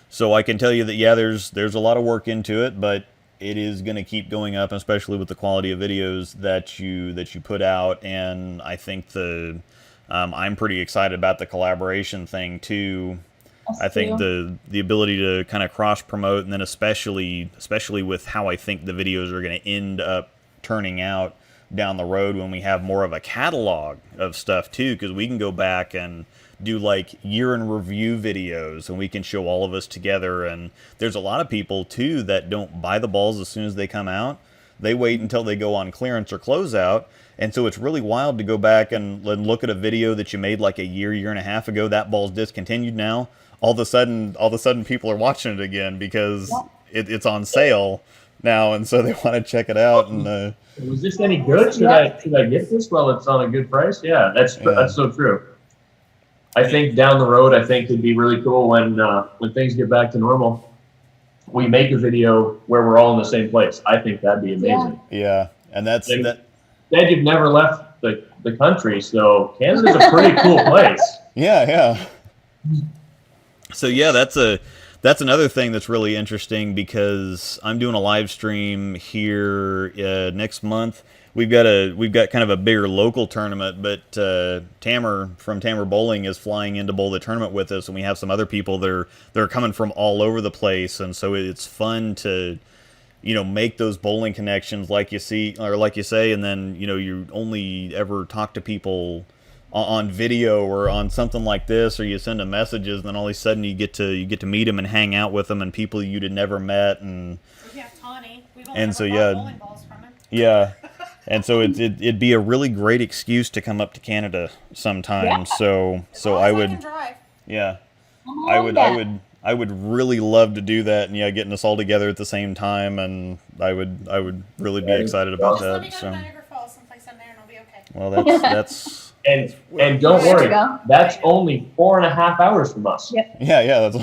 so I can tell you that there's a lot of work into it, but it is going to keep going up, especially with the quality of videos that you put out. And I think I'm pretty excited about the collaboration thing too. I think the ability to kind of cross promote, and then especially with how I think the videos are going to end up turning out down the road when we have more of a catalog of stuff too, because we can go back and do like year in review videos, and we can show all of us together. And there's a lot of people too that don't buy the balls as soon as they come out. They wait until they go on clearance or closeout. And so it's really wild to go back and look at a video that you made like a year and a half ago. That ball's discontinued now. All of a sudden people are watching it again because it's on sale now, and so they want to check it out. And was this any good? Should I get this while it's on a good price? Yeah, that's so true. I think down the road, I think it'd be really cool when things get back to normal, we make a video where we're all in the same place. I think that'd be amazing. Yeah, and that's that. Then you've never left the country, so Canada's a pretty cool place. Yeah. So yeah, that's another thing that's really interesting, because I'm doing a live stream here next month. We've got kind of a bigger local tournament, but Tamer from Tamer Bowling is flying in to bowl the tournament with us, and we have some other people that are coming from all over the place, and so it's fun to make those bowling connections like you see, or like you say, and then you only ever talk to people on video or on something like this, or you send them messages, and then all of a sudden you get to meet them and hang out with them, and people you'd have never met. And Tawny. We've only ever bought bowling balls from him. Yeah. And so it'd be a really great excuse to come up to Canada sometime. Yeah. So As so long I as would, can drive. yeah, Come I on would, down. I would really love to do that, and yeah, getting us all together at the same time, and I would really be excited about Just let me that. go to So, Niagara Falls, someplace in there, and I'll be okay. well, that's And don't There we worry, go. that's only 4.5 hours from us. Yep. yeah, that's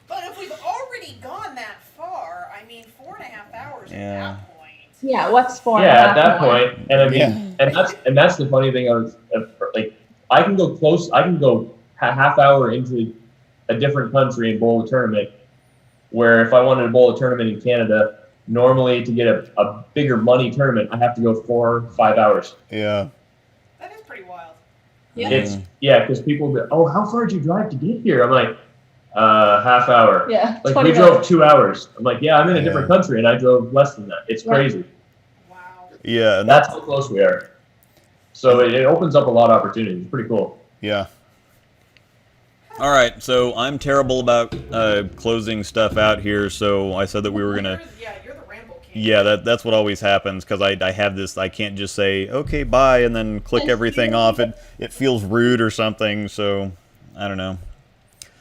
But if we've already gone that far, I mean, 4.5 hours Yeah. at that point. Yeah, what's 4.5 Yeah, at that more? point, and I mean, Yeah. and that's the funny thing. Like, I can go close. I can go half hour into a different country and bowl a tournament. Where if I wanted to bowl a tournament in Canada, normally to get a bigger money tournament, I have to go 4 or 5 hours. yeah. That is pretty wild. Yeah. It's because people go, oh, how far did you drive to get here? I'm like, half hour. Yeah. Like 20 we drove minutes. 2 hours. I'm like, yeah, I'm in a different Yeah. country and I drove less than that. It's Yeah. crazy. Wow. Yeah, and That's how close we are. So it opens up a lot of opportunities. It's pretty cool. yeah. All right, so I'm terrible about closing stuff out here, so I said that we were gonna. You're the ramble king. Yeah, that's what always happens because I have this. I can't just say okay, bye, and then click everything off. It feels rude or something. So I don't know.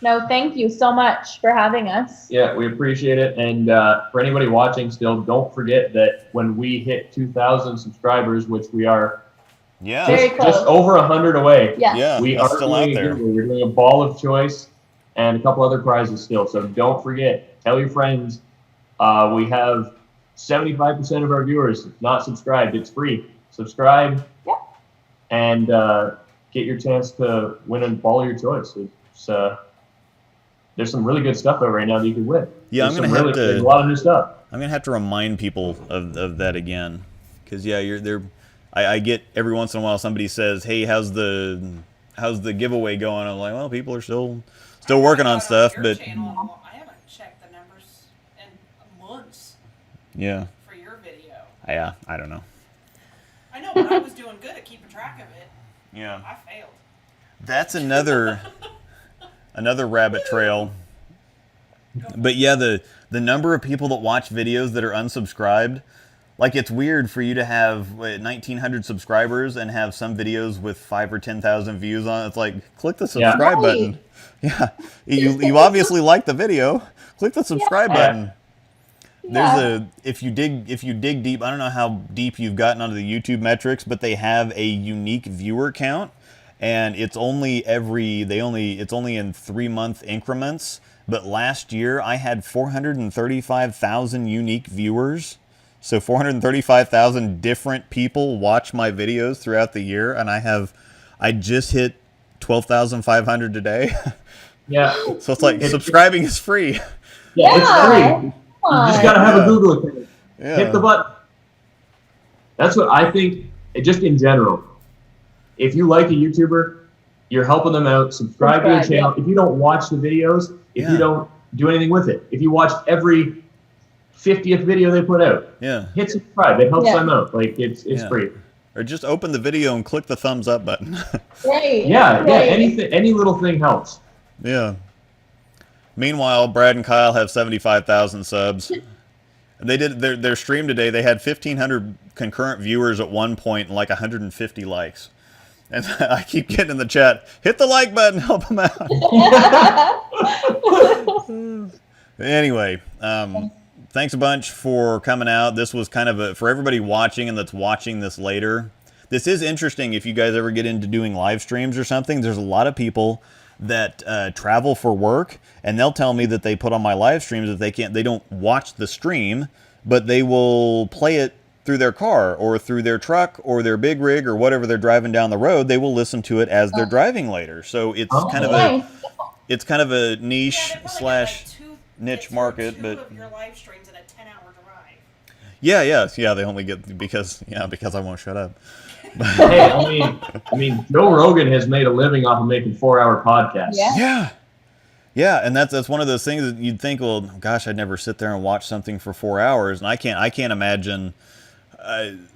No, thank you so much for having us. Yeah, we appreciate it. And for anybody watching still, don't forget that when we hit 2,000 subscribers, which we are Yeah. Very close. just over 100 away, Yes. Yeah. we that's are still out doing a there. giveaway. We're doing a ball of choice and a couple other prizes still. So don't forget, tell your friends. We have 75% of our viewers not subscribed. It's free. Subscribe. Yeah. And get your chance to win a ball of your choice. There's some really good stuff out right now that you can win. Yeah, There's a lot of new stuff. I'm gonna have to remind people of that again, because yeah, I get every once in a while somebody says, hey, how's the giveaway going? I'm like, well, people are still working on stuff, Your but channel, I haven't checked the numbers in months yeah, for your video. yeah, I don't know. I know, but I was doing good at keeping track of it. Yeah, I failed. that's another rabbit trail. But yeah, the number of people that watch videos that are unsubscribed, like it's weird for you to have 1,900 subscribers and have some videos with 5,000 or 10,000 views on it. It's like, click the subscribe button. Yeah, you obviously like the video. Click the subscribe button. There's if you dig deep, I don't know how deep you've gotten onto the YouTube metrics, but they have a unique viewer count, and it's only in 3-month increments. But last year I had 435,000 unique viewers. So 435,000 different people watch my videos throughout the year, and I just hit 12,500 today. Yeah. So it's like subscribing is free. Yeah, it's free. You just gotta have a Google account. Yeah. Hit the button. That's what I think. Just in general, if you like a YouTuber, you're helping them out. Subscribe to their channel. If you don't watch the videos, if you don't do anything with it, if you watch every 50th video they put out, hit subscribe. It helps them out. Like it's free. Or just open the video and click the thumbs up button. Right. Yeah. Any little thing helps. Yeah. Meanwhile, Brad and Kyle have 75,000 subs. They did their stream today. They had 1,500 concurrent viewers at one point and like 150 likes. And I keep getting in the chat, hit the like button, help them out. Anyway, thanks a bunch for coming out. This was kind of for everybody watching and that's watching this later. This is interesting if you guys ever get into doing live streams or something. There's a lot of people that travel for work, and they'll tell me that they put on my live streams that they don't watch the stream, but they will play it through their car or through their truck or their big rig or whatever they're driving down the road. They will listen to it as they're driving later. So it's kind of a niche / niche market, but of your live streams in a 10-hour drive. Yeah. They only get because I won't shut up. Hey, I mean, Joe Rogan has made a living off of making 4-hour podcasts. Yeah, and that's one of those things that you'd think, well, gosh, I'd never sit there and watch something for 4 hours, and I can't imagine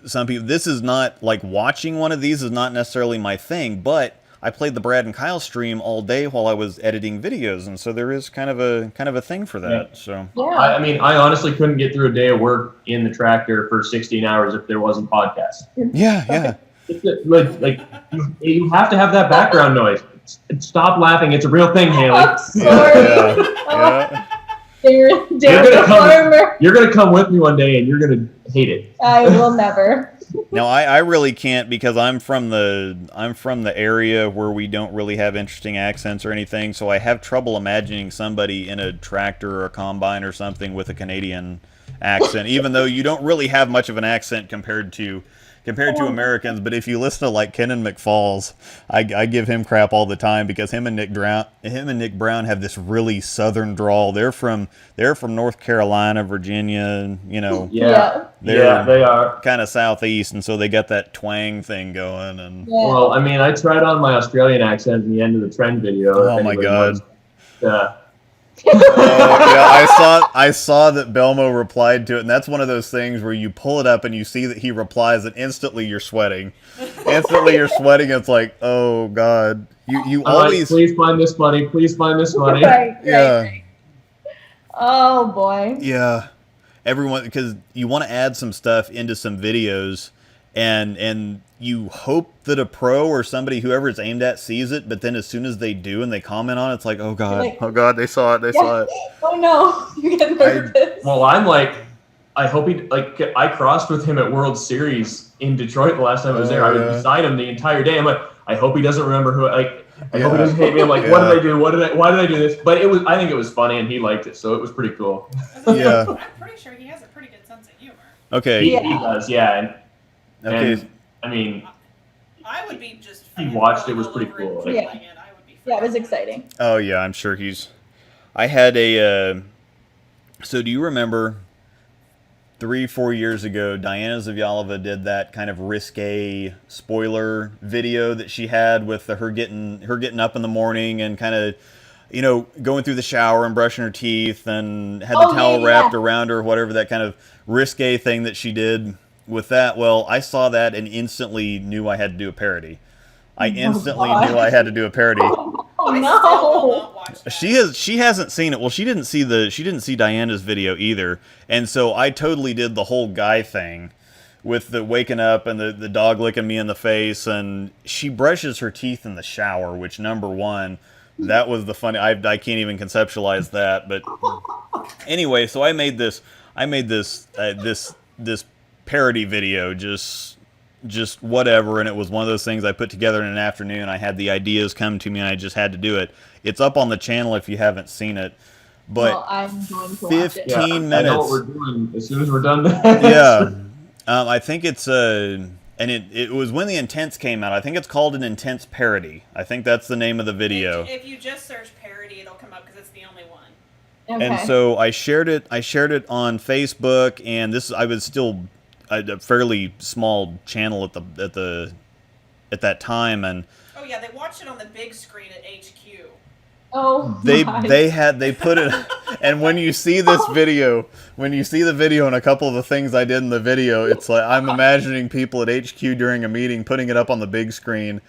some people. This is not like watching one of these is not necessarily my thing, but I played the Brad and Kyle stream all day while I was editing videos, and so there is kind of a thing for that. Yeah. So Yeah. I mean, I honestly couldn't get through a day of work in the tractor for 16 hours if there wasn't podcasts. yeah. Like you have to have that background noise. Stop laughing. It's a real thing, Haley. I'm sorry. Yeah. Darren the farmer. You're gonna come with me one day, and you're gonna hate it. I will never. Now I really can't because I'm from the area where we don't really have interesting accents or anything, so I have trouble imagining somebody in a tractor or a combine or something with a Canadian accent, even though you don't really have much of an accent compared to Americans. But if you listen to like Kenan McFalls, I give him crap all the time because him and Nick Brown have this really southern drawl. They're from North Carolina, Virginia, you know. Yeah, they are kind of southeast, and so they got that twang thing going. And well, I mean, I tried on my Australian accent in the end of the trend video. Oh my god. Yeah, I saw that Belmo replied to it, and that's one of those things where you pull it up and you see that he replies, and instantly you're sweating. It's like, oh god, you always like, please find this funny. Please find this funny. Right. Oh boy. Yeah, everyone, because you want to add some stuff into some videos, and you hope that a pro or somebody, whoever it's aimed at, sees it, but then as soon as they do and they comment on it, it's like, oh god, they saw it. Oh no, you get nervous. Well, I'm like, I hope I crossed with him at World Series in Detroit the last time I was there. I was beside him the entire day. I'm like, I hope he doesn't remember who, I hope he doesn't hate me. I'm like, what did I do? Why did I do this? But I think it was funny, and he liked it, so it was pretty cool. Yeah. I'm pretty sure he has a pretty good sense of humor. Okay. He does, yeah. Okay. I mean, I would be just. He watched it was pretty cool. Yeah, it was exciting. Oh yeah, I'm sure he's. I had a. So do you remember? 3-4 years ago, Diana Zavjalova did that kind of risque spoiler video that she had with her getting up in the morning and kind of, you know, going through the shower and brushing her teeth and had the towel wrapped around her, whatever, that kind of risque thing that she did with that. Well, I saw that and instantly knew I had to do a parody. I instantly knew I had to do a parody. Oh no! She hasn't seen it. Well, she didn't see Diana's video either, and so I totally did the whole guy thing with the waking up and the dog licking me in the face, and she brushes her teeth in the shower, which, number one, that was the funny. I can't even conceptualize that, but anyway, so I made this parody video, just whatever, and it was one of those things I put together in an afternoon. I had the ideas come to me, and I just had to do it. It's up on the channel if you haven't seen it. But I'm going to 15 minutes. I know what we're doing as soon as we're done. Yeah, I think it's and it was when the Intense came out. I think it's called an Intense parody. I think that's the name of the video. If you just search parody, it'll come up because it's the only one. Okay. And so I shared it on Facebook, and I was still a fairly small channel at that time, and oh yeah, they watched it on the big screen at HQ. Oh, they put it, and when you see this video, and a couple of the things I did in the video, it's like I'm imagining people at HQ during a meeting putting it up on the big screen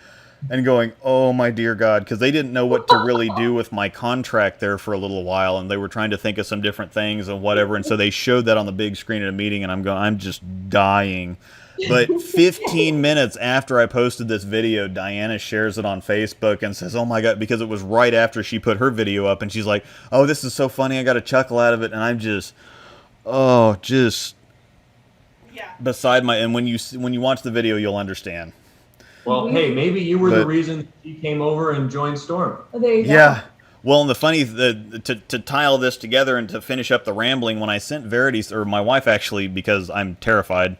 and going, oh my dear God, because they didn't know what to really do with my contract there for a little while, and they were trying to think of some different things and whatever, and so they showed that on the big screen at a meeting, and I'm just dying. But 15 minutes after I posted this video, Diana shares it on Facebook and says, oh my God, because it was right after she put her video up, and she's like, oh, this is so funny, I got a chuckle out of it, and I'm just beside my, and when you watch the video, you'll understand. Well, hey, maybe you were the reason she came over and joined Storm. There you go. Yeah. Well, and the funny, to tie all this together and to finish up the rambling, when I sent Verity, or my wife actually, because I'm terrified,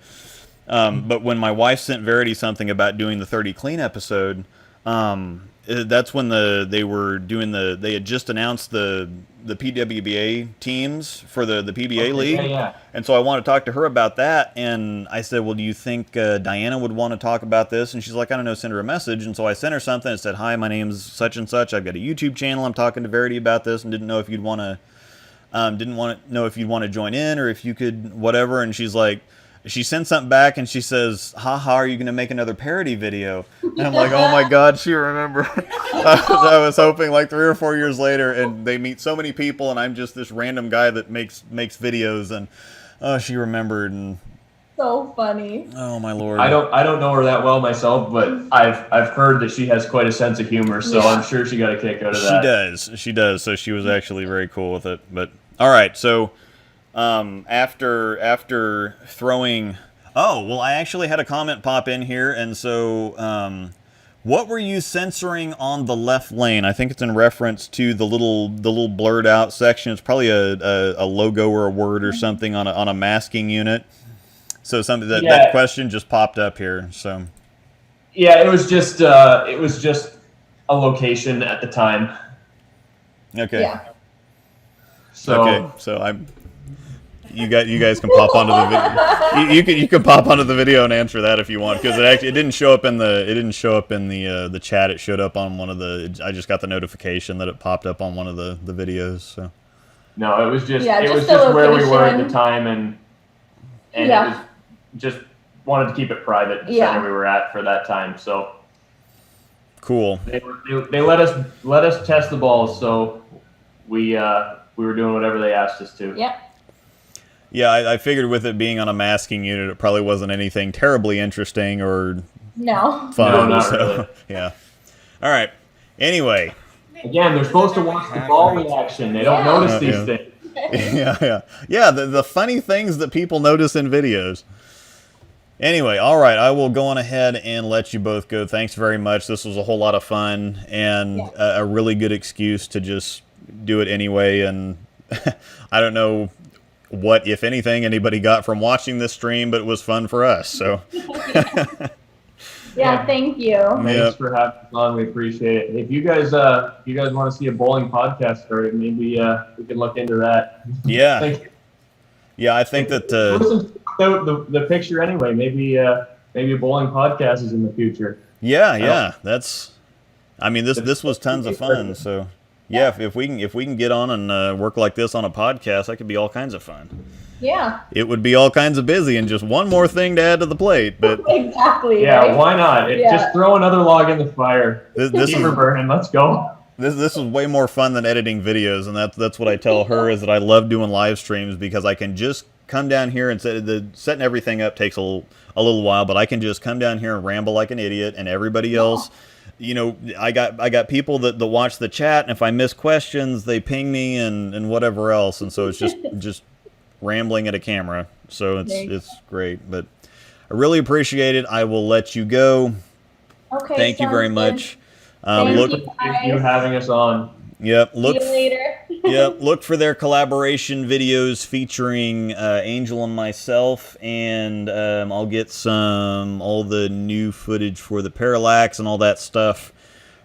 but when my wife sent Verity something about doing the 30 Clean episode, that's when they had just announced the PWBA teams for the PBA league. Yeah. And so I want to talk to her about that, and I said, well, do you think Diana would want to talk about this? And she's like, I don't know, send her a message. And so I sent her something and said, hi, my name's such and such, I've got a YouTube channel, I'm talking to Verity about this, and didn't know if you'd want to join in, or if you could whatever. And she's like, she sent something back and she says, haha, are you going to make another parody video? And I'm like, oh my God, she remembered. I was hoping like 3 or 4 years later, and they meet so many people, and I'm just this random guy that makes videos, and she remembered. And so funny. oh my Lord. I don't know her that well myself, but I've heard that she has quite a sense of humor, so I'm sure she got a kick out of that. She does. So she was actually very cool with it. But all right, so after throwing, I actually had a comment pop in here, and so what were you censoring on the left lane? I think it's in reference to the little blurred out section. It's probably a logo or a word or something on a masking unit. So something that question just popped up here. So yeah, it was just a location at the time. Okay. Yeah. So you guys can pop onto the video. You can pop onto the video and answer that if you want, because it didn't show up in the chat. It showed up on one of the. I just got the notification that it popped up on one of the videos. So no, it was just just where we were at the time, and it was just wanted to keep it private. The center we were at for that time. So cool. They let us test the balls, so we were doing whatever they asked us to. Yep. Yeah, I figured with it being on a masking unit, it probably wasn't anything terribly interesting or fun. No, not really. Yeah. All right. Anyway. Again, they're supposed to watch the ball reaction. They don't notice these things. Yeah. The funny things that people notice in videos. Anyway, all right. I will go on ahead and let you both go. Thanks very much. This was a whole lot of fun and a really good excuse to just do it anyway. And I don't know what, if anything, anybody got from watching this stream, but it was fun for us. So thank you. Thanks for having us on. We appreciate it. If you guys want to see a bowling podcast started, maybe we can look into that. Yeah, I think that listen to the picture anyway. Maybe a bowling podcast is in the future. That's. I mean, this was tons of fun. So yeah, if we can get on and work like this on a podcast, that could be all kinds of fun. Yeah. It would be all kinds of busy and just one more thing to add to the plate, but exactly. Yeah, right? Why not? Just throw another log in the fire. This Keep her burning. Let's go. This is way more fun than editing videos, and that's what I tell her, is that I love doing live streams because I can just come down here and setting everything up takes a little while, but I can just come down here and ramble like an idiot, and everybody else, I got people that watch the chat, and if I miss questions, they ping me and whatever else, and so it's just rambling at a camera. So it's great, but I really appreciate it. I will let you go. Okay. Thank you very much. Thank you for having us on. Yep. See you later. Yep. Look for their collaboration videos featuring Angel and myself, and I'll get all the new footage for the parallax and all that stuff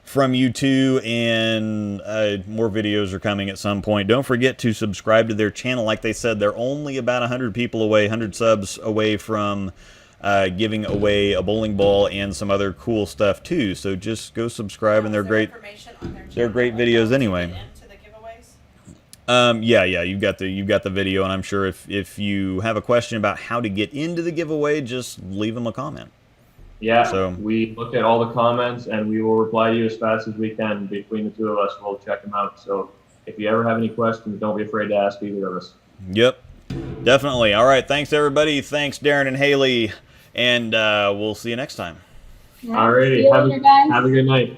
from you two, and more videos are coming at some point. Don't forget to subscribe to their channel. Like they said, they're only about 100 people away, 100 subs away from giving away a bowling ball and some other cool stuff too. So just go subscribe, and they're great. They're great videos anyway. You've got the video, and I'm sure if you have a question about how to get into the giveaway, just leave them a comment. Yeah, so we look at all the comments, and we will reply to you as fast as we can. Between the two of us, we'll check them out. So if you ever have any questions, don't be afraid to ask either of us. Yep, definitely. All right, thanks everybody. Thanks Darren and Haley, and we'll see you next time. Alrighty, have a good night.